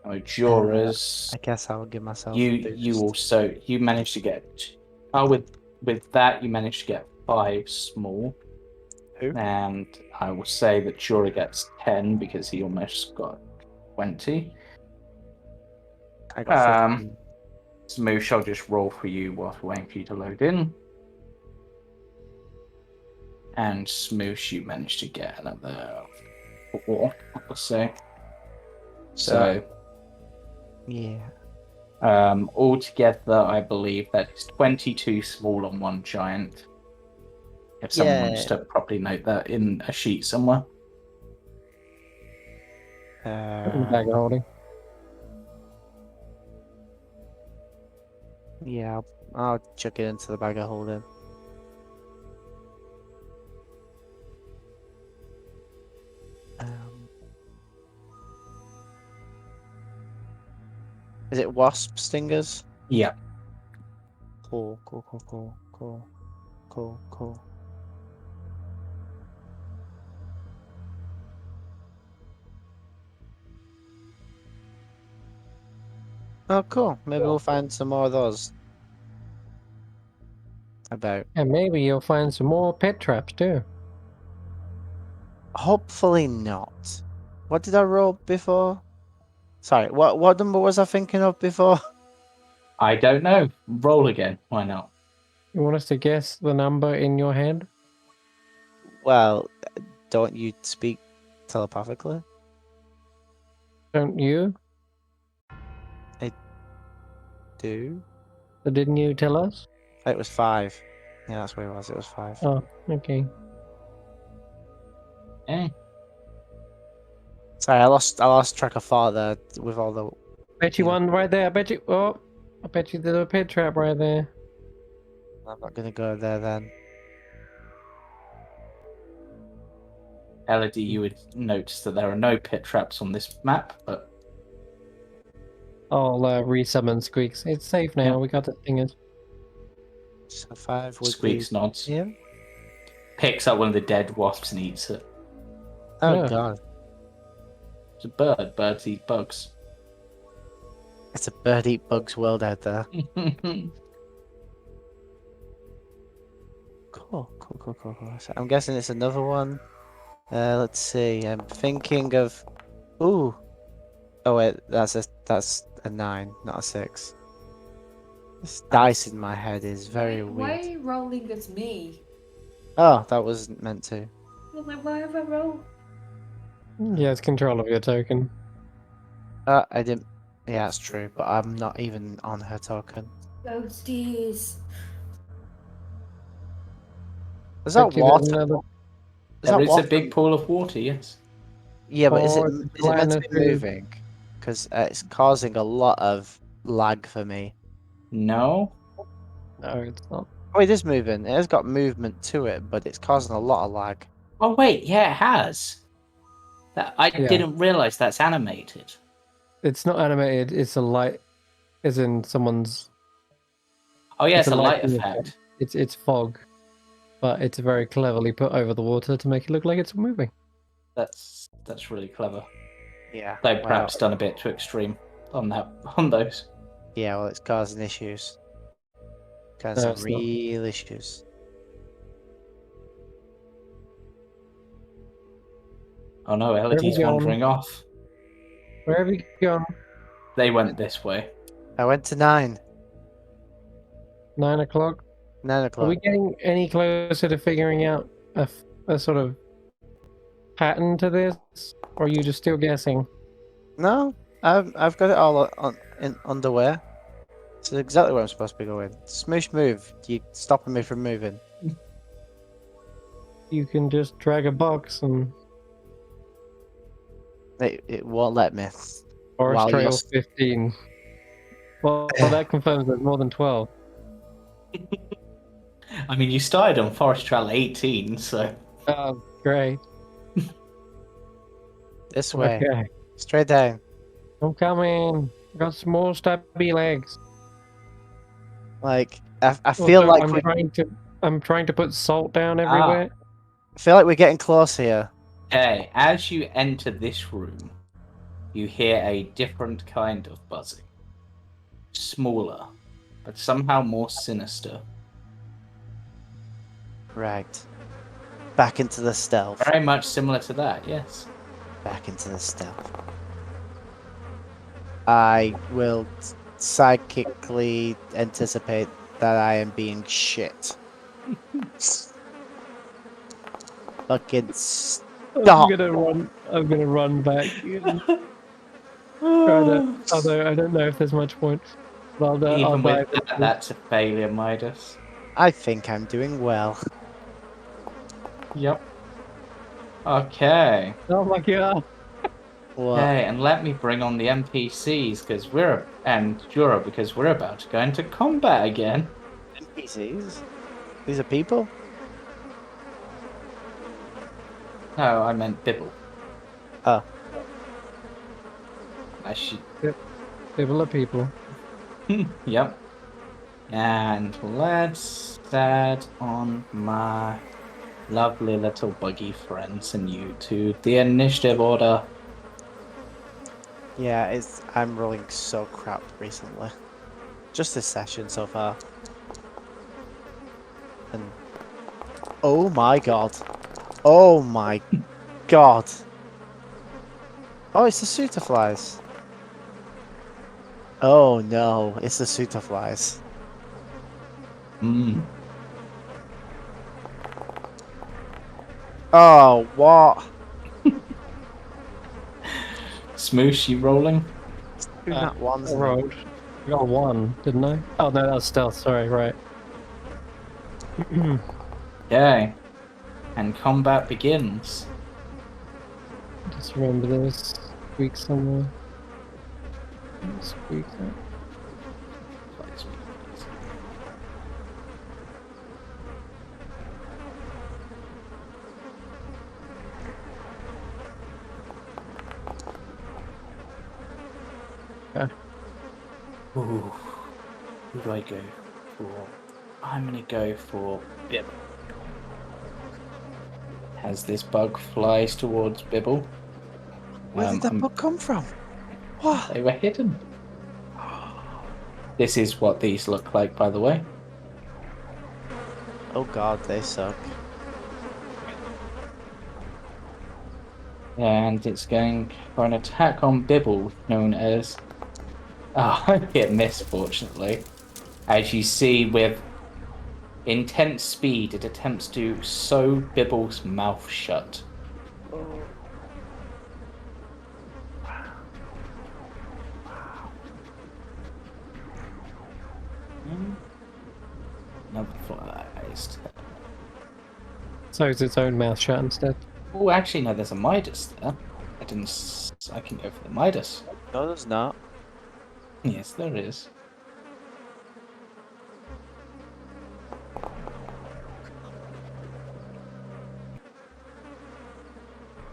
Jorah's. I guess I'll give myself a You boost. you managed to get with that you managed to get 5 small. Who? And I will say that Jorah gets 10 because he almost got 20. I got 15. Shmoosh, I'll just roll for you whilst waiting for you to load in. And Shmoosh, you managed to get another 4, let's say. So Yeah. altogether, I believe that is 22 small on 1 giant. If someone wants to properly note that in a sheet somewhere. In the bag of holding. Yeah, I'll chuck it into the bag of holding. Is it wasp stingers? Yeah. Cool. Oh, cool. Maybe we'll find some more of those. About. And maybe you'll find some more pet traps too. Hopefully not. What did I roll before? Sorry, what number was I thinking of before? I don't know. Roll again. Why not? You want us to guess the number in your head? Well, don't you speak telepathically? Don't you? Do? So didn't you tell us? It was 5. Yeah, that's what it was. It was 5. Oh, okay. Eh. Sorry, I lost track of thought there with all the. Bet you Yeah. one right there. I bet you. Oh, I bet you there's a pet trap right there. I'm not gonna go there then. Elodie, you would notice that there are no pit traps on this map, but I'll resummon Squeaks. It's safe now. Yeah. We got the stingers. So 5 would Squeaks be. nods. Yeah. Picks up one of the dead wasps and eats it. Oh Yeah. god, It's a bird. Birds eat bugs. it's a bird eat bugs world out there. Cool. So I'm guessing it's another one. Let's see. I'm thinking of. Ooh. Oh wait, that's a 9, not a 6. This dice in my head is very Why are weird. you rolling as me? Oh, that wasn't meant to. Well, then why have I rolled? Yeah, it's control of your token. I didn't Yeah, that's true, but I'm not even on her token. Ghosties. Is that Hopefully there's water? another Is that There is a water? big pool of water, yes. Yeah, but or is it meant to gelatinous be food. moving? Because it's causing a lot of lag for me. No? No, it's not. Oh, it is moving. It has got movement to it, but it's causing a lot of lag. Oh wait, yeah, it has. I Yeah. didn't realize that's animated. It's not animated, it's a light, as in someone's. Oh yeah, It's it's a a light lighting effect. It's fog, but it's very cleverly put over the water to make it look like it's moving. That's really clever. Yeah. Though Well, perhaps done a bit too extreme on those. yeah, well, it's causing issues. No, Causing it's not. real issues. Oh no, Where have Elodie's you gone? wandering off. Where have you gone? They went this way. I went to 9. 9 o'clock? 9 Are o'clock. we getting any closer to figuring out a sort of pattern to this? Or are you just still guessing? No, I've got it all in underwear. This is exactly where I'm supposed to be going. Smoosh, move. You stopping me from moving? You can just drag a box and It won't let me. Forest While you're Trail 15. Well, that confirms there's more than 12. I mean, you started on Forest Trail 18, so Oh, great. This way, Okay. straight down. I'm coming. Got small stubby legs. Like I feel Also, like I'm trying to put salt down everywhere. I feel like we're getting close here. okay. As you enter this room, you hear a different kind of buzzing. Smaller, but somehow more sinister. Right. Back into the stealth. Very much similar to that, yes. Back into the stealth. I will psychically anticipate that I am being shit. Fucking stop. I'm gonna run back. Although I don't know if there's much point. But I'll Even with dive that, into- that's a failure, Midas. I think I'm doing well. Yep. Okay. Oh my god. What? Okay, and let me bring on the NPCs because and Jorah because we're about to go into combat again. NPCs? These are people? No, I meant Bibble. Oh. I should. People are people. Yep. And let's add on my lovely little buggy friends and you to the initiative order. Yeah, I'm rolling so crap recently. Just this session so far. And oh my god. Oh my god. Oh, it's the Sutaflies. Oh no, it's the Sutaflies. Mm. Oh, what? Smoosh, you rolling? Two nat ones. I rolled. I got 1, didn't I? Oh no, that was stealth. Sorry, right. Okay. And combat begins. Just remember this squeak somewhere. Squeak that. Ooh. Who do I go for? I'm gonna go for Bibble. As this bug flies towards Bibble. Where did that book come from? What? They were hidden. This is what these look like, by the way. Oh god, they suck. And it's going for an attack on Bibble, known as... Oh, it missed, fortunately. As you see, with intense speed, it attempts to sew Bibble's mouth shut. Another fly-based. So it's its own mouth shut instead. Oh, actually, no, there's a Midas there. I can go for the Midas. No, there's not. Yes, there is.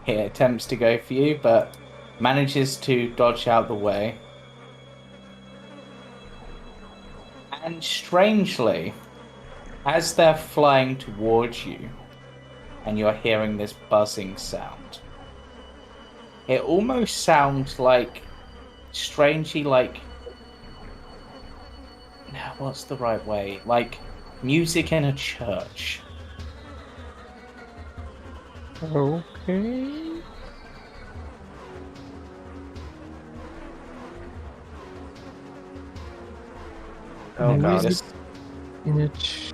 He attempts to go for you, but manages to dodge out the way. And strangely, as they're flying towards you, and you're hearing this buzzing sound, it almost sounds like, strangely like, no, what's the right way? Like music in a church. Okay. Oh god. Music in a ch-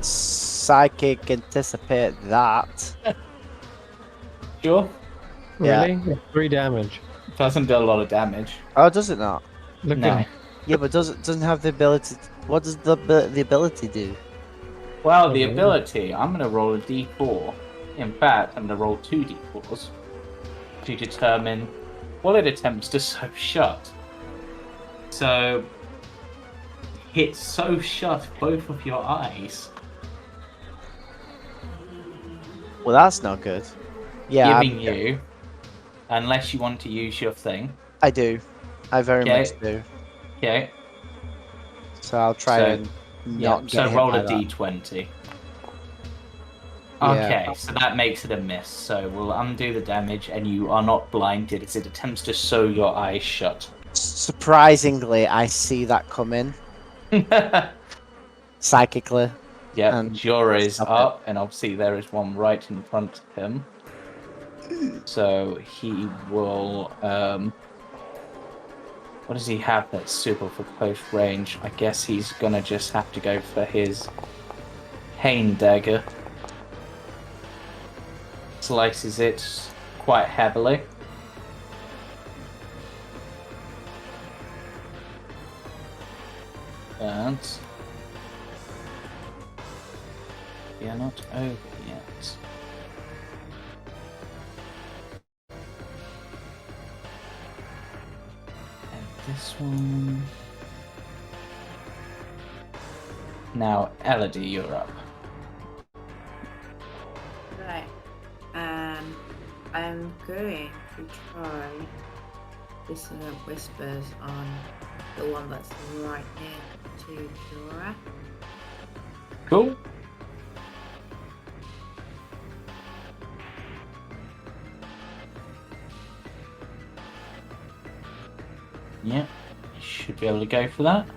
Psychic anticipate that. Sure. Yeah. Really? Yeah. 3 damage. Doesn't do a lot of damage. Oh, does it not? Look No. at Yeah, but doesn't have the ability. What does the ability do? Well, the Okay. ability, I'm going to roll a d4. In fact, I'm going to roll 2 d4s to determine what it attempts to sew shut. So, it sews shut both of your eyes, Well, that's not good. Yeah, giving you, unless you want to use your thing. I do. I very Okay. much do. Okay, So I'll try So, and yeah, not so get hit roll by a that. d20. Yeah. Okay, so that makes it a miss. So we'll undo the damage, and you are not blinded as it attempts to sew your eyes shut. Surprisingly, I see that coming psychically. Yep, And Jorah is stop it. up, and obviously there is one right in front of him. So he will. What does he have that's super for close range? I guess he's gonna just have to go for his Hain dagger. Slices it quite heavily. And we are not over yet. And this one. Now, Elodie, you're up. Right. I'm going to try dissonant whispers on the one that's right near to Jorah. Cool. Yeah, should be able to go for that.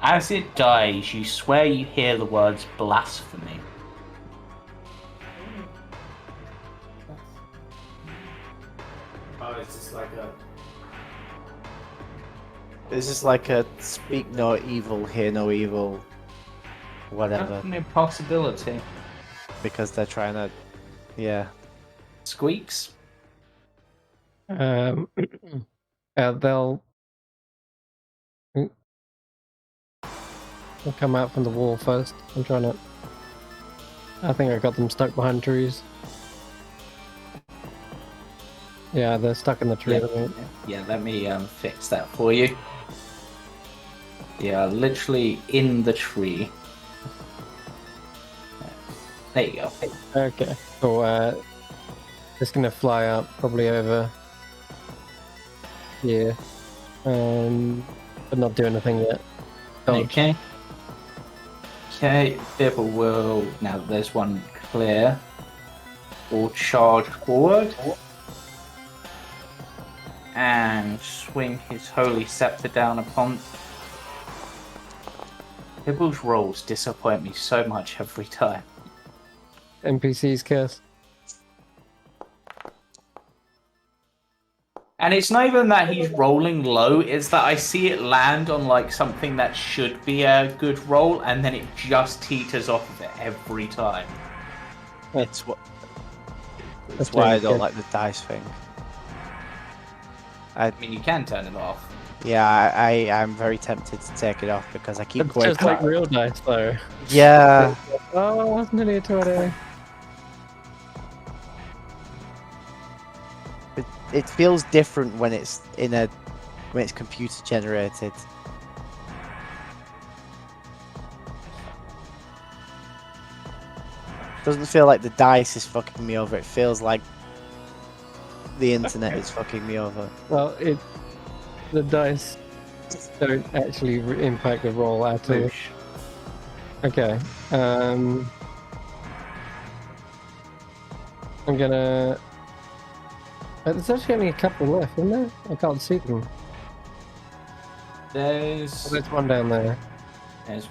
As it dies, you swear you hear the words blasphemy. Oh, it's just like a... It's just like a speak no evil, hear no evil, whatever. Definitely a possibility. Because they're trying to, yeah. Squeaks? they'll come out from the wall first. I'm trying to. I think I got them stuck behind trees. Yeah, they're stuck in the tree. Yeah, let me fix that for you. Yeah, literally in the tree. There you go. Okay. So it's gonna fly up probably over here, but not do anything yet. Dodge. Okay. Okay, Bibble will, now that there's one clear, will charge forward and swing his holy scepter down upon. Bibble's rolls disappoint me so much every time. NPC's curse. And it's not even that he's rolling low, it's that I see it land on like something that should be a good roll, and then it just teeters off of it every time. It's what. That's why I really don't good. like the dice thing. I mean, you can turn it off. Yeah, I'm very tempted to take it off because I keep It's going. just like real dice, though. Yeah, Oh, wasn't it a 20? it feels different when it's when it's computer generated. Doesn't feel like the dice is fucking me over. It feels like the internet is fucking me over. Well, the dice don't actually impact the roll at all. Shmoosh. Okay. I'm gonna. There's actually only a couple left, isn't there? I can't see them. There's There's one down there.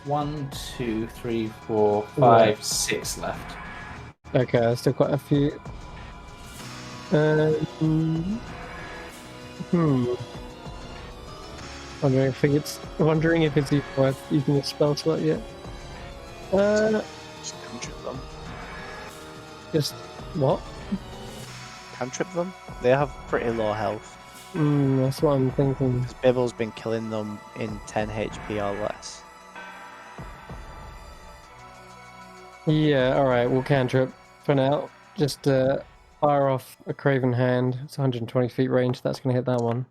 1, 2, 3, 4, 5, 6 left. Okay, there's still quite a few. Wondering if it's even worth using a spell slot yet. Just cantrip them. Just what? Cantrip them? They have pretty low health. That's what I'm thinking. Because Bibble's been killing them in 10 HP or less. Yeah, alright, we'll cantrip for now. Just fire off a Craven Hand. It's 120 feet range, that's going to hit that one.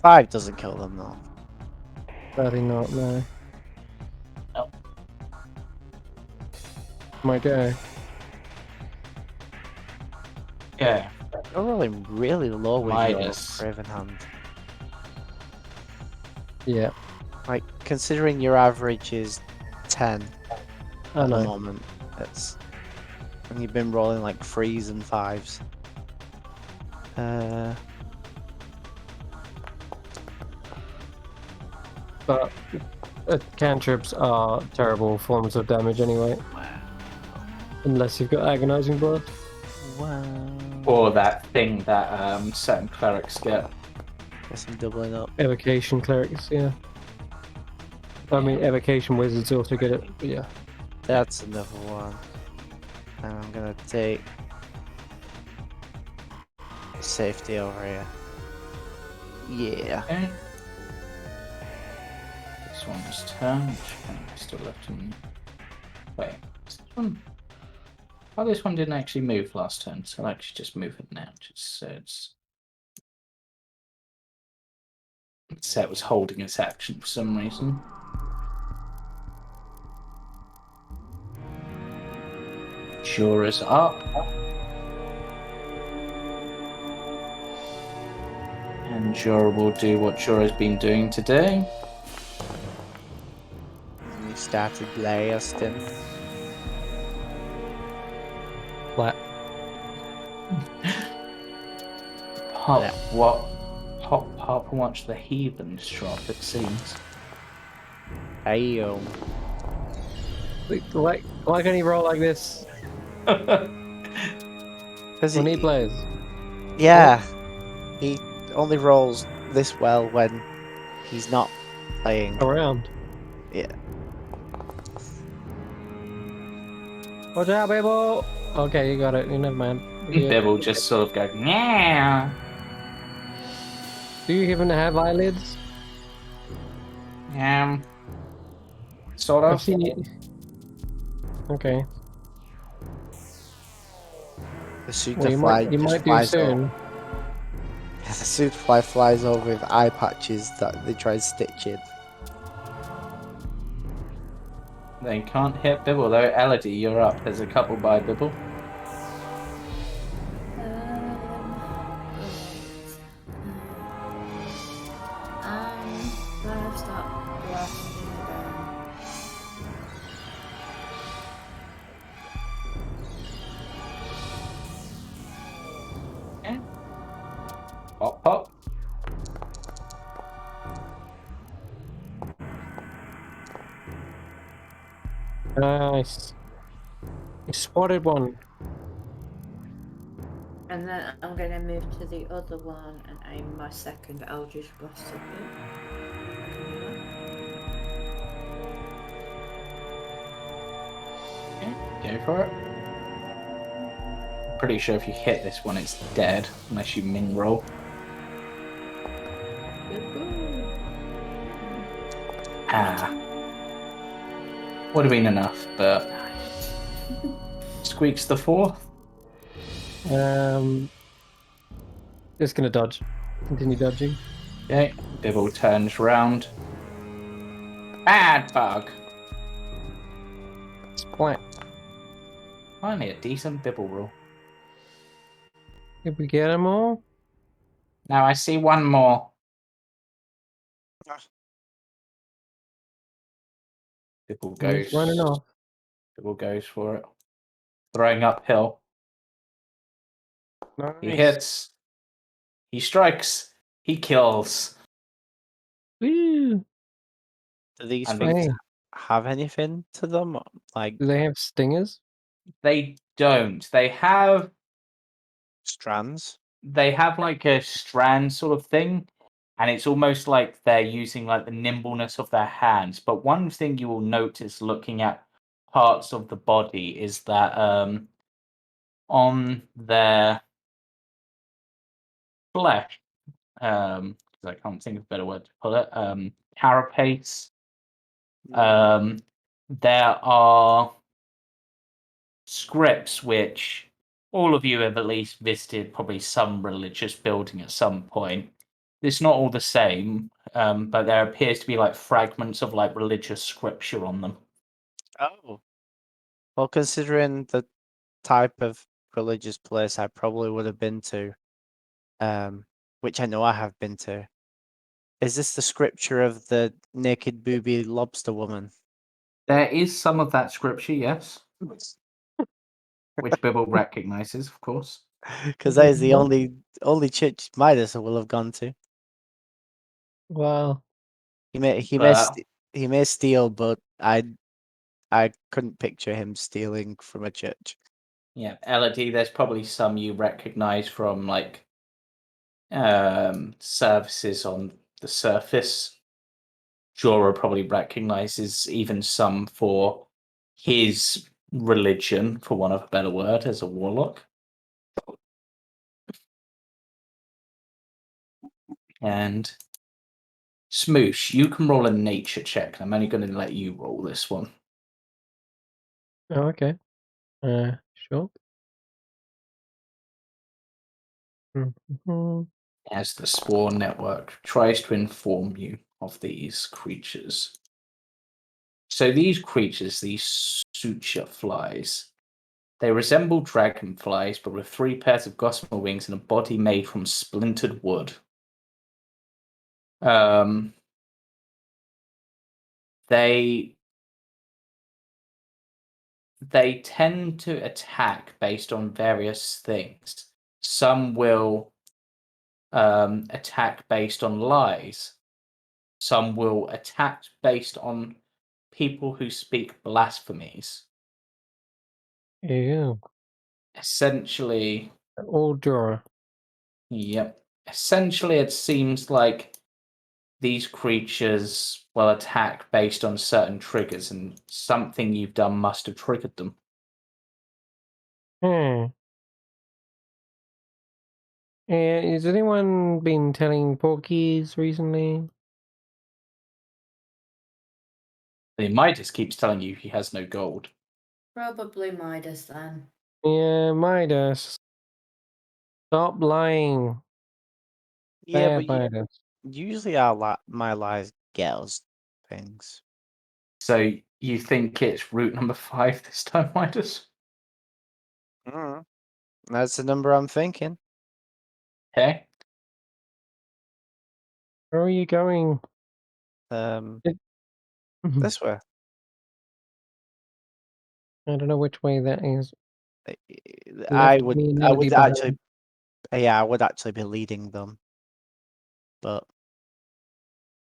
Five doesn't kill them though. Sadly not, no. Oh. Might go. Yeah. You're rolling really low with Midas. your Craven Hand. Yeah, Like, considering your average is 10 I at the know. moment, it's... And you've been rolling like 3s and 5s. But cantrips are terrible forms of damage anyway. Unless you've got Agonizing Blood. Wow. Or that thing that certain clerics get. Guess I'm doubling up. Evocation Clerics, yeah. I mean, Evocation Wizards also get it, but yeah. That's another one. And I'm gonna take safety over here. Yeah. Okay. This one's turned. Still left in. Wait, is this one? Oh, this one didn't actually move last turn, so I'll actually just move it now. Just so it was holding its action for some reason. Jorah's up. And Jorah will do what Jorah's been doing today. And you started blasting. Flat. Pop Yeah. what? Pop and watch the heathens drop, it seems. Ayo. Why can he roll like this Because when he plays? yeah, he only rolls this well when he's not playing. Around. Yeah. Watch out, people! Okay, you got it. You never mind. Yeah. Bibble just sort of go, meow. Do you even have eyelids? Sort I've of. seen you. Okay. The suit Well, you fly might just do flies soon. over. The suit fly flies over with eye patches that they try and stitch in. They can't hit Bibble though. Elodie, you're up. There's a couple by Bibble. Where I start blasting down. Okay. Pop, pop. Nice. You spotted one. And then I'm going to move to the other one and aim my second Eldritch Blast at it. Go for it. Pretty sure if you hit this one, it's dead unless you min roll. Ah. Would have been enough, but squeaks the 4th. Just gonna dodge. Continue dodging. Okay, Bibble turns round. Bad bug. Splat. Finally, a decent Bibble roll. Did we get them all? Now I see one more. Bibble He's goes. running off. Bibble goes for it. Throwing uphill. Nice. He hits. He strikes. He kills. Woo! Do these And things Hey, have anything to them? Like do they have stingers? they don't. They have strands? like a strand sort of thing, and it's almost like they're using like the nimbleness of their hands. But one thing you will notice looking at parts of the body is that on their flesh, 'cause I can't think of a better word to put it, carapace, there are scripts which all of you have at least visited probably some religious building at some point. It's not all the same, but there appears to be like fragments of like religious scripture on them. Oh. Well, considering the type of religious place I probably would have been to, which I know I have been to, is this the scripture of the naked booby lobster woman? There is some of that scripture, yes, which Bibble recognizes, of course. Because that is the only church Midas will have gone to. Wow. He may But he may steal, but I couldn't picture him stealing from a church. yeah, Elodie, there's probably some you recognize from like services on the surface. Jorah probably recognizes even some for his religion, for want of a better word, as a warlock. And Shmoosh, you can roll a nature check. I'm only going to let you roll this one. Oh, okay. Sure. Mhm. As the Spore Network tries to inform you of these creatures. So these creatures, these suture flies, they resemble dragonflies, but with 3 pairs of gossamer wings and a body made from splintered wood. They tend to attack based on various things. Some will attack based on lies. Some will attack based on people who speak blasphemies. Ew. Essentially, Old Jorah. yep. Essentially, it seems like these creatures will attack based on certain triggers, and something you've done must have triggered them. Has anyone been telling porkies recently? Midas keeps telling you he has no gold. Probably Midas then. Yeah, Midas. Stop lying. Yeah, Bad but Midas. usually my lies get us things. So you think it's route number 5 this time, Midas? That's the number I'm thinking. Okay. Where are you going? This way. I don't know which way that is. I Left would me and I Elodie would behind. actually yeah, I would actually be leading them. But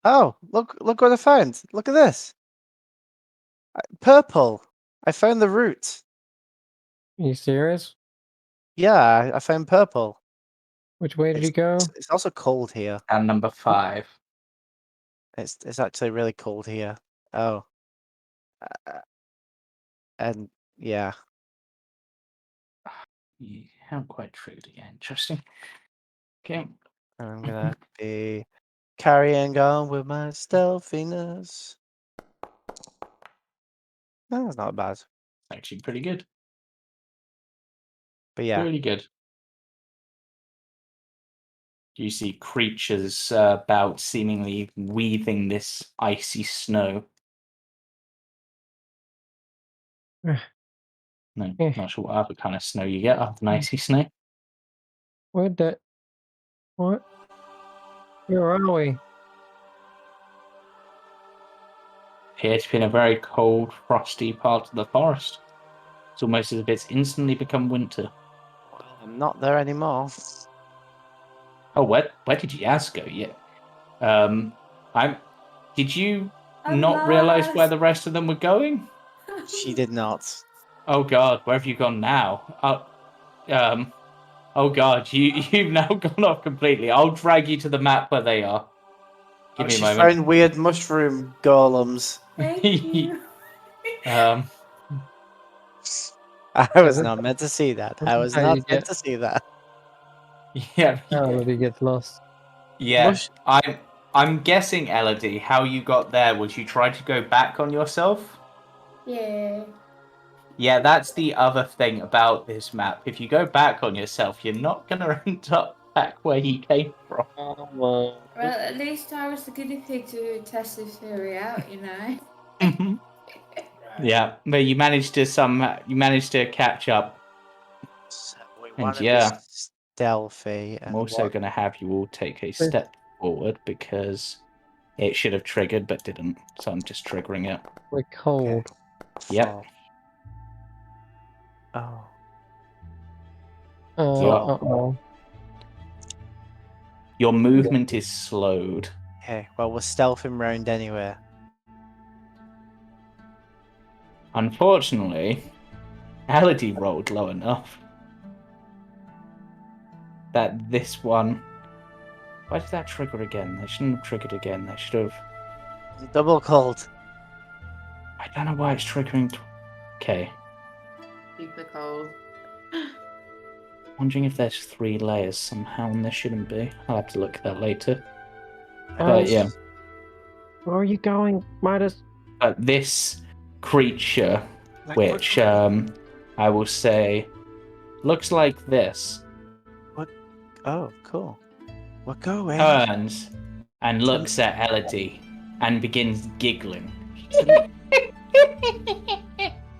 oh, look what I found. Look at this. Purple. I found the root. Are you serious? Yeah, I found purple. Which way did It's you go? it's also cold here. And number 5. It's actually really cold here. Oh. And Yeah. You haven't quite triggered it yet. Interesting. Okay. I'm gonna be carrying on with my stealthiness. No, that's not bad. Actually, pretty good. But yeah, Pretty good. You see creatures about seemingly weaving this icy snow. No, Eh. not sure what other kind of snow you get after an icy snow. Where'd that? What? Where are we? Appear to be in a very cold, frosty part of the forest. It's almost as if it's instantly become winter. well, I'm not there anymore. Oh, where did Yaz go? Yeah. I'm. Did you I'm not realize where lost. the rest of them were going? She did not. Oh God, where have you gone now? Oh God, you've now gone off completely. I'll drag you to the map where they are. Give me a She moment. found weird mushroom golems. Thank you. Um, I was not meant to see that. I was How not you meant get? to see that. yeah, Elodie gets lost. yeah. Mush- I'm guessing, Elodie, how you got there was you tried to go back on yourself. Yeah. Yeah, that's the other thing about this map. If you go back on yourself, you're not gonna end up back where you came from. Well, at least I was the guinea pig to test this theory out, you know. Yeah, but you managed to catch up, So we and want to be yeah, stealthy. I'm And also what? gonna have you all take a Wait. step forward because it should have triggered but didn't, so I'm just triggering it. We're cold. Yep. Four. Oh. Yeah. Oh. Your movement is slowed. Okay. Well, we're stealthing round anyway. Unfortunately, Elodie rolled low enough that this one. Why did that trigger again? They shouldn't have triggered again. They should have. I'm double cold. I don't know why it's triggering. Okay. Super cold. Wondering if there's 3 layers somehow, and there shouldn't be. I'll have to look at that later. Oh. But yeah. Where are you going, Midas? But this creature, Like, which I will say looks like this, Oh, cool. We're going. turns and looks at Elodie and begins giggling.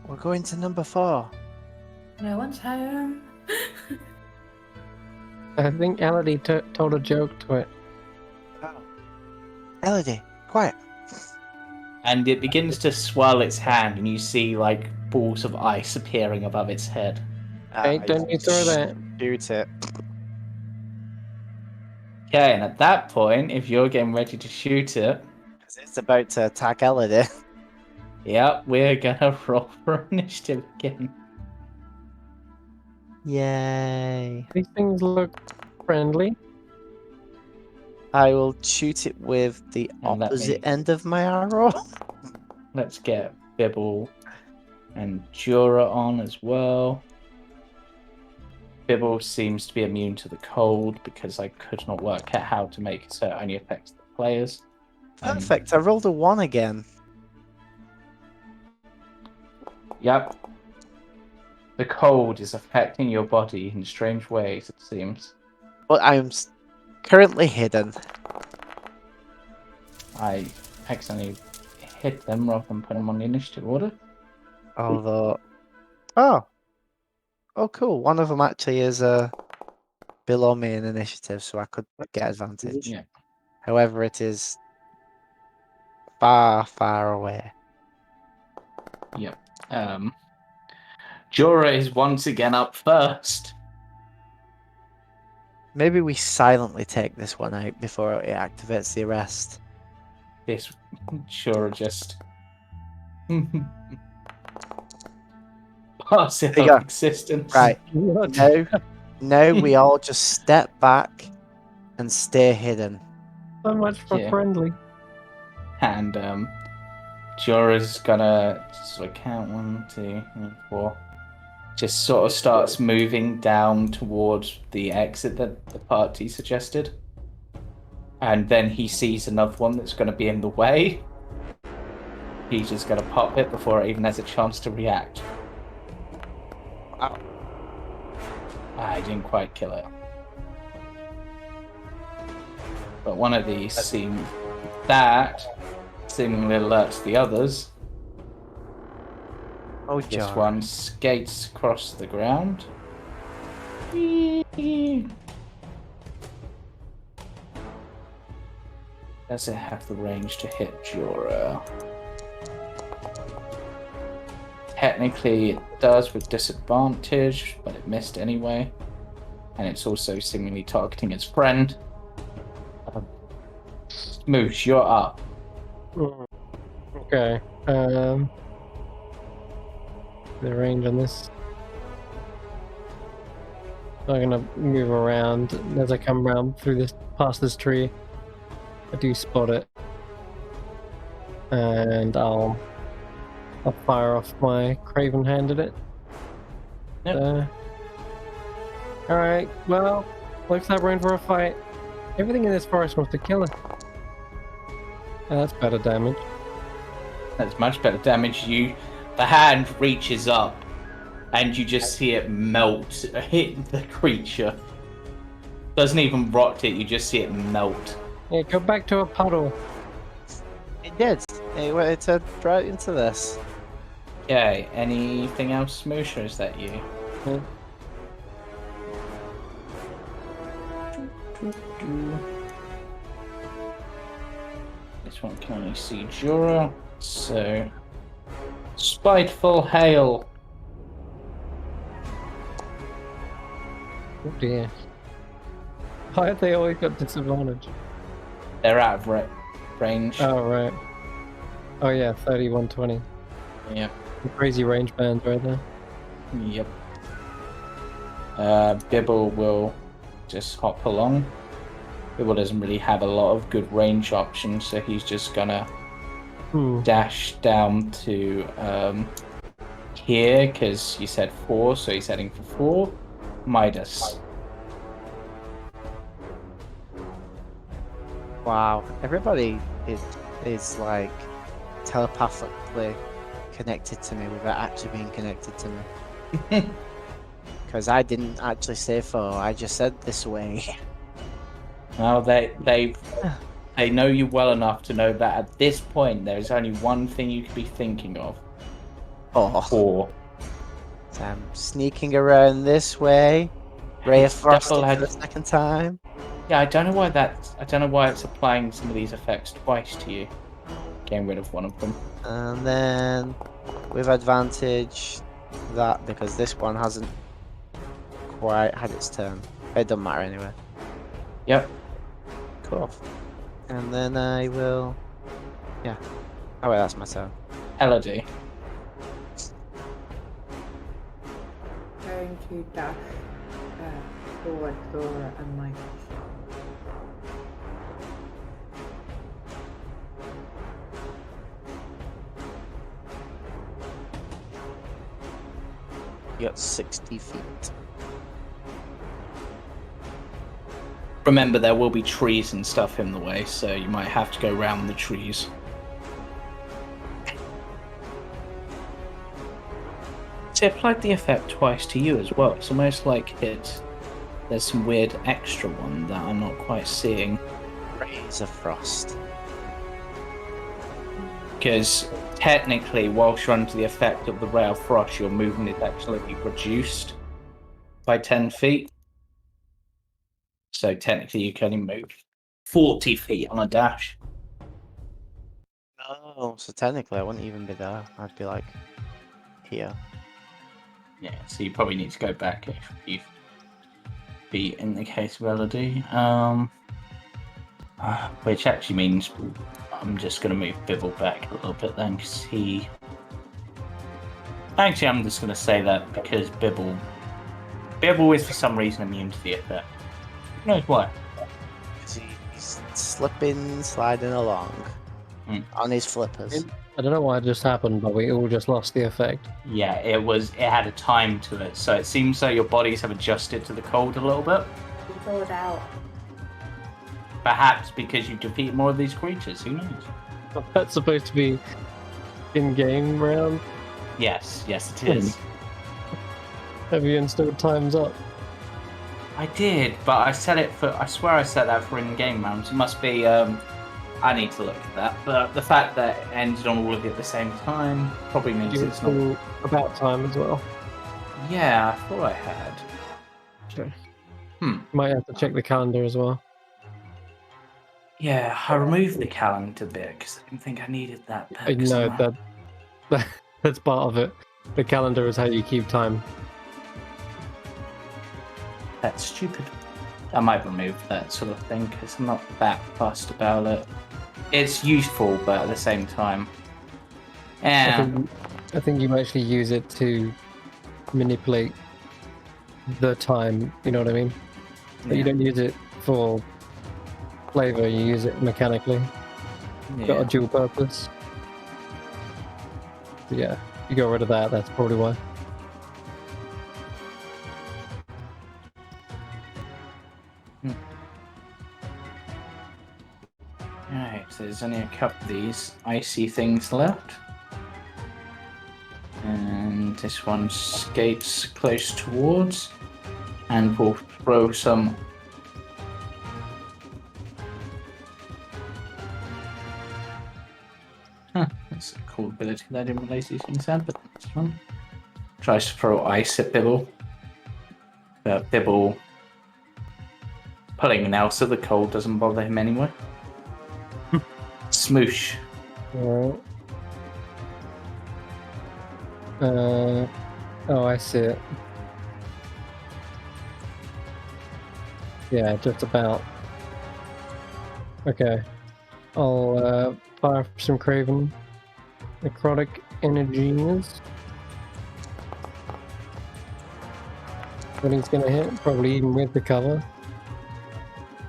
We're going to number 4. No one's home. I think Elodie told a joke to it. Oh. Elodie, quiet. And it begins to swirl its hand, and you see like balls of ice appearing above its head. Hey, don't you throw that. Shoot it. Okay, and at that point, if you're getting ready to shoot it, Because it's about to attack Elodie. yep, we're gonna roll for initiative again. Yay. These things look friendly. I will shoot it with the And let opposite me- end of my arrow. Let's get Bibble and Jorah on as well. Bibble seems to be immune to the cold because I could not work out how to make it so it only affects the players. Perfect. I rolled a 1 again. Yep. The cold is affecting your body in strange ways, it seems. But I am currently hidden. I accidentally hit them rather than put them on the initiative order. Although. Oh. Oh, cool. One of them actually is below me in initiative, so I could get advantage. Yeah. However, it is far, far away. Yep. Jorah is once again up first. Maybe we silently take this one out before it activates the rest. This Jorah just pass it There you of go. existence. Right. What? Now we all just step back and stay hidden. So much for Yeah. friendly. And Jorah's gonna sort of count 1, 2, 3, 4. Just sort of starts moving down towards the exit that the party suggested. And then he sees another one that's going to be in the way. He's just going to pop it before it even has a chance to react. Wow. I didn't quite kill it. But one of these seemingly alerts the others. Oh, This Jorah. one skates across the ground. Does it have the range to hit Jorah? Technically it does with disadvantage, but it missed anyway. And it's also seemingly targeting its friend. Shmoosh, you're up. Okay. The range on this. I'm gonna move around as I come around through this, past this tree. I do spot it, and I'll fire off my Craven hand at it. Yep. All right. Well, looks like we're in for a fight. Everything in this forest wants to kill us. That's better damage. That's much better damage. The hand reaches up, and you just see it melt, hit the creature. Doesn't even rot it. You just see it melt. Yeah, go back to a puddle. It did. It turned right into this. Okay. Anything else, Shmoosh, or is that you? Yeah. This one can only see Jorah, so spiteful hail. Oh dear. Why have they always got disadvantage? They're out of range. Oh right. Oh yeah, 3120. Yep. The crazy range bands right there. Yep. Bibble will just hop along. Bibble doesn't really have a lot of good range options, so he's just gonna dash down to here, because you said 4, so he's heading for 4. Midas. Wow. Everybody is like telepathically connected to me without actually being connected to me. Because I didn't actually say 4, I just said this way. Now they know you well enough to know that at this point there is only one thing you could be thinking of. Oh. 4. So I'm sneaking around this way. Ray of Frost for Double-edged. the second time. Yeah, I don't know why it's applying some of these effects twice to you. Getting rid of one of them. And then with advantage that because this one hasn't quite had its turn. It doesn't matter anyway. Yep. Cool. And then I will. Yeah. Oh wait, that's my turn. Elodie. Going to dash forward Jorah and Midas. You got 60 feet. Remember, there will be trees and stuff in the way, so you might have to go round the trees. See, I applied the effect twice to you as well. It's almost like there's some weird extra one that I'm not quite seeing. Rays of Frost. Because technically, whilst you're under the effect of the ray of frost, your movement is actually reduced by 10 feet. So technically, you can only move 40 feet on a dash. Oh, so technically I wouldn't even be there. I'd be like here. Yeah, so you probably need to go back if you be in the case of Elodie. Which actually means I'm just going to move Bibble back a little bit then, because he... Actually, I'm just going to say that because Bibble is for some reason immune to the effect. Who knows why? He's slipping, sliding along. on his flippers. I don't know what just happened, but we all just lost the effect. Yeah, it had a time to it, so it seems like your bodies have adjusted to the cold a little bit. We thawed out. Perhaps because you defeat more of these creatures. Who knows? That's supposed to be in-game round. Yes, it is. Have you installed times up? I did, but I swear I set that for in-game rounds. It must be. I need to look at that. But the fact that it ended on all of it at the same time probably means You it's not. install about time as well. Yeah, I thought I had. Sure. Hmm. Might have to check the calendar as well. Yeah, I removed the calendar bit because I didn't think I needed that bit. 'cause No, I'm that's part of it. The calendar is how you keep time. That's stupid. I might remove that sort of thing because I'm not that fussed about it. It's useful, but at the same time, yeah. I think you actually use it to manipulate the time. You know what I mean? But you don't use it for flavor. You use it mechanically. Got a dual purpose. So yeah, you got rid of that. That's probably why. Alright, so there's only a couple of these icy things left. And this one skates close towards. And we'll throw some. Huh, that's a cool ability that I didn't realize these things had, but that's fun. Tries to throw ice at Bibble. But Bibble pulling now so the cold doesn't bother him anyway. Shmoosh. Alright. Oh, I see it. Yeah, just about. Okay. I'll fire some Craven Necrotic Energies. But he's gonna hit, probably even with the cover.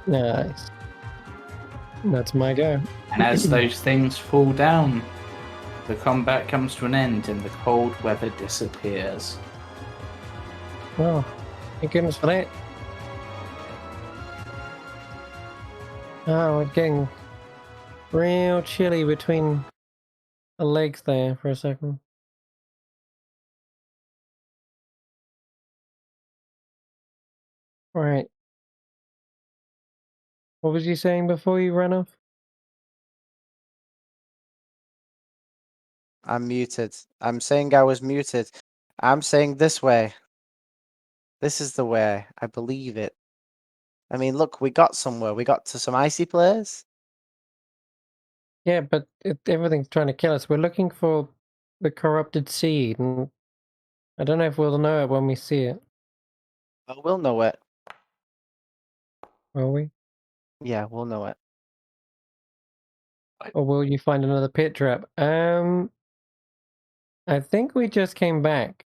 Nice. That's my go. And as those things fall down, the combat comes to an end and the cold weather disappears. Oh, thank goodness for that. Oh, we're getting real chilly between the legs there for a second. Right. What was you saying before you ran off? I'm muted. I'm saying I was muted. I'm saying this way. This is the way. I believe it. I mean, look, we got somewhere. We got to some icy players. Yeah, but everything's trying to kill us. We're looking for the corrupted seed, and I don't know if we'll know it when we see it. Oh, we'll know it. Will we? Yeah, we'll know it. Or will you find another pit trap? I think we just came back.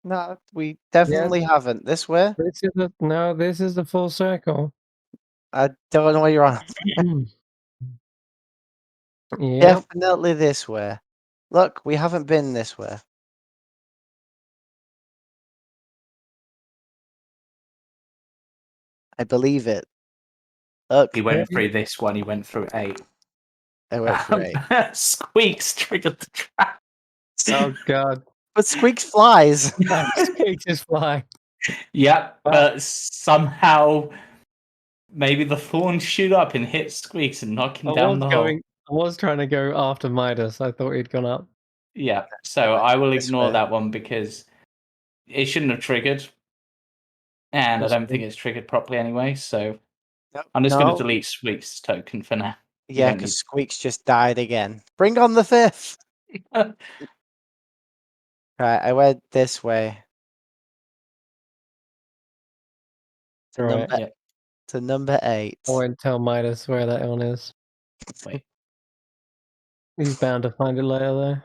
No, we definitely haven't. This way? This is the full circle. I don't know what you're on. Yeah. Definitely this way. Look, we haven't been this way. I believe it. Look, He went through this one, he went through 8. I went for 8. Squeaks triggered the trap. Oh god. But Squeaks flies. Squeaks is flying. Yep, but somehow maybe the thorns shoot up and hit Squeaks and knock him down the hole. I was trying to go after Midas. I thought he'd gone up. Yeah, so I will This ignore way. that one because it shouldn't have triggered. And I don't think it's triggered properly anyway, so I'm just going to delete Squeaks' token for now. Yeah, because Squeaks just died again. Bring on the 5th! Right, I went this way. To number 8. I won't tell Midas where that one is. Wait. He's bound to find it later, though.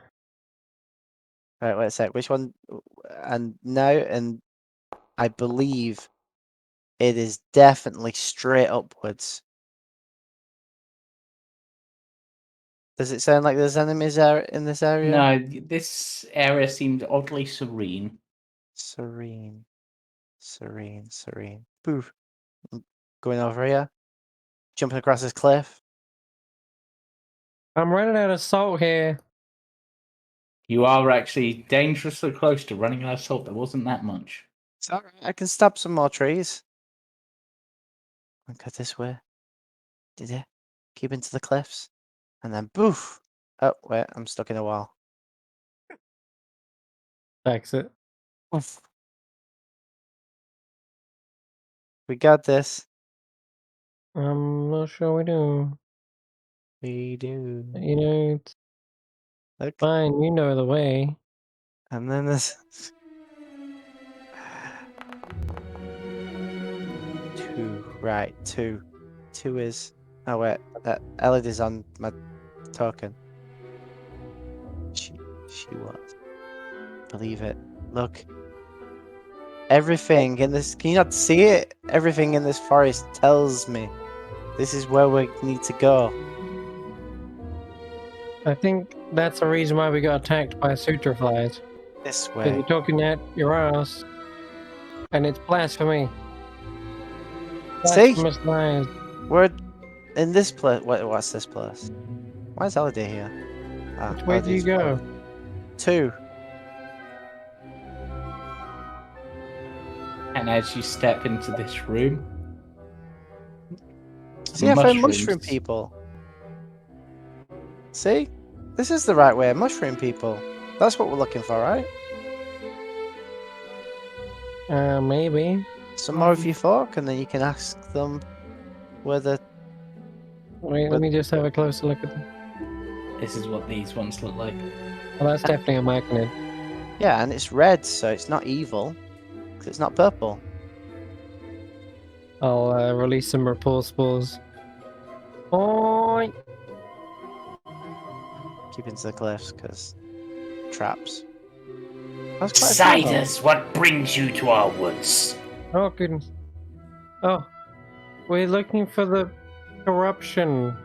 Right, wait a sec. Which one? And now, and I believe it is definitely straight upwards. Does it sound like there's enemies in this area? No, this area seemed oddly serene. Serene. Serene, serene. Poof. Going over here. Jumping across this cliff. I'm running out of salt here. You are actually dangerously close to running out of salt. There wasn't that much. It's alright. I can stab some more trees. Go this way. Did it? Keep into the cliffs. And then boof. Oh, wait. I'm stuck in a wall. Exit. Oof. We got this. I'm not sure we do. We do. You know, it's Look. fine. You know the way. And then there's... Two. Right, two. Two is... Oh, wait. Elodie's on my token. She was. Believe it. Look. Everything in this... Can you not see it? Everything in this forest tells me this is where we need to go. I think that's the reason why we got attacked by suture flies. This Because way. you're talking at your ass. And it's blasphemy. See? Blasphemous lies. We're in this place. What's this place? Why is Elodie here? Ah, Which way do you Elodie's go? fine. Two. And as you step into this room, See, I found mushroom mushrooms- people. See? This is the right way. Mushroom people. That's what we're looking for, right? Maybe. Some more of your folk, and then you can ask them whether... Wait, let me just have a closer look at them. This is what these ones look like. Well, that's definitely a Myconid. Yeah, and it's red, so it's not evil. Because it's not purple. I'll release some repulse spores. Oi! Keep into the cliffs, because... traps. That's quite a few, though. Siders, what brings you to our woods? Oh, goodness. Oh. We're looking for the corruption.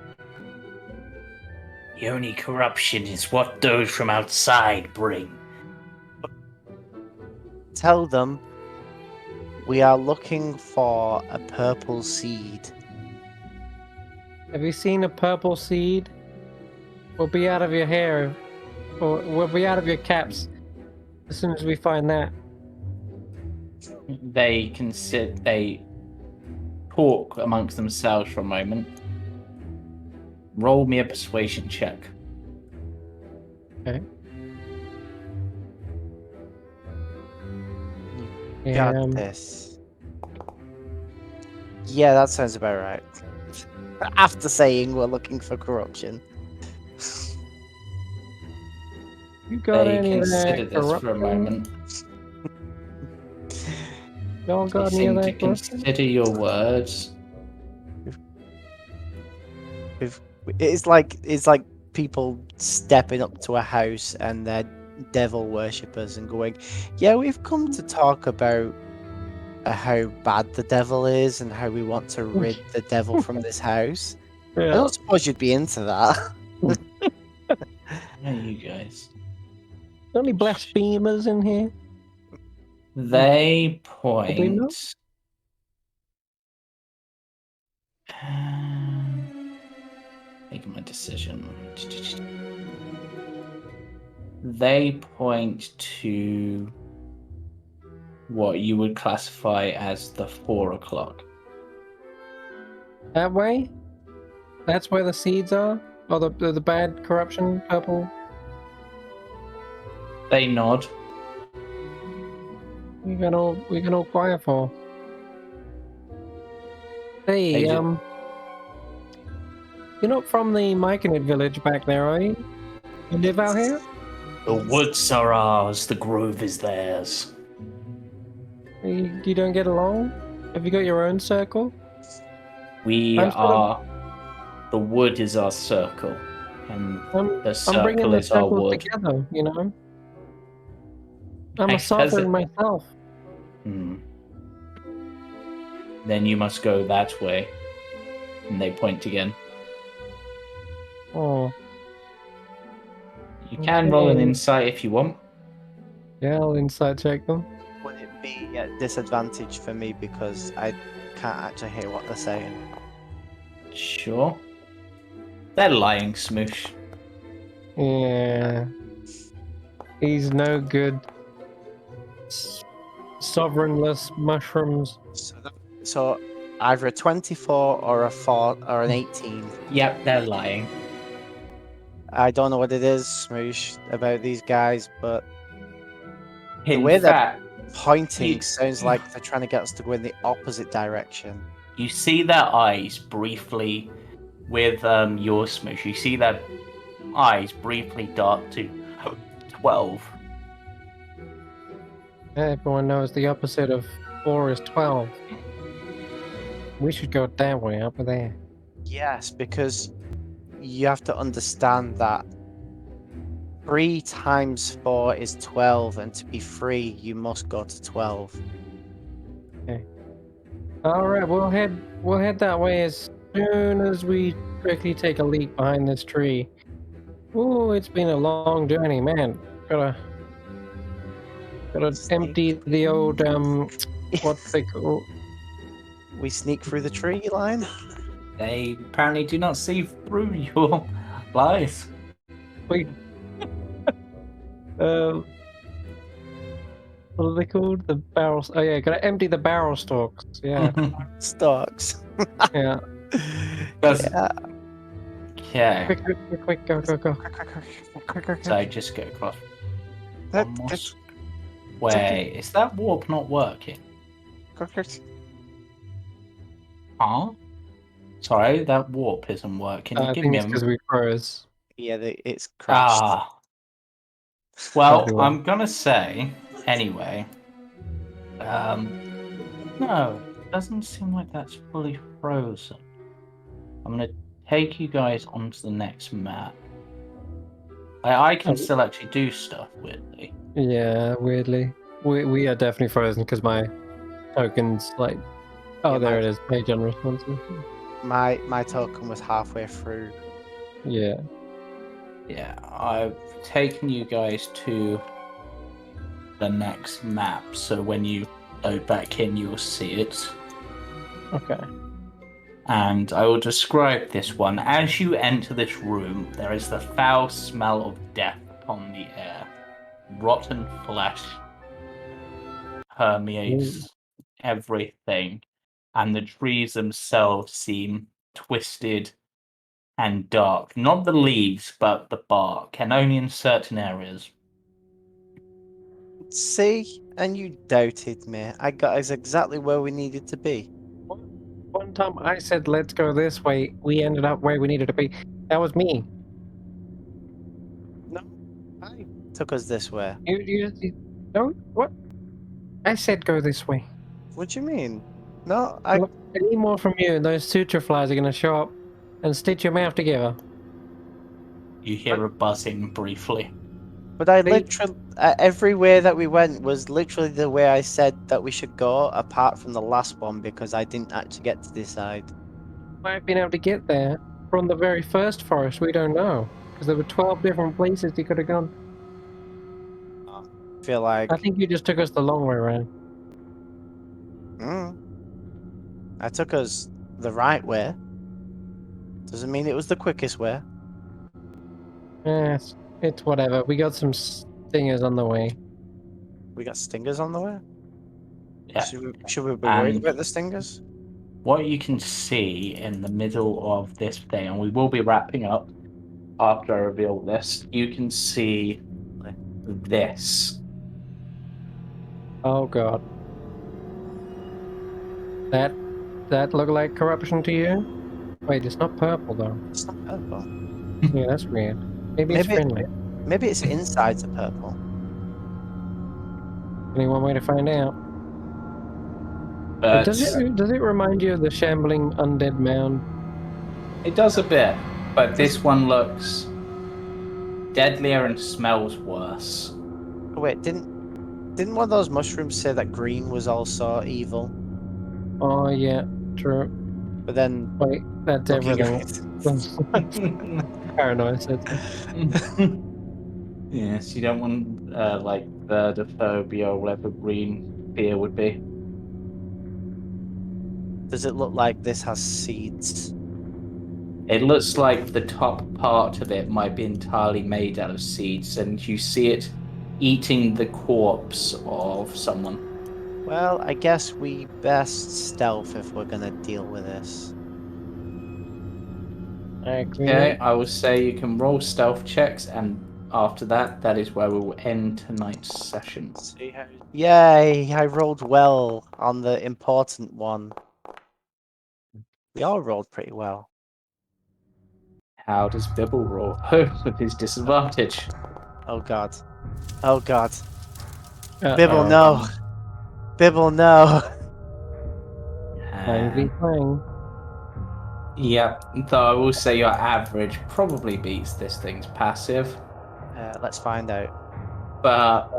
The only corruption is what those from outside bring. Tell them we are looking for a purple seed. Have you seen a purple seed? We'll be out of your hair. Or we'll be out of your caps as soon as we find that. They talk amongst themselves for a moment. Roll me a persuasion check. Okay. Got this. Yeah, that sounds about right. After saying we're looking for corruption. You got They any of that consider this for a corruption? moment. Y'all They got any of seem to that corruption? consider your words. It's like people stepping up to a house and they're devil worshippers and going, yeah, we've come to talk about how bad the devil is and how we want to rid the devil from this house. I Yeah. don't suppose you'd be into that. Yeah, you guys. Only blasphemers in here? They Probably not. point. Making my decision. They point to what you would classify as the 4 o'clock. That way? That's where the seeds are? Or the bad corruption purple? They nod. We got all quiet for. Hey, They do. you're not from the Myconid village back there, are you? You live out here? The woods are ours, the grove is theirs. You don't get along? Have you got your own circle? We I'm sort of- are. The wood is our circle, and the I'm bringing circle the is our circles wood. together, you know? I'm a As sorcerer it- myself. Hmm. Then you must go that way. And they point again. Oh. You can roll an Okay. insight if you want. Yeah, I'll insight check them. Would it be at disadvantage for me because I can't actually hear what they're saying? Sure. They're lying, Shmoosh. Yeah. He's no good. Sovereignless mushrooms. So either a 24 or a 4 or an 18. Yep, they're lying. I don't know what it is, Smoosh, about these guys, but the In way they're fact, pointing you- sounds like they're trying to get us to go in the opposite direction. you see their eyes briefly with your Shmoosh. You see their eyes briefly dart to 12. Everyone knows the opposite of 4 is 12. We should go that way, over there. Yes, because you have to understand that 3 times 4 is 12, and to be free, you must go to 12. Alright, we'll head that way as soon as we quickly take a leap behind this tree. Ooh, it's been a long journey, man. Gotta empty the old what's they call. We sneak through the tree line? They apparently do not see through your lies. Wait. What are they called? The barrels. Oh yeah, gotta empty the barrel stalks. Yeah, Stalks. yeah. That's- Yeah. Okay, Quick, go. so I just go across. That- One more that's- Wait, is that warp not working? Huh? Sorry, that warp isn't working. I Give think me it's a because we froze. Yeah, it's crashed. Ah. Well, Probably won't. I'm gonna say anyway. No, it doesn't seem like that's fully frozen. I'm gonna take you guys onto the next map. I can Oh. still actually do stuff weirdly. Yeah, weirdly, we are definitely frozen because my tokens like. Oh, Yeah, there my- it is. Page unresponsive. My token was halfway through. Yeah. Yeah, I've taken you guys to the next map, so when you load back in, you'll see it. Okay. And I will describe this one. As you enter this room, there is the foul smell of death upon the air. Rotten flesh permeates everything, and the trees themselves seem twisted and dark. Not the leaves, but the bark, and only in certain areas. See? And you doubted me. I got us exactly where we needed to be. One time I said, let's go this way. We ended up where we needed to be. That was me. No, I took us this way. You no? What? I said go this way. What do you mean? No, I. Look, I need more from you, and those suture flies are going to show up and stitch your mouth together. You hear a buzzing briefly. But I They- literally. Everywhere that we went was literally the way I said that we should go, apart from the last one, because I didn't actually get to decide. Might have been able to get there from the very first forest. We don't know. Because there were 12 different places you could have gone. I feel like. I think you just took us the long way around. I took us the right way. Doesn't mean it was the quickest way. Yes, it's whatever. We got some stingers on the way. We got stingers on the way. Yeah. Should we be worried And- about the stingers? What you can see in the middle of this thing, and we will be wrapping up after I reveal this, you can see this. Oh god. That look like corruption to you? Wait, it's not purple though. It's not purple. Yeah, that's weird. Maybe it's Maybe- friendly. Maybe its insides are purple. Only one way to find out. But Does it remind you of the shambling undead mound? it does a bit, but this one looks deadlier and smells worse. Oh, wait, didn't one of those mushrooms say that green was also evil? Oh yeah, true. But then Wait, that's looking everything. at Paranoid said. Yes, you don't want like verdophobia or whatever green fear would be. Does it look like this has seeds? It looks like the top part of it might be entirely made out of seeds, and you see it eating the corpse of someone. Well, I guess we best stealth if we're gonna deal with this. I agree. Okay, I will say you can roll stealth checks, and after that, that is where we will end tonight's session. See how... Yay! I rolled well on the important one. We all rolled pretty well. How does Bibble roll with his disadvantage? Oh god. Oh god. Uh-oh. Bibble, no. Bibble, no. Clang v clang. Yep, though I will say your average probably beats this thing's passive. Let's find out. But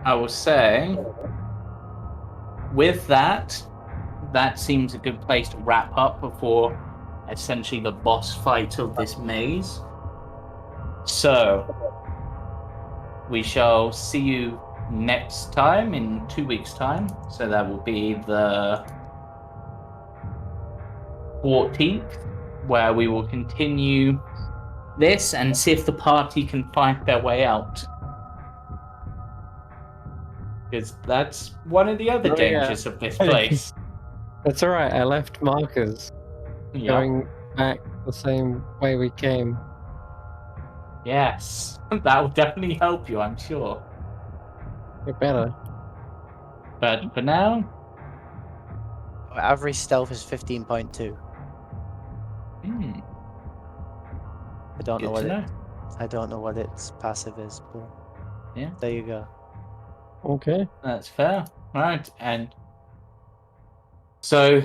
I will say, with that, that seems a good place to wrap up before essentially the boss fight of this maze. So, we shall see you next time in 2 weeks' time. So that will be the 14th, where we will continue this and see if the party can find their way out. Because that's one of the other Oh, yeah. dangers of this place. That's alright, I left markers Yep. going back the same way we came. Yes, that will definitely help you, I'm sure. It better. But for now, Our average stealth is 15.2. I don't know good what to know. I don't know what its passive is, but Yeah. there you go. Okay. That's fair. Right, and so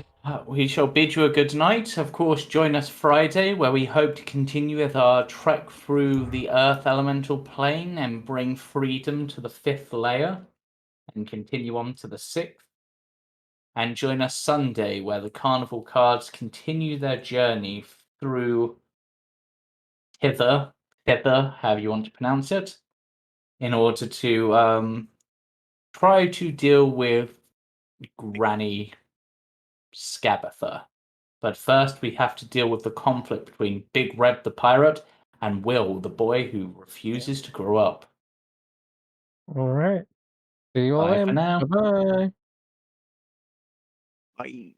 we shall bid you a good night. Of course, join us Friday, where we hope to continue with our trek through the Earth elemental plane and bring freedom to the 5th layer, and continue on to the 6th. And join us Sunday, where the carnival cards continue their journey through hither, however you want to pronounce it, in order to try to deal with Granny Scabatha. But first, we have to deal with the conflict between Big Red the pirate and Will, the boy who refuses to grow up. Alright. See you all Bye for then. now. Bye-bye. Bye.